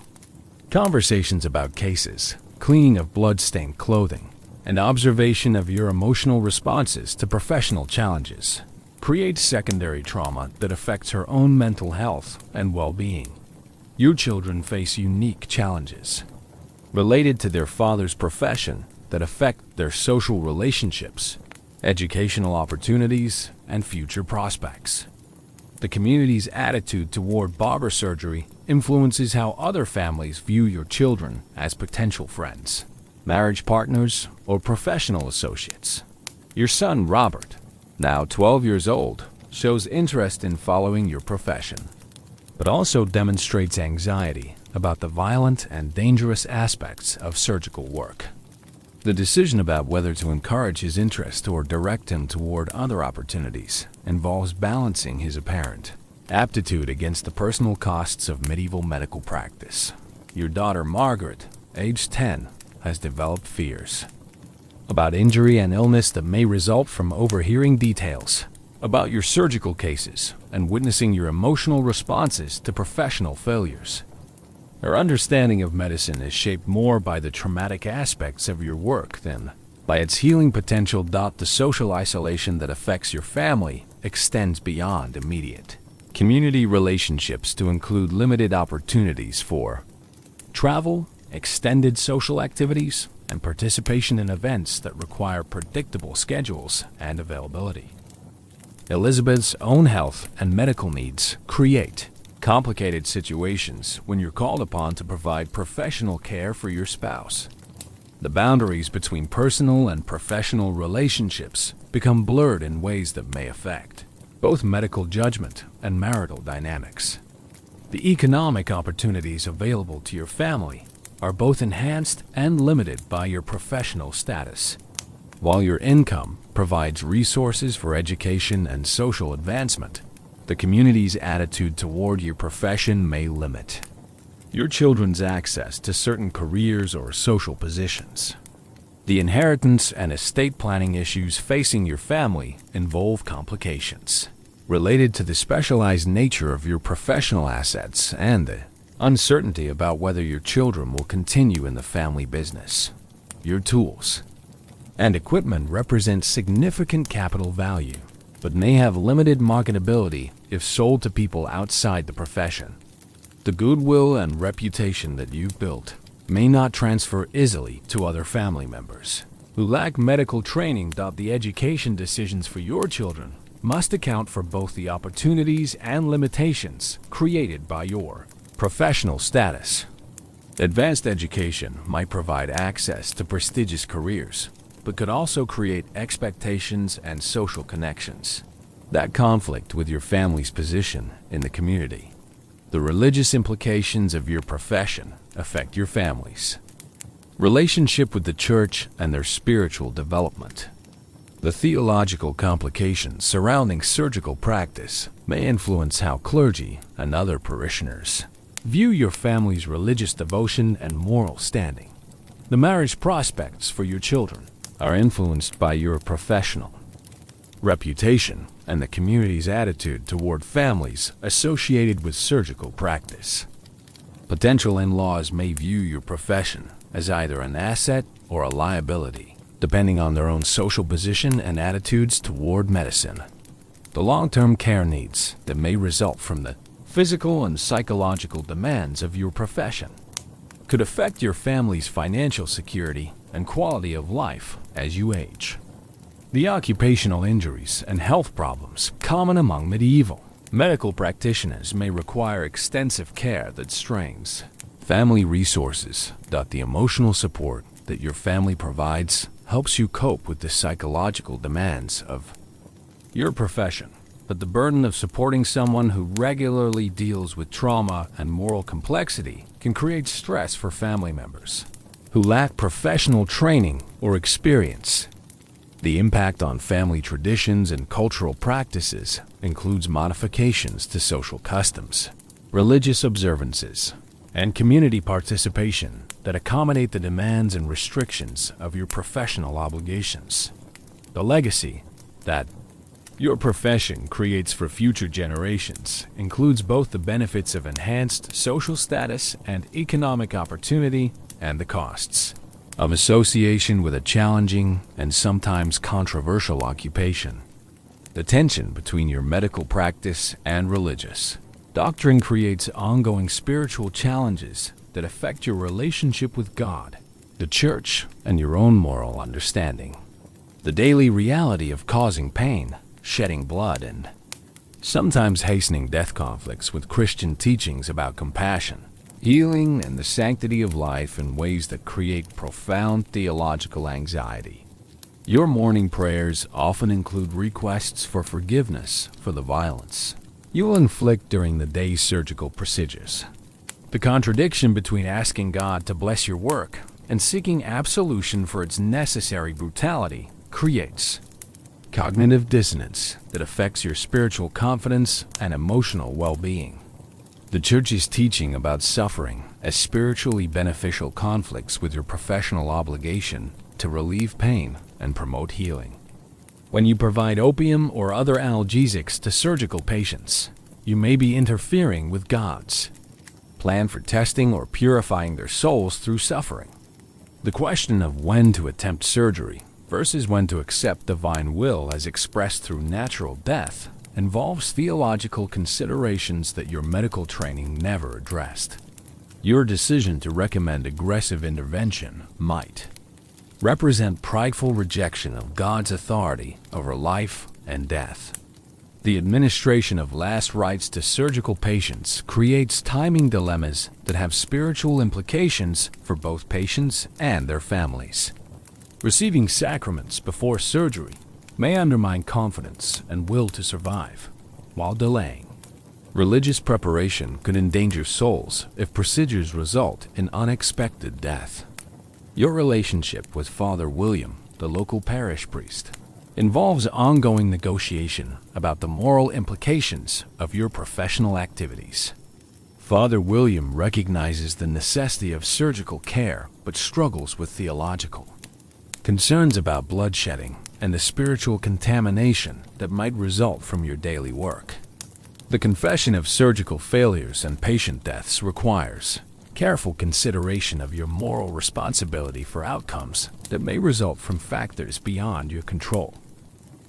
Speaker 1: conversations about cases, cleaning of blood-stained clothing, and observation of your emotional responses to professional challenges creates secondary trauma that affects her own mental health and well-being. Your children face unique challenges related to their father's profession that affect their social relationships, educational opportunities, and future prospects. The community's attitude toward barber surgery influences how other families view your children as potential friends, marriage partners, or professional associates. Your son, Robert, now 12 years old, shows interest in following your profession, but also demonstrates anxiety about the violent and dangerous aspects of surgical work. The decision about whether to encourage his interest or direct him toward other opportunities involves balancing his apparent aptitude against the personal costs of medieval medical practice. Your daughter, Margaret, aged 10, has developed fears about injury and illness that may result from overhearing details about your surgical cases and witnessing your emotional responses to professional failures. Her understanding of medicine is shaped more by the traumatic aspects of your work than by its healing potential. The social isolation that affects your family extends beyond immediate community relationships to include limited opportunities for Travel, extended social activities, and participation in events that require predictable schedules and availability. Elizabeth's own health and medical needs create complicated situations when you're called upon to provide professional care for your spouse. The boundaries between personal and professional relationships become blurred in ways that may affect both medical judgment and marital dynamics. The economic opportunities available to your family are both enhanced and limited by your professional status. While your income provides resources for education and social advancement, the community's attitude toward your profession may limit your children's access to certain careers or social positions. The inheritance and estate planning issues facing your family involve complications related to the specialized nature of your professional assets and the uncertainty about whether your children will continue in the family business. Your tools and equipment represent significant capital value, but may have limited marketability if sold to people outside the profession. The goodwill and reputation that you've built may not transfer easily to other family members who lack medical training. The education decisions for your children must account for both the opportunities and limitations created by your professional status. Advanced education might provide access to prestigious careers, but could also create expectations and social connections that conflict with your family's position in the community. The religious implications of your profession affect your family's relationship with the church and their spiritual development. The theological complications surrounding surgical practice may influence how clergy and other parishioners view your family's religious devotion and moral standing. The marriage prospects for your children are influenced by your professional reputation and the community's attitude toward families associated with surgical practice. Potential in-laws may view your profession as either an asset or a liability, depending on their own social position and attitudes toward medicine. The long-term care needs that may result from the physical and psychological demands of your profession could affect your family's financial security and quality of life as you age. The occupational injuries and health problems common among medieval medical practitioners may require extensive care that strains family resources. The emotional support that your family provides helps you cope with the psychological demands of your profession, but the burden of supporting someone who regularly deals with trauma and moral complexity can create stress for family members who lack professional training or experience. The impact on family traditions and cultural practices includes modifications to social customs, religious observances, and community participation that accommodate the demands and restrictions of your professional obligations. The legacy that your profession creates for future generations includes both the benefits of enhanced social status and economic opportunity and the costs of association with a challenging and sometimes controversial occupation. The tension between your medical practice and religious doctrine creates ongoing spiritual challenges that affect your relationship with God, the church, and your own moral understanding. The daily reality of causing pain, shedding blood, and sometimes hastening death conflicts with Christian teachings about compassion, healing, and the sanctity of life in ways that create profound theological anxiety. Your morning prayers often include requests for forgiveness for the violence you will inflict during the day's surgical procedures. The contradiction between asking God to bless your work and seeking absolution for its necessary brutality creates cognitive dissonance that affects your spiritual confidence and emotional well-being. The Church's teaching about suffering as spiritually beneficial conflicts with your professional obligation to relieve pain and promote healing. When you provide opium or other analgesics to surgical patients, you may be interfering with God's plan for testing or purifying their souls through suffering. The question of when to attempt surgery versus when to accept divine will as expressed through natural death involves theological considerations that your medical training never addressed. Your decision to recommend aggressive intervention might represent prideful rejection of God's authority over life and death. The administration of last rites to surgical patients creates timing dilemmas that have spiritual implications for both patients and their families. Receiving sacraments before surgery may undermine confidence and will to survive, while delaying religious preparation could endanger souls if procedures result in unexpected death. Your relationship with Father William, the local parish priest, involves ongoing negotiation about the moral implications of your professional activities. Father William recognizes the necessity of surgical care but struggles with theological concerns about bloodshedding and the spiritual contamination that might result from your daily work. The confession of surgical failures and patient deaths requires careful consideration of your moral responsibility for outcomes that may result from factors beyond your control.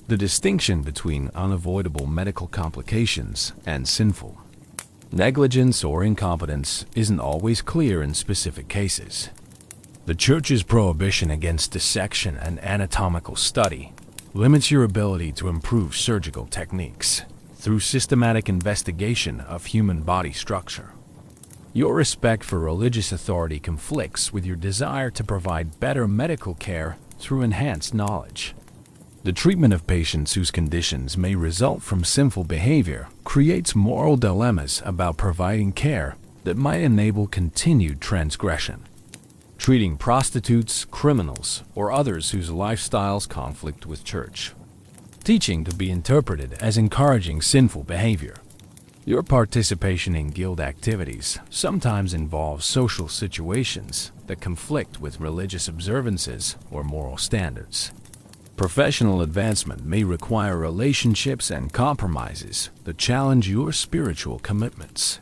Speaker 1: The distinction between unavoidable medical complications and sinful negligence or incompetence isn't always clear in specific cases. The Church's prohibition against dissection and anatomical study limits your ability to improve surgical techniques through systematic investigation of human body structure. Your respect for religious authority conflicts with your desire to provide better medical care through enhanced knowledge. The treatment of patients whose conditions may result from sinful behavior creates moral dilemmas about providing care that might enable continued transgression. Treating prostitutes, criminals, or others whose lifestyles conflict with church teaching to be interpreted as encouraging sinful behavior. Your participation in guild activities sometimes involves social situations that conflict with religious observances or moral standards. Professional advancement may require relationships and compromises that challenge your spiritual commitments.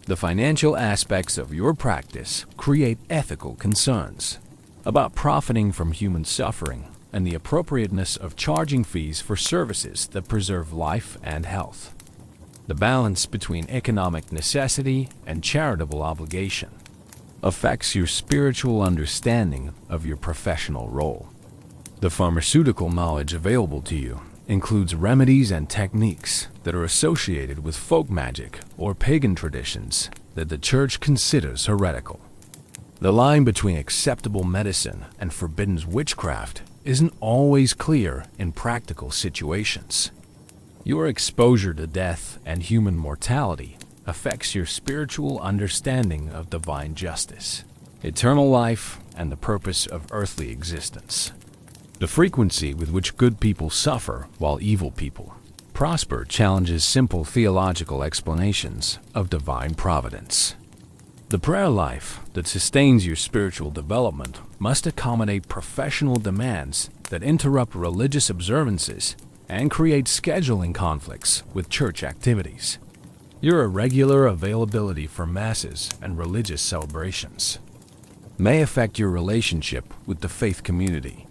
Speaker 1: The financial aspects of your practice create ethical concerns about profiting from human suffering and the appropriateness of charging fees for services that preserve life and health. The balance between economic necessity and charitable obligation affects your spiritual understanding of your professional role. The pharmaceutical knowledge available to you includes remedies and techniques that are associated with folk magic or pagan traditions that the Church considers heretical. The line between acceptable medicine and forbidden witchcraft isn't always clear in practical situations. Your exposure to death and human mortality affects your spiritual understanding of divine justice, eternal life, and the purpose of earthly existence. The frequency with which good people suffer while evil people prosper challenges simple theological explanations of divine providence. The prayer life that sustains your spiritual development must accommodate professional demands that interrupt religious observances and create scheduling conflicts with church activities. Your irregular availability for masses and religious celebrations may affect your relationship with the faith community.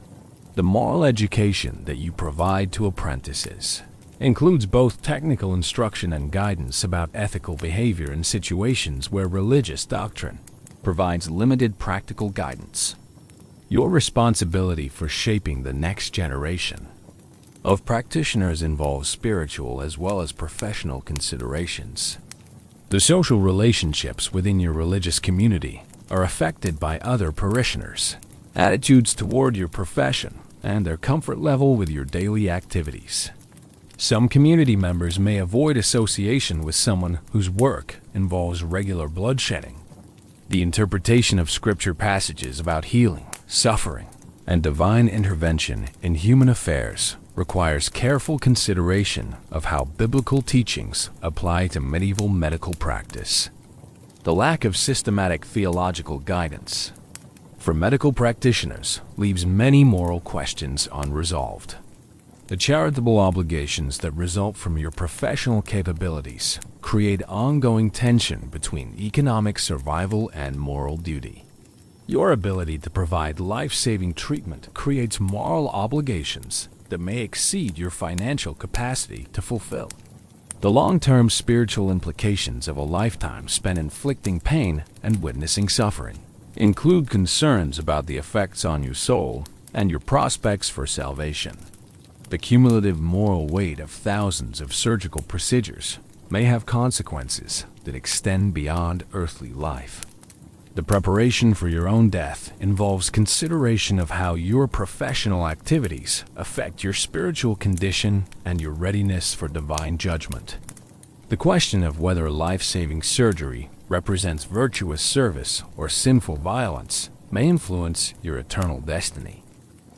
Speaker 1: The moral education that you provide to apprentices includes both technical instruction and guidance about ethical behavior in situations where religious doctrine provides limited practical guidance. Your responsibility for shaping the next generation of practitioners involves spiritual as well as professional considerations. The social relationships within your religious community are affected by other parishioners, attitudes toward your profession, and their comfort level with your daily activities. Some community members may avoid association with someone whose work involves regular bloodshedding. The interpretation of scripture passages about healing, suffering, and divine intervention in human affairs requires careful consideration of how biblical teachings apply to medieval medical practice. The lack of systematic theological guidance for medical practitioners leaves many moral questions unresolved. The charitable obligations that result from your professional capabilities create ongoing tension between economic survival and moral duty. Your ability to provide life-saving treatment creates moral obligations that may exceed your financial capacity to fulfill. The long-term spiritual implications of a lifetime spent inflicting pain and witnessing suffering include concerns about the effects on your soul and your prospects for salvation. The cumulative moral weight of thousands of surgical procedures may have consequences that extend beyond earthly life. The preparation for your own death involves consideration of how your professional activities affect your spiritual condition and your readiness for divine judgment. The question of whether life-saving surgery represents virtuous service or sinful violence may influence your eternal destiny.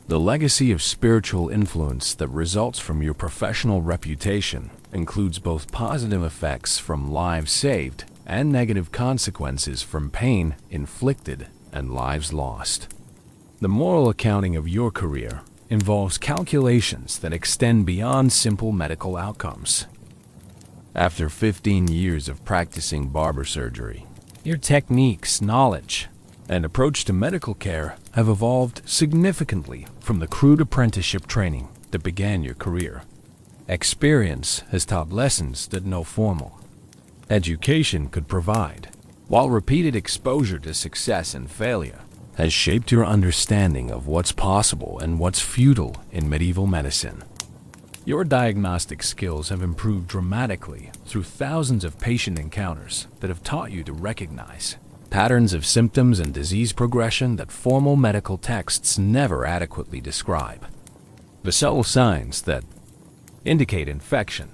Speaker 1: The legacy of spiritual influence that results from your professional reputation includes both positive effects from lives saved and negative consequences from pain inflicted and lives lost. The moral accounting of your career involves calculations that extend beyond simple medical outcomes. After 15 years of practicing barber surgery, your techniques, knowledge, and approach to medical care have evolved significantly from the crude apprenticeship training that began your career. Experience has taught lessons that no formal education could provide, while repeated exposure to success and failure has shaped your understanding of what's possible and what's futile in medieval medicine. Your diagnostic skills have improved dramatically through thousands of patient encounters that have taught you to recognize patterns of symptoms and disease progression that formal medical texts never adequately describe. The subtle signs that indicate infection,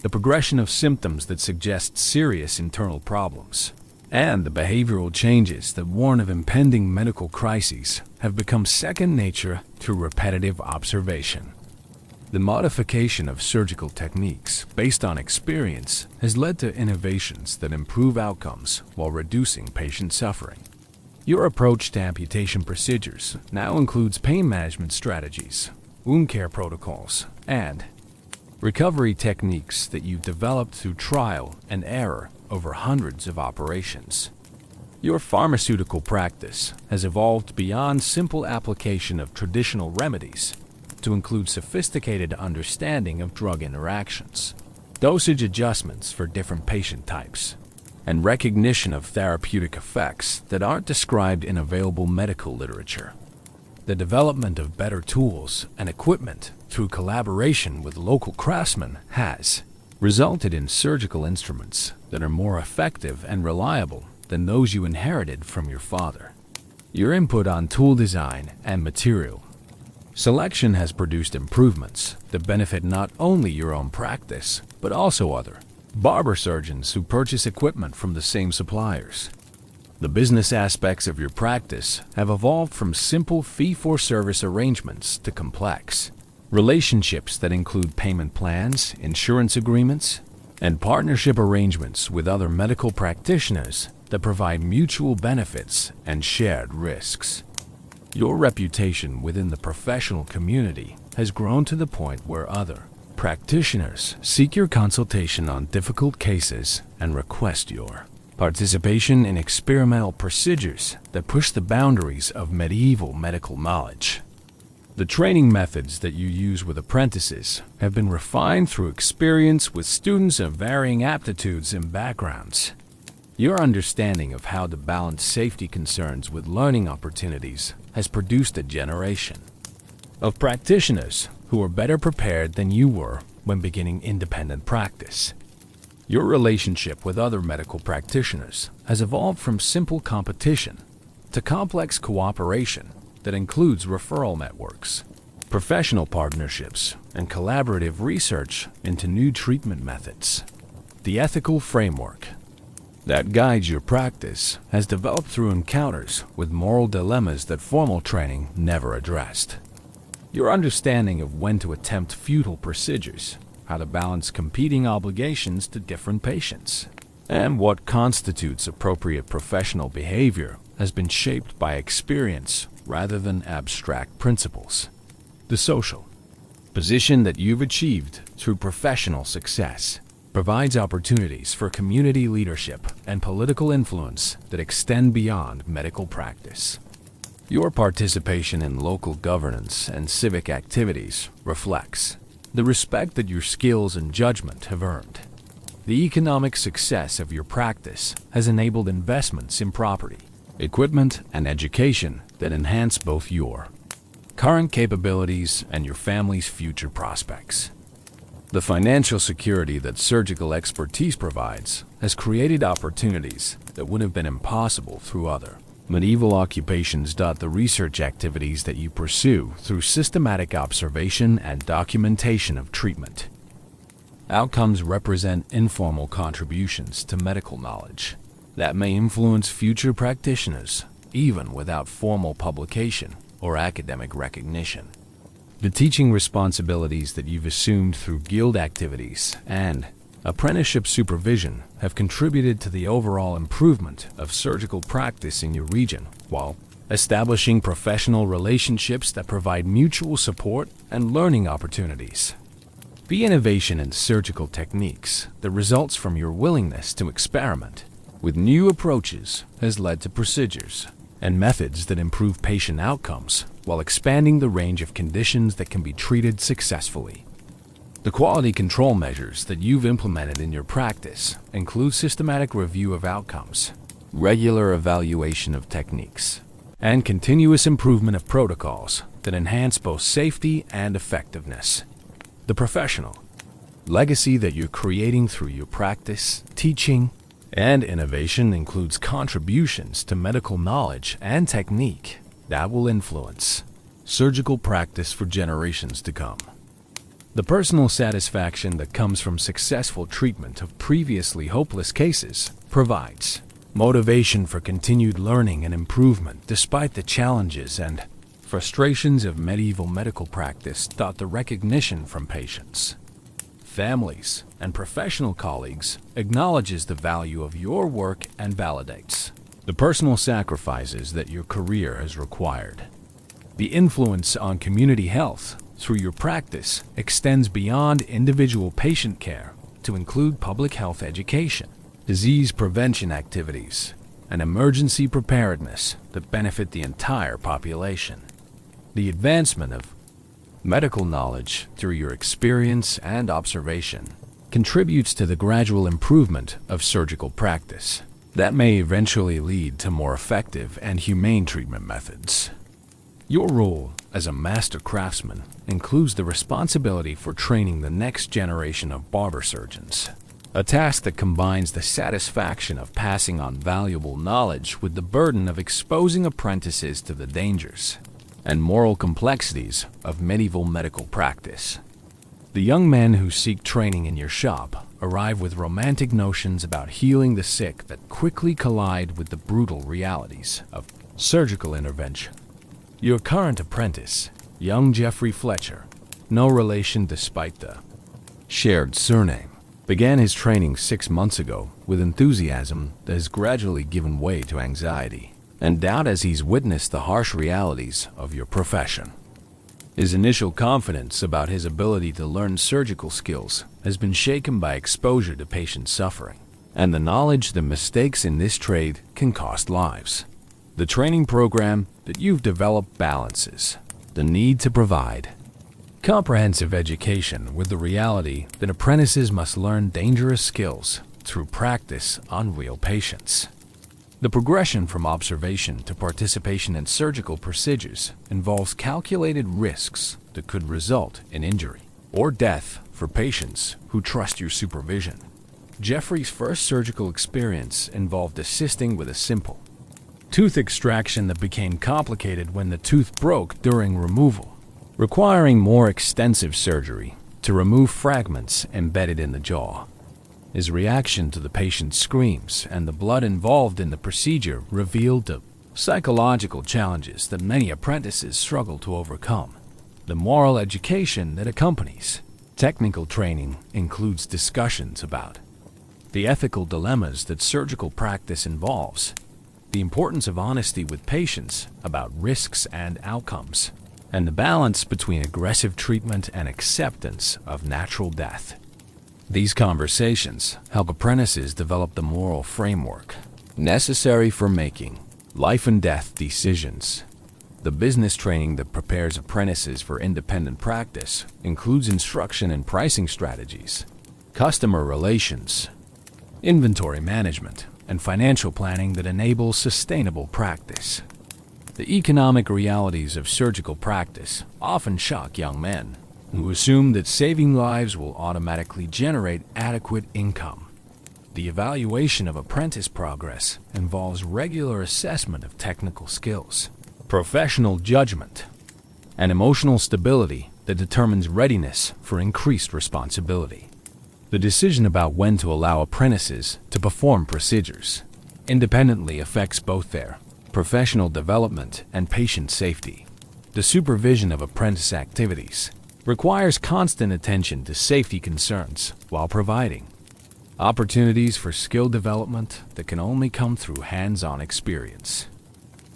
Speaker 1: the progression of symptoms that suggest serious internal problems, and the behavioral changes that warn of impending medical crises have become second nature through repetitive observation. The modification of surgical techniques based on experience has led to innovations that improve outcomes while reducing patient suffering. Your approach to amputation procedures now includes pain management strategies, wound care protocols, and recovery techniques that you've developed through trial and error over hundreds of operations. Your pharmaceutical practice has evolved beyond simple application of traditional remedies to include sophisticated understanding of drug interactions, dosage adjustments for different patient types, and recognition of therapeutic effects that aren't described in available medical literature. The development of better tools and equipment through collaboration with local craftsmen has resulted in surgical instruments that are more effective and reliable than those you inherited from your father. Your input on tool design and material selection has produced improvements that benefit not only your own practice, but also other barber-surgeons who purchase equipment from the same suppliers. The business aspects of your practice have evolved from simple fee-for-service arrangements to complex relationships that include payment plans, insurance agreements, and partnership arrangements with other medical practitioners that provide mutual benefits and shared risks. Your reputation within the professional community has grown to the point where other practitioners seek your consultation on difficult cases and request your participation in experimental procedures that push the boundaries of medieval medical knowledge. The training methods that you use with apprentices have been refined through experience with students of varying aptitudes and backgrounds. Your understanding of how to balance safety concerns with learning opportunities has produced a generation of practitioners who are better prepared than you were when beginning independent practice. Your relationship with other medical practitioners has evolved from simple competition to complex cooperation that includes referral networks, professional partnerships, and collaborative research into new treatment methods. The ethical framework that guides your practice has developed through encounters with moral dilemmas that formal training never addressed. Your understanding of when to attempt futile procedures, how to balance competing obligations to different patients, and what constitutes appropriate professional behavior has been shaped by experience rather than abstract principles. The social position that you've achieved through professional success provides opportunities for community leadership and political influence that extend beyond medical practice. Your participation in local governance and civic activities reflects the respect that your skills and judgment have earned. The economic success of your practice has enabled investments in property, equipment, and education that enhance both your current capabilities and your family's future prospects. The financial security that surgical expertise provides has created opportunities that would have been impossible through other medieval occupations. The research activities that you pursue through systematic observation and documentation of treatment outcomes represent informal contributions to medical knowledge that may influence future practitioners, even without formal publication or academic recognition. The teaching responsibilities that you've assumed through guild activities and apprenticeship supervision have contributed to the overall improvement of surgical practice in your region, while establishing professional relationships that provide mutual support and learning opportunities. The innovation in surgical techniques that results from your willingness to experiment with new approaches has led to procedures and methods that improve patient outcomes while expanding the range of conditions that can be treated successfully. The quality control measures that you've implemented in your practice include systematic review of outcomes, regular evaluation of techniques, and continuous improvement of protocols that enhance both safety and effectiveness. The professional legacy that you're creating through your practice, teaching, and innovation includes contributions to medical knowledge and technique that will influence surgical practice for generations to come. The personal satisfaction that comes from successful treatment of previously hopeless cases provides motivation for continued learning and improvement despite the challenges and frustrations of medieval medical practice. The recognition from patients, families, and professional colleagues acknowledges the value of your work and validates the personal sacrifices that your career has required. The influence on community health through your practice extends beyond individual patient care to include public health education, disease prevention activities, and emergency preparedness that benefit the entire population. The advancement of medical knowledge through your experience and observation contributes to the gradual improvement of surgical practice that may eventually lead to more effective and humane treatment methods. Your role as a master craftsman includes the responsibility for training the next generation of barber-surgeons, a task that combines the satisfaction of passing on valuable knowledge with the burden of exposing apprentices to the dangers and moral complexities of medieval medical practice. The young men who seek training in your shop arrive with romantic notions about healing the sick that quickly collide with the brutal realities of surgical intervention. Your current apprentice, young Geoffrey Fletcher, no relation despite the shared surname, began his training 6 months ago with enthusiasm that has gradually given way to anxiety and doubt as he's witnessed the harsh realities of your profession. His initial confidence about his ability to learn surgical skills has been shaken by exposure to patient suffering and the knowledge that mistakes in this trade can cost lives. The training program that you've developed balances the need to provide comprehensive education with the reality that apprentices must learn dangerous skills through practice on real patients. The progression from observation to participation in surgical procedures involves calculated risks that could result in injury or death for patients who trust your supervision. Geoffrey's first surgical experience involved assisting with a simple tooth extraction that became complicated when the tooth broke during removal, requiring more extensive surgery to remove fragments embedded in the jaw. His reaction to the patient's screams and the blood involved in the procedure revealed the psychological challenges that many apprentices struggle to overcome. The moral education that accompanies technical training includes discussions about the ethical dilemmas that surgical practice involves, the importance of honesty with patients about risks and outcomes, and the balance between aggressive treatment and acceptance of natural death. These conversations help apprentices develop the moral framework necessary for making life and death decisions. The business training that prepares apprentices for independent practice includes instruction in pricing strategies, customer relations, inventory management, and financial planning that enables sustainable practice. The economic realities of surgical practice often shock young men, who assume that saving lives will automatically generate adequate income. The evaluation of apprentice progress involves regular assessment of technical skills, professional judgment, and emotional stability that determines readiness for increased responsibility. The decision about when to allow apprentices to perform procedures independently affects both their professional development and patient safety. The supervision of apprentice activities requires constant attention to safety concerns while providing opportunities for skill development that can only come through hands-on experience.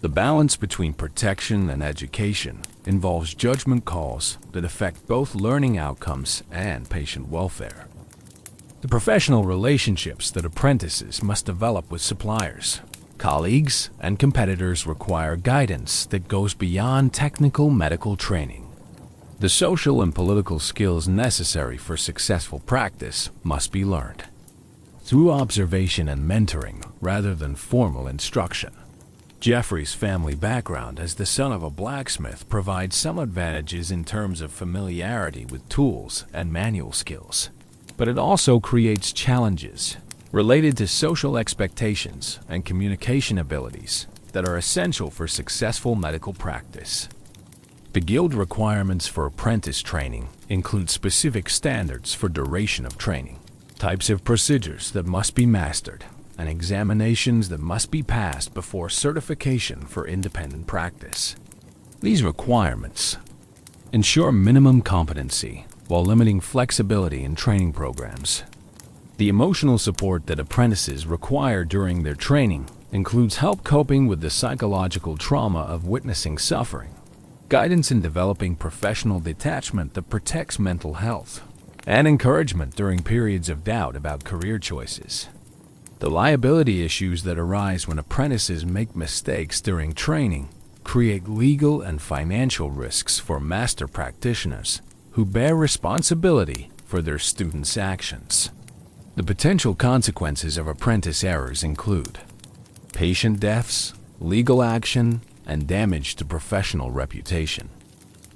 Speaker 1: The balance between protection and education involves judgment calls that affect both learning outcomes and patient welfare. The professional relationships that apprentices must develop with suppliers, colleagues, and competitors require guidance that goes beyond technical medical training. The social and political skills necessary for successful practice must be learned through observation and mentoring rather than formal instruction. Jeffrey's family background as the son of a blacksmith provides some advantages in terms of familiarity with tools and manual skills, but it also creates challenges related to social expectations and communication abilities that are essential for successful medical practice. The guild requirements for apprentice training include specific standards for duration of training, types of procedures that must be mastered, and examinations that must be passed before certification for independent practice. These requirements ensure minimum competency while limiting flexibility in training programs. The emotional support that apprentices require during their training includes help coping with the psychological trauma of witnessing suffering, guidance in developing professional detachment that protects mental health, and encouragement during periods of doubt about career choices. The liability issues that arise when apprentices make mistakes during training create legal and financial risks for master practitioners who bear responsibility for their students' actions. The potential consequences of apprentice errors include patient deaths, legal action, and damage to professional reputation.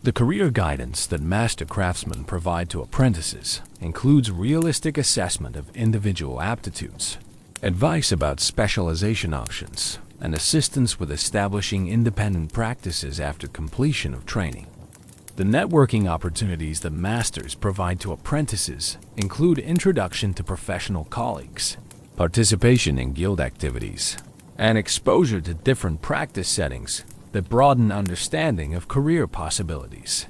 Speaker 1: The career guidance that master craftsmen provide to apprentices includes realistic assessment of individual aptitudes, advice about specialization options, and assistance with establishing independent practices after completion of training. The networking opportunities that masters provide to apprentices include introduction to professional colleagues, participation in guild activities, and exposure to different practice settings that broaden understanding of career possibilities.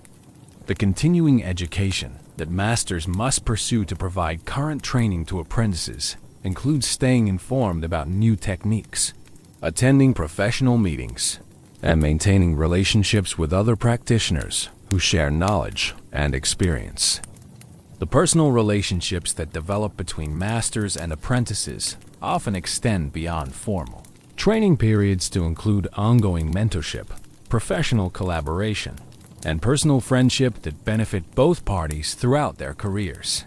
Speaker 1: The continuing education that masters must pursue to provide current training to apprentices includes staying informed about new techniques, attending professional meetings, and maintaining relationships with other practitioners who share knowledge and experience. The personal relationships that develop between masters and apprentices often extend beyond formal training periods to include ongoing mentorship, professional collaboration, and personal friendship that benefit both parties throughout their careers.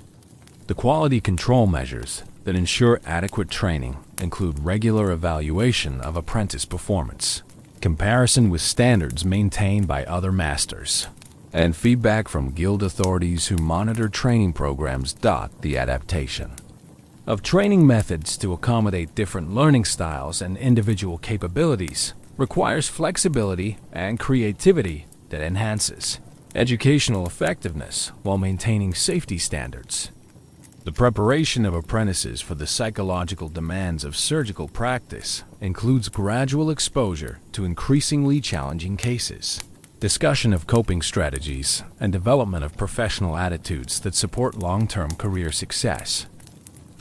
Speaker 1: The quality control measures that ensure adequate training include regular evaluation of apprentice performance, comparison with standards maintained by other masters, and feedback from guild authorities who monitor training programs. The adaptation of training methods to accommodate different learning styles and individual capabilities requires flexibility and creativity that enhances educational effectiveness while maintaining safety standards. The preparation of apprentices for the psychological demands of surgical practice includes gradual exposure to increasingly challenging cases, discussion of coping strategies, and development of professional attitudes that support long-term career success.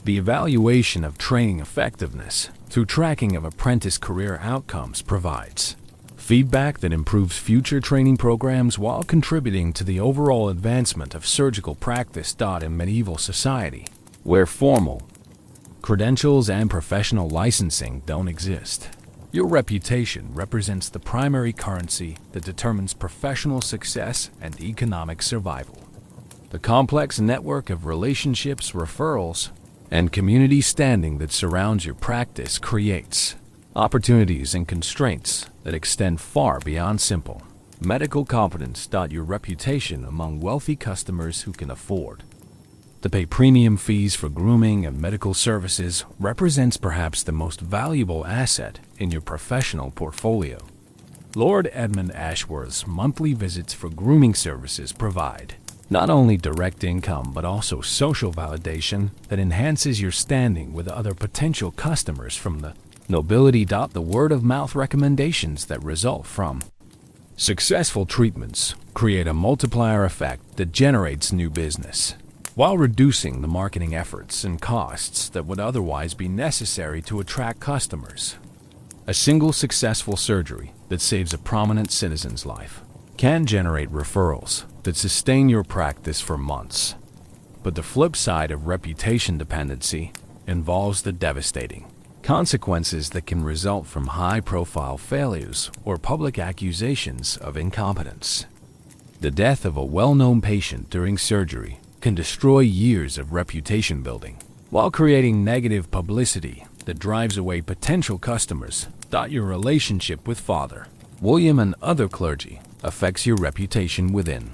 Speaker 1: The evaluation of training effectiveness through tracking of apprentice career outcomes provides feedback that improves future training programs while contributing to the overall advancement of surgical practice. In medieval society, where formal credentials and professional licensing don't exist, your reputation represents the primary currency that determines professional success and economic survival. The complex network of relationships, referrals, and community standing that surrounds your practice creates opportunities and constraints that extend far beyond simple medical competence. Your reputation among wealthy customers who can afford to pay premium fees for grooming and medical services represents perhaps the most valuable asset in your professional portfolio. Lord Edmund Ashworth's monthly visits for grooming services provide not only direct income but also social validation that enhances your standing with other potential customers from the nobility. The word-of-mouth recommendations that result from successful treatments create a multiplier effect that generates new business, while reducing the marketing efforts and costs that would otherwise be necessary to attract customers. A single successful surgery that saves a prominent citizen's life can generate referrals that sustain your practice for months. But the flip side of reputation dependency involves the devastating consequences that can result from high-profile failures or public accusations of incompetence. The death of a well-known patient during surgery can destroy years of reputation building, while creating negative publicity that drives away potential customers. Your relationship with Father William and other clergy affects your reputation within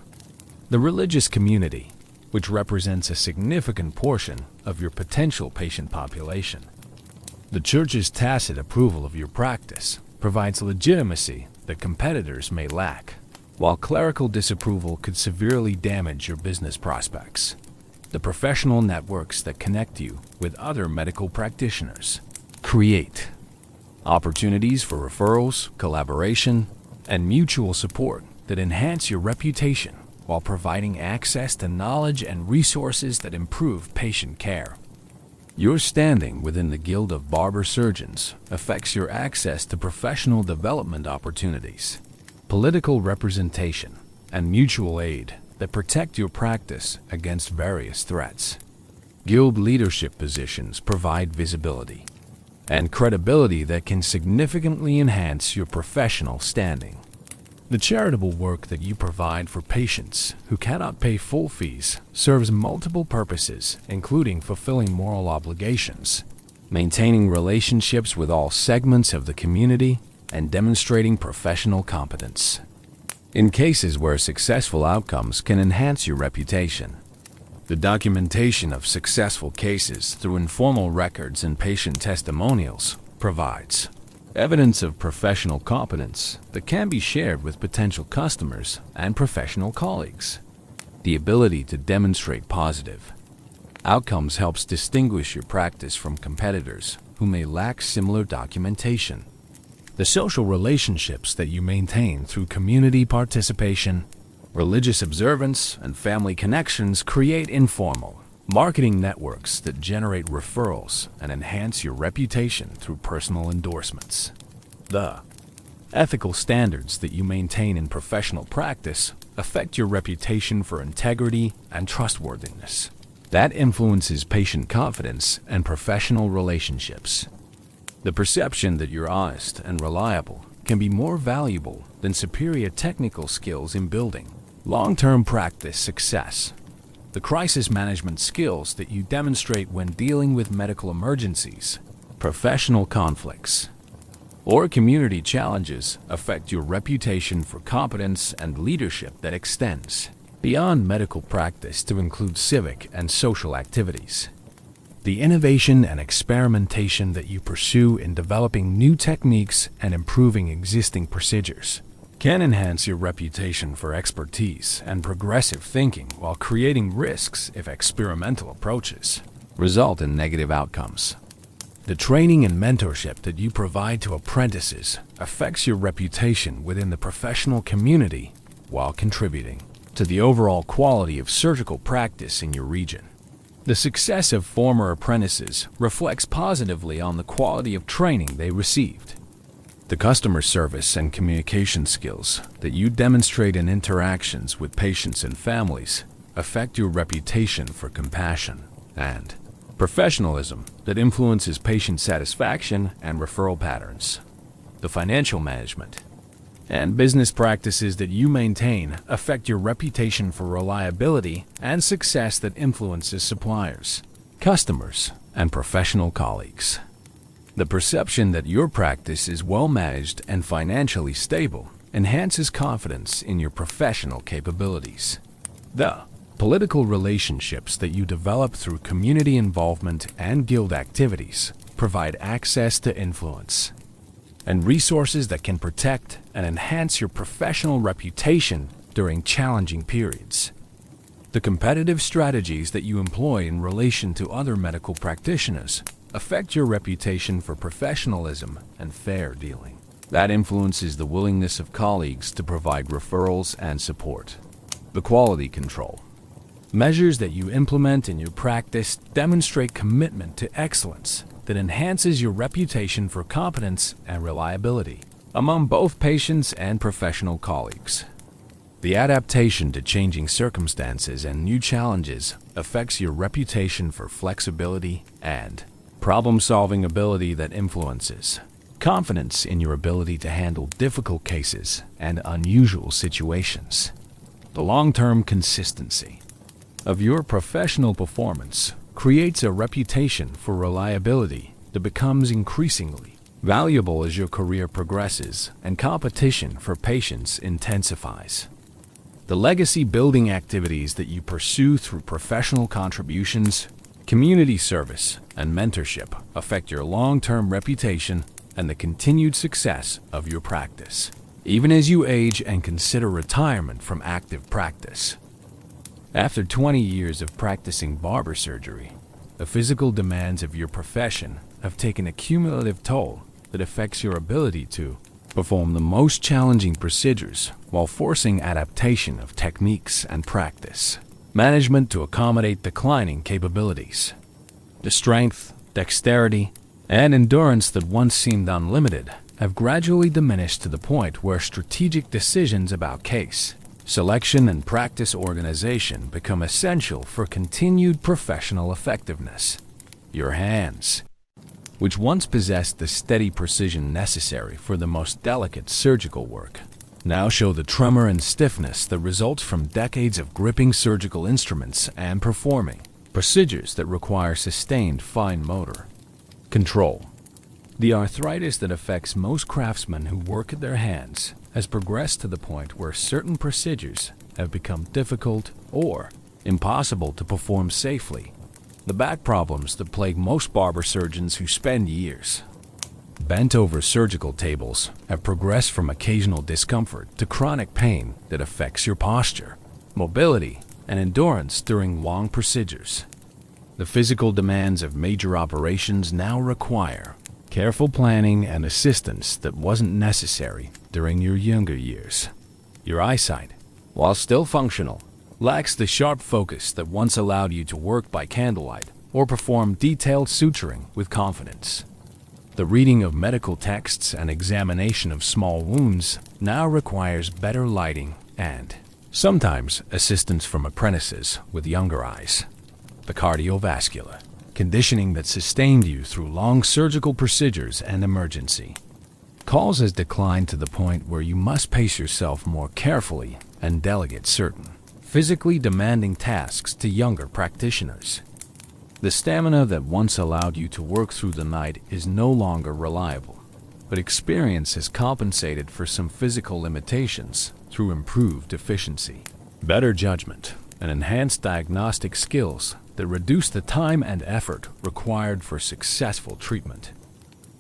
Speaker 1: the religious community, which represents a significant portion of your potential patient population. The Church's tacit approval of your practice provides legitimacy that competitors may lack, while clerical disapproval could severely damage your business prospects. The professional networks that connect you with other medical practitioners create opportunities for referrals, collaboration, and mutual support that enhance your reputation while providing access to knowledge and resources that improve patient care. Your standing within the Guild of Barber-Surgeons affects your access to professional development opportunities, political representation, and mutual aid that protect your practice against various threats. Guild leadership positions provide visibility and credibility that can significantly enhance your professional standing. The charitable work that you provide for patients who cannot pay full fees serves multiple purposes, including fulfilling moral obligations, maintaining relationships with all segments of the community, and demonstrating professional competence. In cases where successful outcomes can enhance your reputation, the documentation of successful cases through informal records and patient testimonials provides evidence of professional competence that can be shared with potential customers and professional colleagues. The ability to demonstrate positive outcomes helps distinguish your practice from competitors who may lack similar documentation. The social relationships that you maintain through community participation, religious observance, and family connections create informal marketing networks that generate referrals and enhance your reputation through personal endorsements. The ethical standards that you maintain in professional practice affect your reputation for integrity and trustworthiness. That influences patient confidence and professional relationships. The perception that you're honest and reliable can be more valuable than superior technical skills in building long-term practice success. The crisis management skills that you demonstrate when dealing with medical emergencies, professional conflicts, or community challenges affect your reputation for competence and leadership that extends beyond medical practice to include civic and social activities. The innovation and experimentation that you pursue in developing new techniques and improving existing procedures can enhance your reputation for expertise and progressive thinking while creating risks if experimental approaches result in negative outcomes. The training and mentorship that you provide to apprentices affects your reputation within the professional community while contributing to the overall quality of surgical practice in your region. The success of former apprentices reflects positively on the quality of training they received. The customer service and communication skills that you demonstrate in interactions with patients and families affect your reputation for compassion and professionalism that influences patient satisfaction and referral patterns. The financial management And business practices that you maintain affect your reputation for reliability and success that influences suppliers, customers, and professional colleagues. The perception that your practice is well managed and financially stable enhances confidence in your professional capabilities. The political relationships that you develop through community involvement and guild activities provide access to influence and resources that can protect and enhance your professional reputation during challenging periods. The competitive strategies that you employ in relation to other medical practitioners affect your reputation for professionalism and fair dealing. That influences the willingness of colleagues to provide referrals and support. The quality control. Measures that you implement in your practice demonstrate commitment to excellence that enhances your reputation for competence and reliability among both patients and professional colleagues. The adaptation to changing circumstances and new challenges affects your reputation for flexibility and problem-solving ability that influences confidence in your ability to handle difficult cases and unusual situations. The long-term consistency of your professional performance creates a reputation for reliability that becomes increasingly valuable as your career progresses and competition for patients intensifies. The legacy-building activities that you pursue through professional contributions, community service, and mentorship affect your long-term reputation and the continued success of your practice, even as you age and consider retirement from active practice. After 20 years of practicing barber surgery, the physical demands of your profession have taken a cumulative toll that affects your ability to perform the most challenging procedures while forcing adaptation of techniques and practice management to accommodate declining capabilities. The strength, dexterity, and endurance that once seemed unlimited have gradually diminished to the point where strategic decisions about case selection and practice organization become essential for continued professional effectiveness. Your hands, which once possessed the steady precision necessary for the most delicate surgical work, now show the tremor and stiffness that results from decades of gripping surgical instruments and performing procedures that require sustained fine motor control. The arthritis that affects most craftsmen who work at their hands has progressed to the point where certain procedures have become difficult or impossible to perform safely. The back problems that plague most barber surgeons who spend years bent over surgical tables have progressed from occasional discomfort to chronic pain that affects your posture, mobility, and endurance during long procedures. The physical demands of major operations now require careful planning and assistance that wasn't necessary during your younger years. Your eyesight, while still functional, lacks the sharp focus that once allowed you to work by candlelight or perform detailed suturing with confidence. The reading of medical texts and examination of small wounds now requires better lighting and, sometimes, assistance from apprentices with younger eyes. The cardiovascular conditioning that sustained you through long surgical procedures and emergency calls has declined to the point where you must pace yourself more carefully and delegate certain physically demanding tasks to younger practitioners. The stamina that once allowed you to work through the night is no longer reliable, but experience has compensated for some physical limitations through improved efficiency, better judgment, and enhanced diagnostic skills that reduce the time and effort required for successful treatment.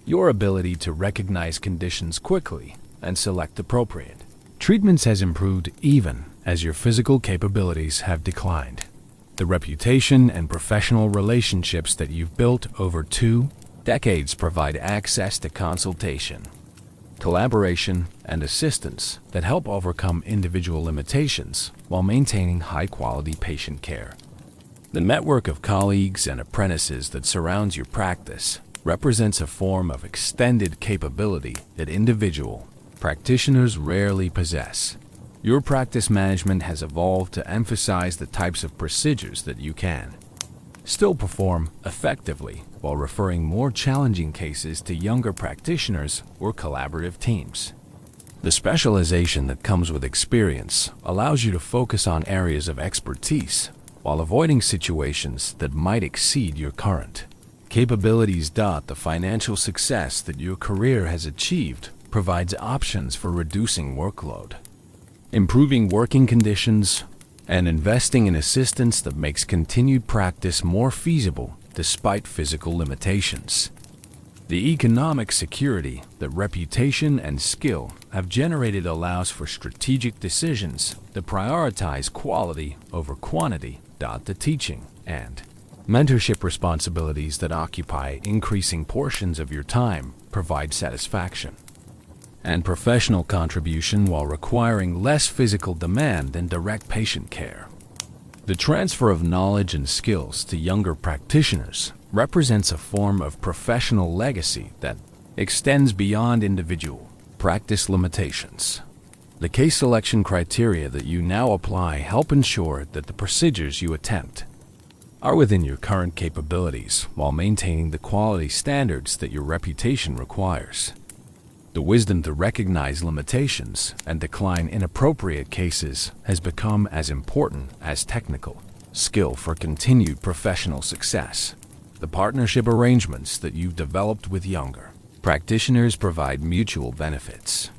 Speaker 1: Your ability to recognize conditions quickly and select appropriate treatments has improved even as your physical capabilities have declined. The reputation and professional relationships that you've built over 2 decades provide access to consultation, collaboration, and assistance that help overcome individual limitations while maintaining high-quality patient care. The network of colleagues and apprentices that surrounds your practice represents a form of extended capability that individual practitioners rarely possess. Your practice management has evolved to emphasize the types of procedures that you can still perform effectively while referring more challenging cases to younger practitioners or collaborative teams. The specialization that comes with experience allows you to focus on areas of expertise while avoiding situations that might exceed your current capabilities. The financial success that your career has achieved provides options for reducing workload, improving working conditions, and investing in assistance that makes continued practice more feasible despite physical limitations. The economic security that reputation and skill have generated allows for strategic decisions that prioritize quality over quantity. The teaching and mentorship responsibilities that occupy increasing portions of your time provide satisfaction and professional contribution while requiring less physical demand than direct patient care. The transfer of knowledge and skills to younger practitioners represents a form of professional legacy that extends beyond individual practice limitations. The case selection criteria that you now apply help ensure that the procedures you attempt are within your current capabilities while maintaining the quality standards that your reputation requires. The wisdom to recognize limitations and decline inappropriate cases has become as important as technical skill for continued professional success. The partnership arrangements that you've developed with younger practitioners provide mutual benefits,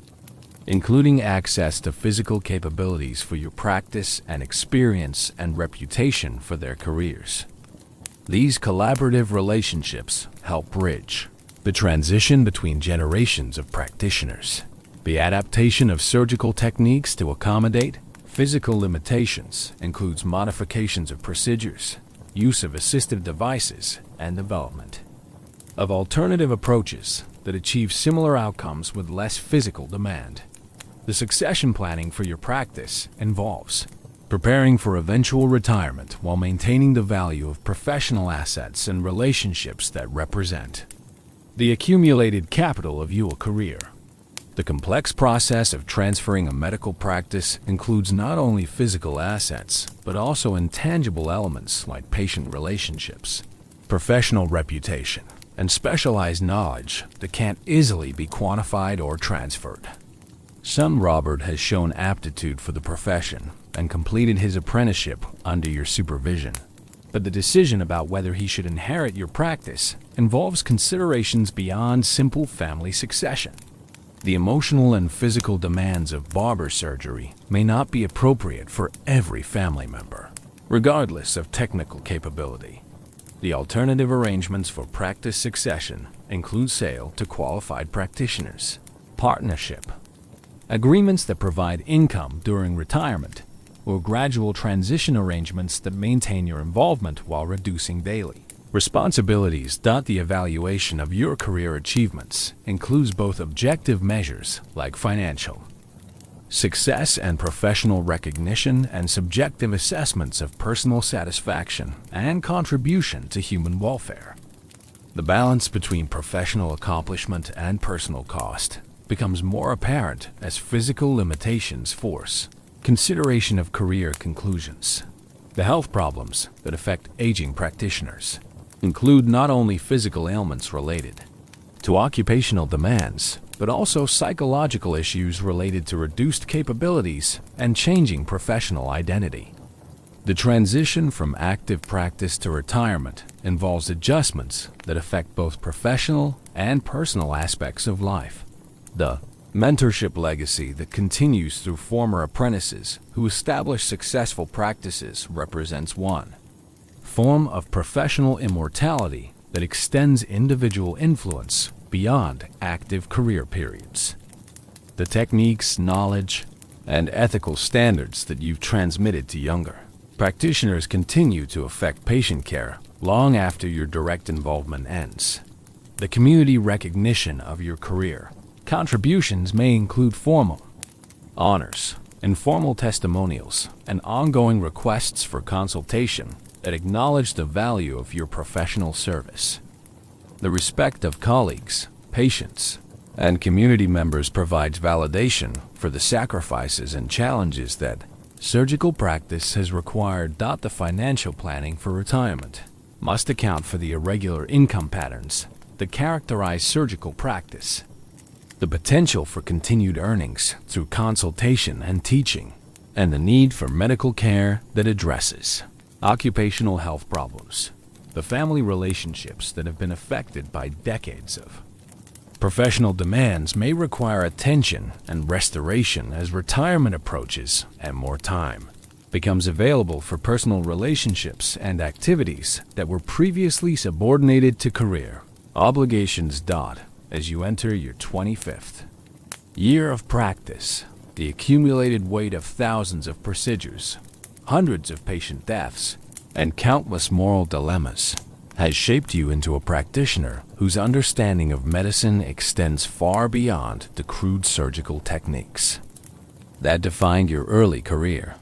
Speaker 1: including access to physical capabilities for your practice and experience and reputation for their careers. These collaborative relationships help bridge the transition between generations of practitioners. The adaptation of surgical techniques to accommodate physical limitations includes modifications of procedures, use of assistive devices, and development of alternative approaches that achieve similar outcomes with less physical demand. The succession planning for your practice involves preparing for eventual retirement while maintaining the value of professional assets and relationships that represent the accumulated capital of your career. The complex process of transferring a medical practice includes not only physical assets, but also intangible elements like patient relationships, professional reputation, and specialized knowledge that can't easily be quantified or transferred. Son Robert has shown aptitude for the profession and completed his apprenticeship under your supervision. But the decision about whether he should inherit your practice involves considerations beyond simple family succession. The emotional and physical demands of barber surgery may not be appropriate for every family member, regardless of technical capability. The alternative arrangements for practice succession include sale to qualified practitioners, partnership, agreements that provide income during retirement, or gradual transition arrangements that maintain your involvement while reducing daily responsibilities. The evaluation of your career achievements includes both objective measures like financial success and professional recognition and subjective assessments of personal satisfaction and contribution to human welfare. The balance between professional accomplishment and personal cost becomes more apparent as physical limitations force consideration of career conclusions. The health problems that affect aging practitioners include not only physical ailments related to occupational demands, but also psychological issues related to reduced capabilities and changing professional identity. The transition from active practice to retirement involves adjustments that affect both professional and personal aspects of life. The mentorship legacy that continues through former apprentices who establish successful practices represents one form of professional immortality that extends individual influence beyond active career periods. The techniques, knowledge, and ethical standards that you've transmitted to younger practitioners continue to affect patient care long after your direct involvement ends. The community recognition of your career contributions may include formal honors, informal testimonials, and ongoing requests for consultation that acknowledge the value of your professional service. The respect of colleagues, patients, and community members provides validation for the sacrifices and challenges that surgical practice has required. The financial planning for retirement must account for the irregular income patterns that characterize surgical practice. the potential for continued earnings through consultation and teaching, and the need for medical care that addresses occupational health problems, the family relationships that have been affected by decades of professional demands may require attention and restoration as retirement approaches and more time becomes available for personal relationships and activities that were previously subordinated to career obligations. As you enter your 25th year of practice, the accumulated weight of thousands of procedures, hundreds of patient deaths, and countless moral dilemmas has shaped you into a practitioner whose understanding of medicine extends far beyond the crude surgical techniques that defined your early career.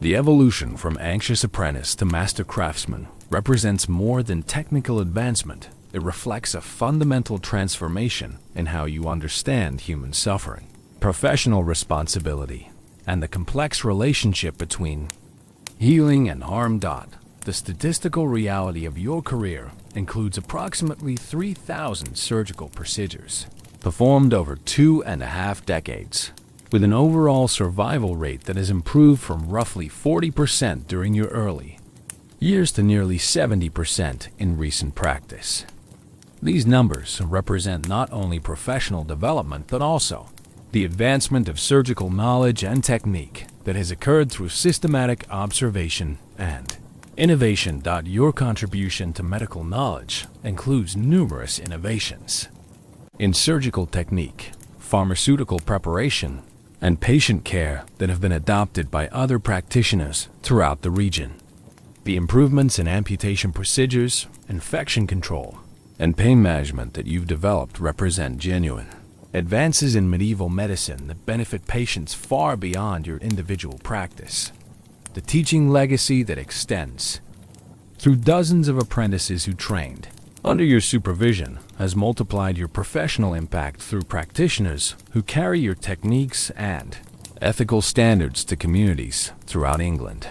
Speaker 1: The evolution from anxious apprentice to master craftsman represents more than technical advancement. It reflects a fundamental transformation in how you understand human suffering, professional responsibility, and the complex relationship between healing and harm. The statistical reality of your career includes approximately 3,000 surgical procedures performed over 2.5 decades, with an overall survival rate that has improved from roughly 40% during your early years to nearly 70% in recent practice. These numbers represent not only professional development but also the advancement of surgical knowledge and technique that has occurred through systematic observation and innovation. Your contribution to medical knowledge includes numerous innovations in surgical technique, pharmaceutical preparation, and patient care that have been adopted by other practitioners throughout the region. The improvements in amputation procedures, infection control, and pain management that you've developed represent genuine advances in medieval medicine that benefit patients far beyond your individual practice. The teaching legacy that extends through dozens of apprentices who trained under your supervision has multiplied your professional impact through practitioners who carry your techniques and ethical standards to communities throughout England.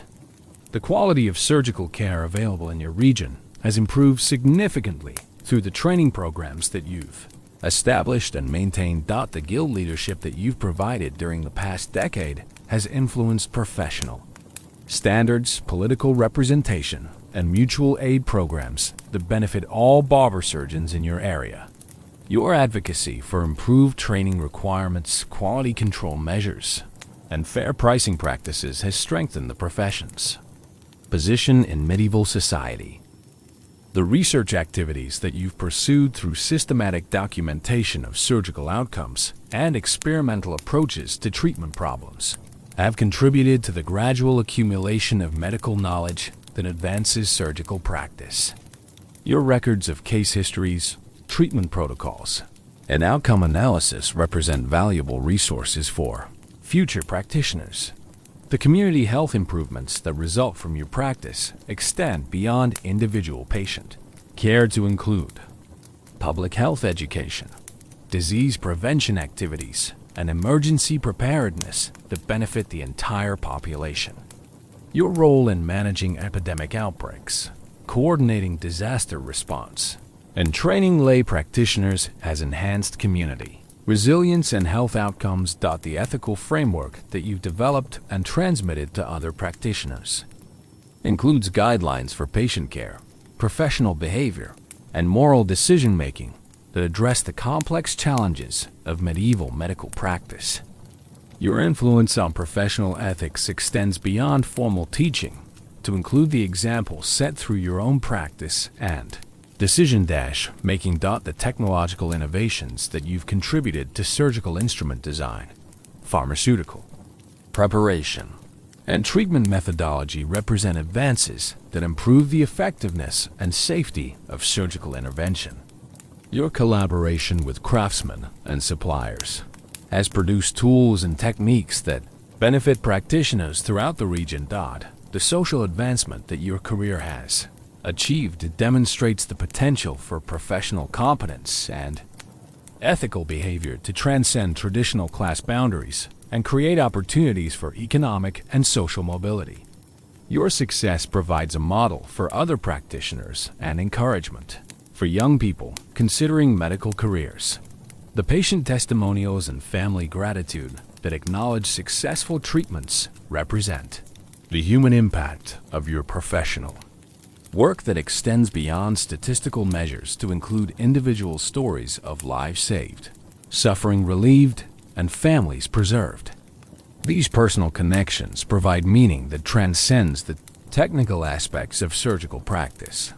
Speaker 1: The quality of surgical care available in your region has improved significantly through the training programs that you've established and maintained. The guild leadership that you've provided during the past decade has influenced professional standards, political representation, and mutual aid programs that benefit all barber-surgeons in your area. Your advocacy for improved training requirements, quality control measures, and fair pricing practices has strengthened the profession's position in medieval society. The research activities that you've pursued through systematic documentation of surgical outcomes and experimental approaches to treatment problems have contributed to the gradual accumulation of medical knowledge that advances surgical practice. Your records of case histories, treatment protocols, and outcome analysis represent valuable resources for future practitioners. The community health improvements that result from your practice extend beyond individual patient care to include public health education, disease prevention activities, and emergency preparedness that benefit the entire population. Your role in managing epidemic outbreaks, coordinating disaster response, and training lay practitioners has enhanced community resilience and health outcomes. The ethical framework that you've developed and transmitted to other practitioners includes guidelines for patient care, professional behavior, and moral decision-making that address the complex challenges of medieval medical practice. Your influence on professional ethics extends beyond formal teaching to include the examples set through your own practice and decision-making. The technological innovations that you've contributed to surgical instrument design, pharmaceutical preparation, and treatment methodology represent advances that improve the effectiveness and safety of surgical intervention. Your collaboration with craftsmen and suppliers has produced tools and techniques that benefit practitioners throughout the region. The social advancement that your career has achieved demonstrates the potential for professional competence and ethical behavior to transcend traditional class boundaries and create opportunities for economic and social mobility. Your success provides a model for other practitioners and encouragement for young people considering medical careers. The patient testimonials and family gratitude that acknowledge successful treatments represent the human impact of your professional work that extends beyond statistical measures to include individual stories of lives saved, suffering relieved, and families preserved. These personal connections provide meaning that transcends the technical aspects of surgical practice.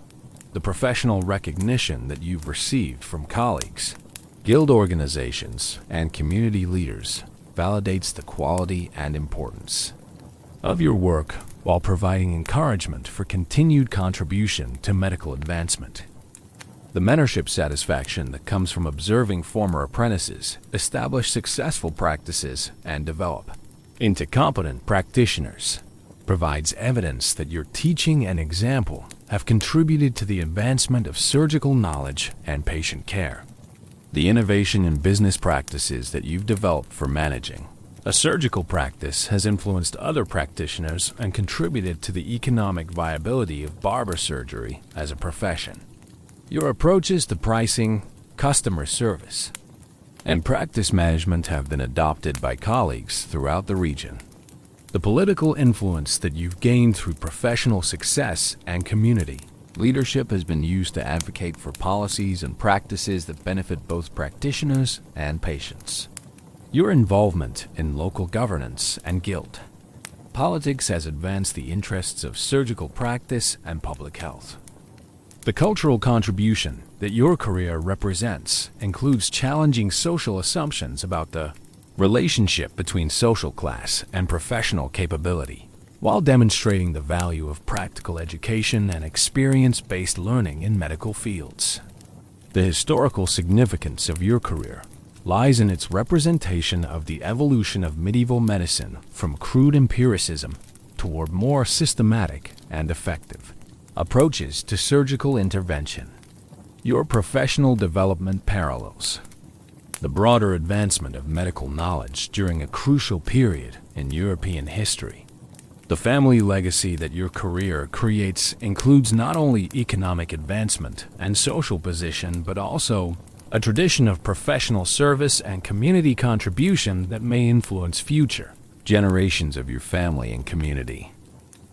Speaker 1: The professional recognition that you've received from colleagues, guild organizations, and community leaders validates the quality and importance of your work while providing encouragement for continued contribution to medical advancement. The mentorship satisfaction that comes from observing former apprentices establish successful practices and develop into competent practitioners provides evidence that your teaching and example have contributed to the advancement of surgical knowledge and patient care. The innovation in business practices that you've developed for managing a surgical practice has influenced other practitioners and contributed to the economic viability of barber surgery as a profession. Your approaches to pricing, customer service, and practice management have been adopted by colleagues throughout the region. The political influence that you've gained through professional success and community leadership has been used to advocate for policies and practices that benefit both practitioners and patients. Your involvement in local governance and guild politics has advanced the interests of surgical practice and public health. The cultural contribution that your career represents includes challenging social assumptions about the relationship between social class and professional capability, while demonstrating the value of practical education and experience-based learning in medical fields. The historical significance of your career lies in its representation of the evolution of medieval medicine from crude empiricism toward more systematic and effective approaches to surgical intervention. Your professional development parallels the broader advancement of medical knowledge during a crucial period in European history. The family legacy that your career creates includes not only economic advancement and social position, but also a tradition of professional service and community contribution that may influence future generations of your family and community.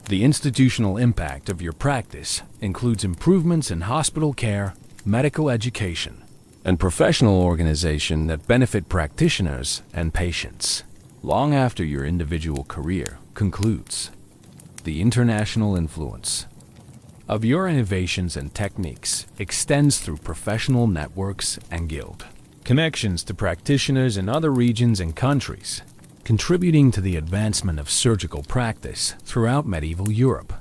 Speaker 1: The institutional impact of your practice includes improvements in hospital care, medical education, and professional organization that benefit practitioners and patients long after your individual career concludes. The international influence of your innovations and techniques extends through professional networks and guild connections to practitioners in other regions and countries, contributing to the advancement of surgical practice throughout medieval Europe.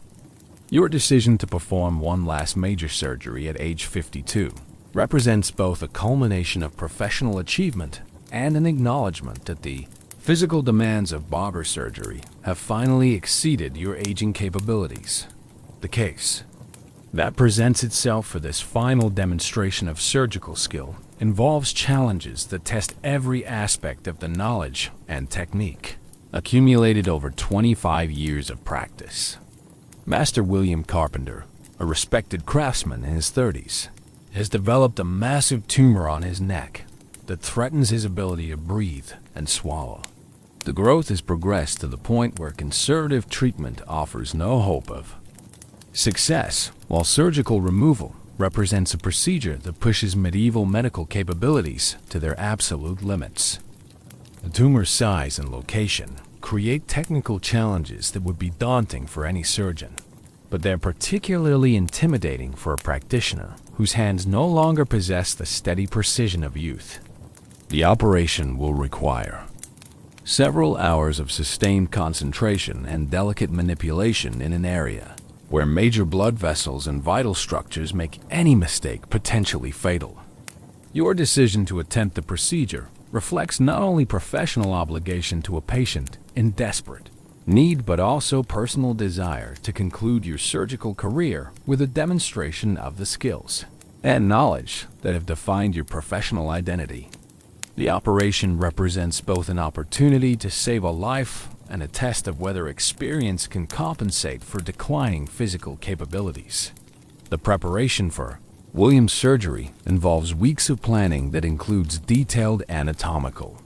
Speaker 1: Your decision to perform one last major surgery at age 52 represents both a culmination of professional achievement and an acknowledgement that the physical demands of barber surgery have finally exceeded your aging capabilities. The case that presents itself for this final demonstration of surgical skill involves challenges that test every aspect of the knowledge and technique accumulated over 25 years of practice. Master William Carpenter, a respected craftsman in his 30s, has developed a massive tumor on his neck that threatens his ability to breathe and swallow. The growth has progressed to the point where conservative treatment offers no hope of success, while surgical removal represents a procedure that pushes medieval medical capabilities to their absolute limits. The tumor's size and location create technical challenges that would be daunting for any surgeon, but they're particularly intimidating for a practitioner whose hands no longer possess the steady precision of youth. The operation will require several hours of sustained concentration and delicate manipulation in an area where major blood vessels and vital structures make any mistake potentially fatal. Your decision to attempt the procedure reflects not only professional obligation to a patient in desperate need, but also personal desire to conclude your surgical career with a demonstration of the skills and knowledge that have defined your professional identity. The operation represents both an opportunity to save a life and a test of whether experience can compensate for declining physical capabilities. The preparation for Williams surgery involves weeks of planning that includes detailed anatomical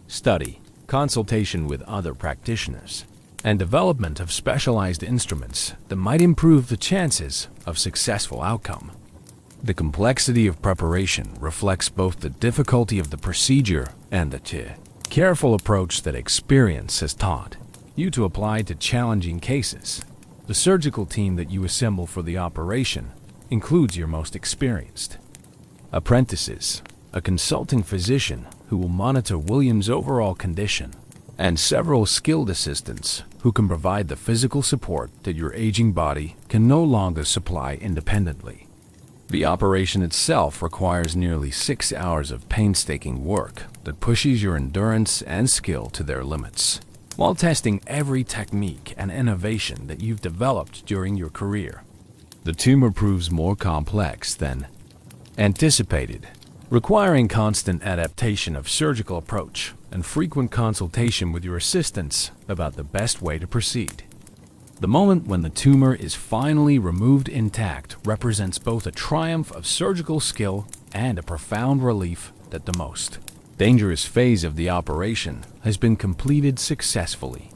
Speaker 1: study, consultation with other practitioners, and development of specialized instruments that might improve the chances of successful outcome. The complexity of preparation reflects both the difficulty of the procedure and the careful approach that experience has taught you to apply to challenging cases. The surgical team that you assemble for the operation includes your most experienced apprentices, a consulting physician who will monitor Williams' overall condition, and several skilled assistants who can provide the physical support that your aging body can no longer supply independently. The operation itself requires nearly 6 hours of painstaking work that pushes your endurance and skill to their limits, while testing every technique and innovation that you've developed during your career. The tumor proves more complex than anticipated, requiring constant adaptation of surgical approach and frequent consultation with your assistants about the best way to proceed. The moment when the tumor is finally removed intact represents both a triumph of surgical skill and a profound relief that the most dangerous phase of the operation has been completed successfully.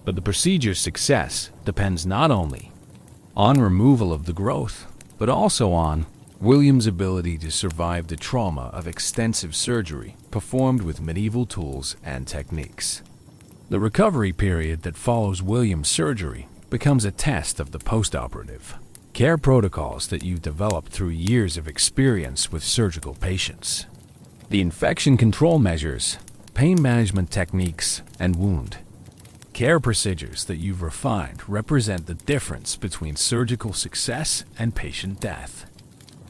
Speaker 1: But the procedure's success depends not only on removal of the growth, but also on Williams' ability to survive the trauma of extensive surgery performed with medieval tools and techniques. The recovery period that follows Williams' surgery becomes a test of the postoperative care protocols that you've developed through years of experience with surgical patients. The infection control measures, pain management techniques, and wound care procedures that you've refined represent the difference between surgical success and patient death.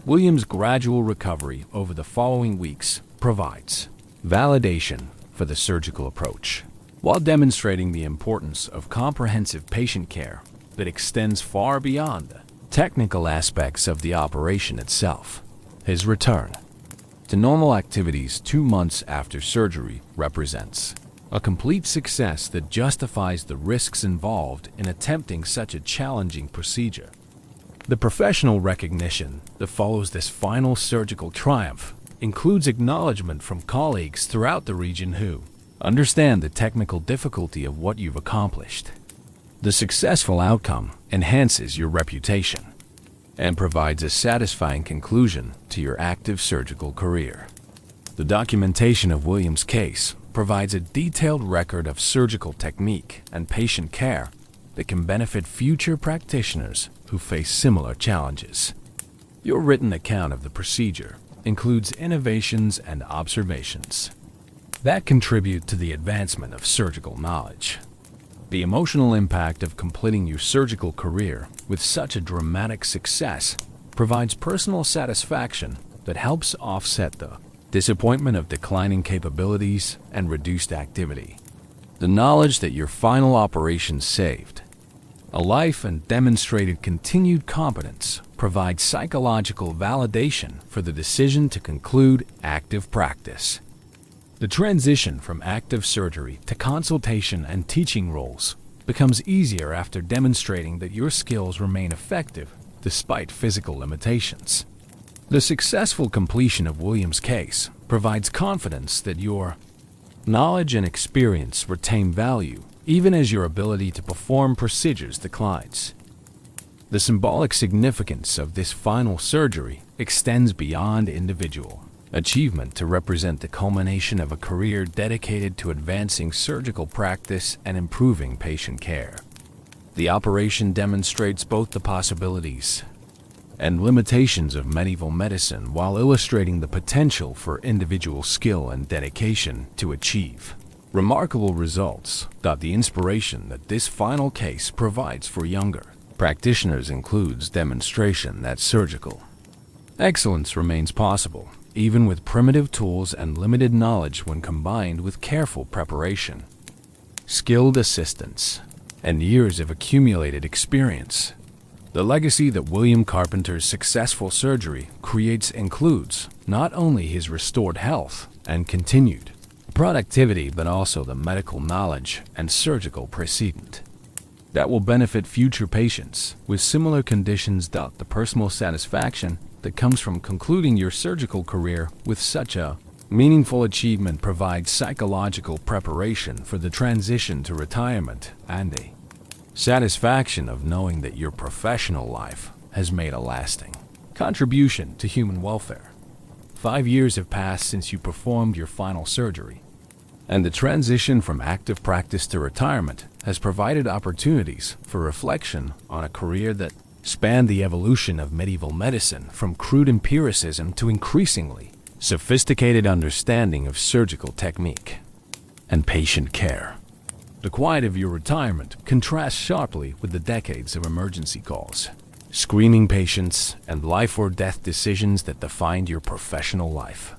Speaker 1: Williams' gradual recovery over the following weeks provides validation for the surgical approach, while demonstrating the importance of comprehensive patient care that extends far beyond the technical aspects of the operation itself. His return to normal activities 2 months after surgery represents a complete success that justifies the risks involved in attempting such a challenging procedure. The professional recognition that follows this final surgical triumph includes acknowledgement from colleagues throughout the region who understand the technical difficulty of what you've accomplished. The successful outcome enhances your reputation and provides a satisfying conclusion to your active surgical career. The documentation of Williams' case provides a detailed record of surgical technique and patient care that can benefit future practitioners who face similar challenges. Your written account of the procedure includes innovations and observations that contribute to the advancement of surgical knowledge. The emotional impact of completing your surgical career with such a dramatic success provides personal satisfaction that helps offset the disappointment of declining capabilities and reduced activity. The knowledge that your final operation saved a life and demonstrated continued competence provides psychological validation for the decision to conclude active practice. The transition from active surgery to consultation and teaching roles becomes easier after demonstrating that your skills remain effective despite physical limitations. The successful completion of Williams' case provides confidence that your knowledge and experience retain value even as your ability to perform procedures declines. The symbolic significance of this final surgery extends beyond individual achievement to represent the culmination of a career dedicated to advancing surgical practice and improving patient care. The operation demonstrates both the possibilities and limitations of medieval medicine while illustrating the potential for individual skill and dedication to achieve remarkable results. The inspiration that this final case provides for younger practitioners includes demonstration that surgical excellence remains possible, even with primitive tools and limited knowledge when combined with careful preparation, skilled assistance, and years of accumulated experience. The legacy that William Carpenter's successful surgery creates includes not only his restored health and continued productivity, but also the medical knowledge and surgical precedent that will benefit future patients with similar conditions. The personal satisfaction that comes from concluding your surgical career with such a meaningful achievement provides psychological preparation for the transition to retirement and the satisfaction of knowing that your professional life has made a lasting contribution to human welfare. 5 years have passed since you performed your final surgery, and the transition from active practice to retirement has provided opportunities for reflection on a career that spanned the evolution of medieval medicine from crude empiricism to increasingly sophisticated understanding of surgical technique and patient care. The quiet of your retirement contrasts sharply with the decades of emergency calls, screening patients, and life or death decisions that defined your professional life.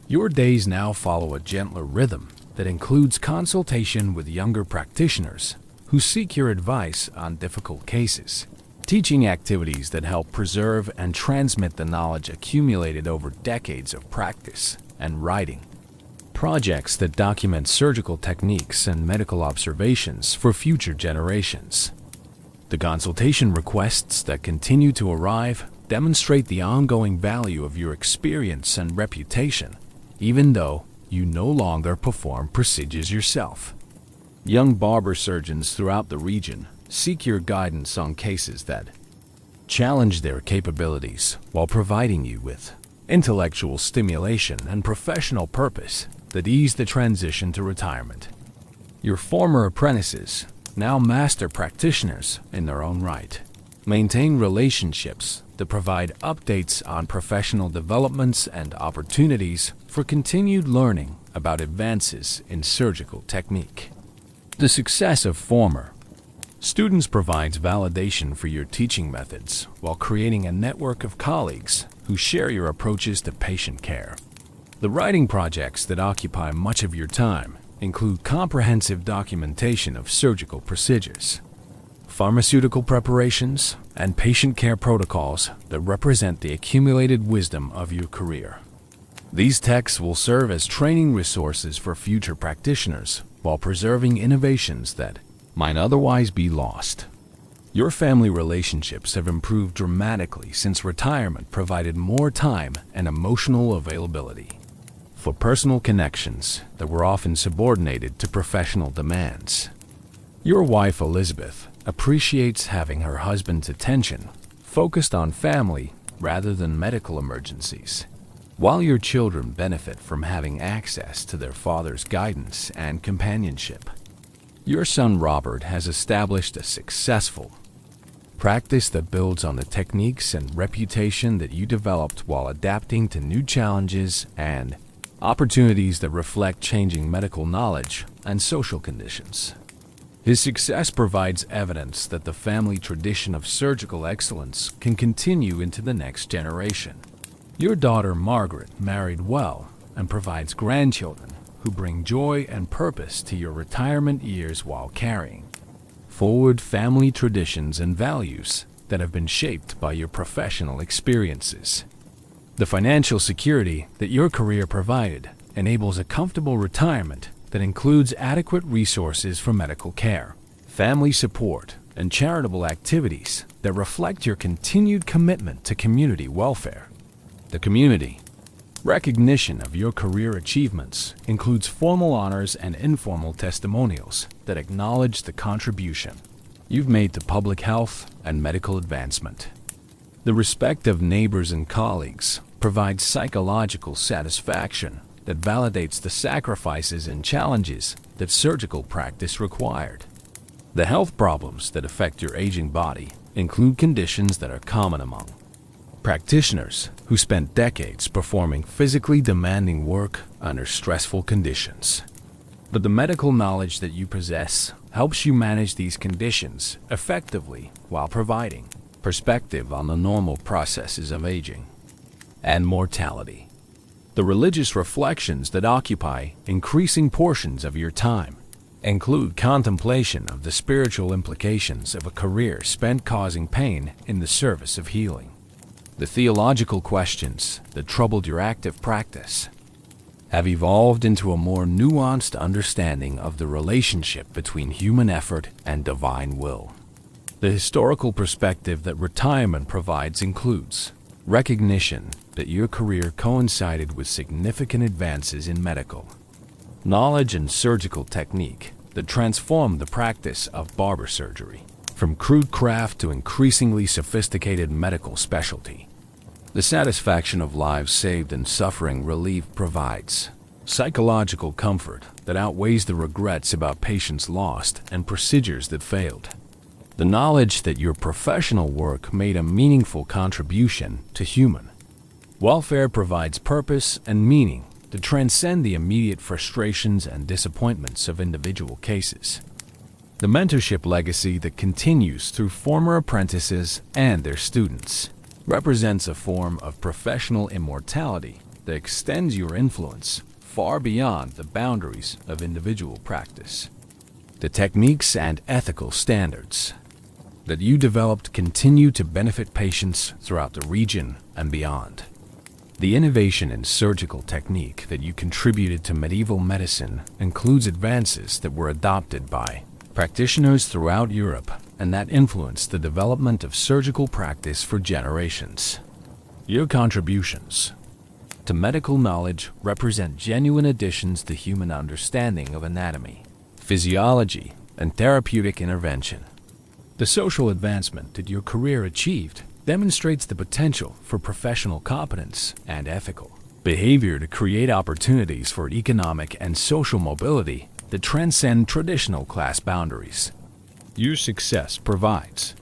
Speaker 1: Your days now follow a gentler rhythm that includes consultation with younger practitioners who seek your advice on difficult cases, teaching activities that help preserve and transmit the knowledge accumulated over decades of practice, and writing projects that document surgical techniques and medical observations for future generations. The consultation requests that continue to arrive demonstrate the ongoing value of your experience and reputation, even though you no longer perform procedures yourself. Young barber-surgeons throughout the region seek your guidance on cases that challenge their capabilities while providing you with intellectual stimulation and professional purpose that ease the transition to retirement. Your former apprentices, now master practitioners in their own right, maintain relationships that provide updates on professional developments and opportunities for continued learning about advances in surgical technique. The success of former students provides validation for your teaching methods while creating a network of colleagues who share your approaches to patient care. The writing projects that occupy much of your time include comprehensive documentation of surgical procedures, pharmaceutical preparations, and patient care protocols that represent the accumulated wisdom of your career. These texts will serve as training resources for future practitioners while preserving innovations that might otherwise be lost. Your family relationships have improved dramatically since retirement provided more time and emotional availability for personal connections that were often subordinated to professional demands. Your wife, Elizabeth, appreciates having her husband's attention focused on family rather than medical emergencies, while your children benefit from having access to their father's guidance and companionship. Your son Robert has established a successful practice that builds on the techniques and reputation that you developed while adapting to new challenges and opportunities that reflect changing medical knowledge and social conditions. His success provides evidence that the family tradition of surgical excellence can continue into the next generation. Your daughter Margaret married well and provides grandchildren who bring joy and purpose to your retirement years while carrying forward family traditions and values that have been shaped by your professional experiences. The financial security that your career provided enables a comfortable retirement that includes adequate resources for medical care, family support, and charitable activities that reflect your continued commitment to community welfare. The community recognition of your career achievements includes formal honors and informal testimonials that acknowledge the contribution you've made to public health and medical advancement. The respect of neighbors and colleagues provides psychological satisfaction that validates the sacrifices and challenges that surgical practice required. The health problems that affect your aging body include conditions that are common among practitioners who spent decades performing physically demanding work under stressful conditions. But the medical knowledge that you possess helps you manage these conditions effectively while providing perspective on the normal processes of aging and mortality. The religious reflections that occupy increasing portions of your time include contemplation of the spiritual implications of a career spent causing pain in the service of healing. The theological questions that troubled your active practice have evolved into a more nuanced understanding of the relationship between human effort and divine will. The historical perspective that retirement provides includes Recognition that your career coincided with significant advances in medical knowledge and surgical technique that transformed the practice of barber surgery, from crude craft to increasingly sophisticated medical specialty. The satisfaction of lives saved and suffering relief provides psychological comfort that outweighs the regrets about patients lost and procedures that failed. The knowledge that your professional work made a meaningful contribution to human welfare provides purpose and meaning to transcend the immediate frustrations and disappointments of individual cases. The mentorship legacy that continues through former apprentices and their students represents a form of professional immortality that extends your influence far beyond the boundaries of individual practice. The techniques and ethical standards that you developed continue to benefit patients throughout the region and beyond. The innovation in surgical technique that you contributed to medieval medicine includes advances that were adopted by practitioners throughout Europe and that influenced the development of surgical practice for generations. Your contributions to medical knowledge represent genuine additions to human understanding of anatomy, physiology, and therapeutic intervention. The social advancement that your career achieved demonstrates the potential for professional competence and ethical behavior to create opportunities for economic and social mobility that transcend traditional class boundaries. Your success provides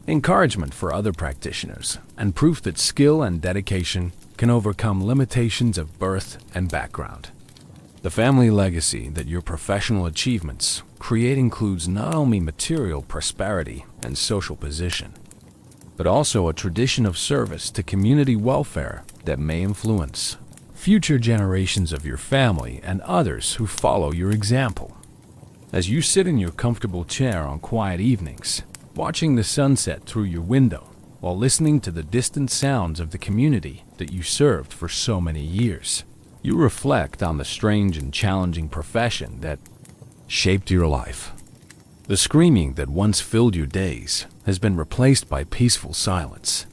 Speaker 1: encouragement for other practitioners and proof that skill and dedication can overcome limitations of birth and background. The family legacy that your professional achievements create includes not only material prosperity and social position, but also a tradition of service to community welfare that may influence future generations of your family and others who follow your example. As you sit in your comfortable chair on quiet evenings, watching the sunset through your window, while listening to the distant sounds of the community that you served for so many years, you reflect on the strange and challenging profession that shaped your life. The screaming that once filled your days has been replaced by peaceful silence,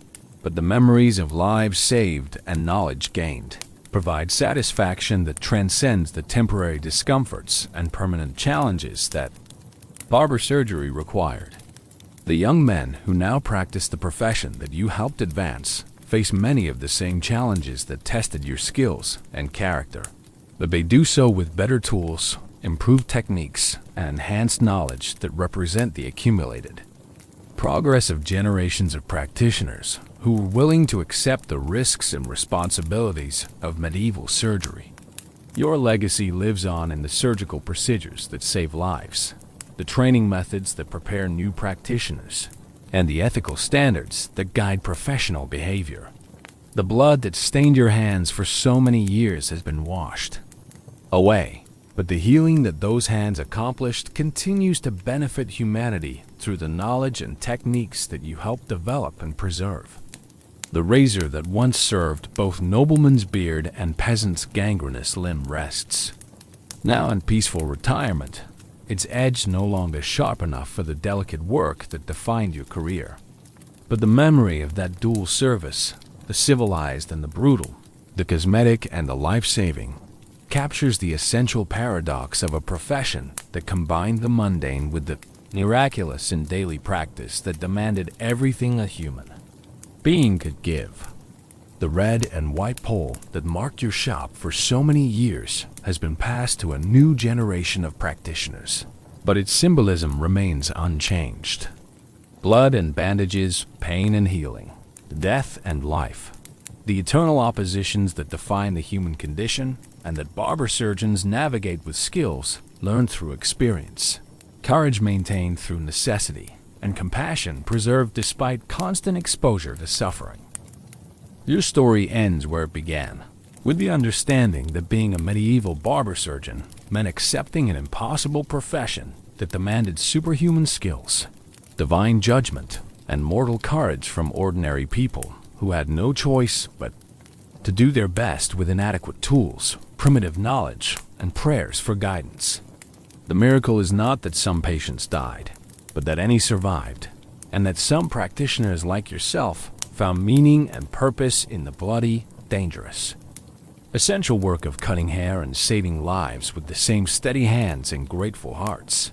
Speaker 1: but the memories of lives saved and knowledge gained provide satisfaction that transcends the temporary discomforts and permanent challenges that barber surgery required. The young men who now practice the profession that you helped advance face many of the same challenges that tested your skills and character, but they do so with better tools, improved techniques, and enhanced knowledge that represent the accumulated progress of generations of practitioners who were willing to accept the risks and responsibilities of medieval surgery. Your legacy lives on in the surgical procedures that save lives, the training methods that prepare new practitioners, and the ethical standards that guide professional behavior. The blood that stained your hands for so many years has been washed away, but the healing that those hands accomplished continues to benefit humanity through the knowledge and techniques that you helped develop and preserve. The razor that once served both nobleman's beard and peasant's gangrenous limb rests, now in peaceful retirement, its edge no longer sharp enough for the delicate work that defined your career. But the memory of that dual service, the civilized and the brutal, the cosmetic and the life-saving, captures the essential paradox of a profession that combined the mundane with the miraculous in daily practice that demanded everything a human being could give. The red and white pole that marked your shop for so many years has been passed to a new generation of practitioners, but its symbolism remains unchanged. Blood and bandages, pain and healing, death and life, the eternal oppositions that define the human condition and that barber surgeons navigate with skills learned through experience, courage maintained through necessity, and compassion preserved despite constant exposure to suffering. Your story ends where it began, with the understanding that being a medieval barber surgeon meant accepting an impossible profession that demanded superhuman skills, divine judgment, and mortal courage from ordinary people who had no choice but to do their best with inadequate tools, primitive knowledge, and prayers for guidance. The miracle is not that some patients died, but that any survived, and that some practitioners like yourself found meaning and purpose in the bloody, dangerous, essential work of cutting hair and saving lives with the same steady hands and grateful hearts.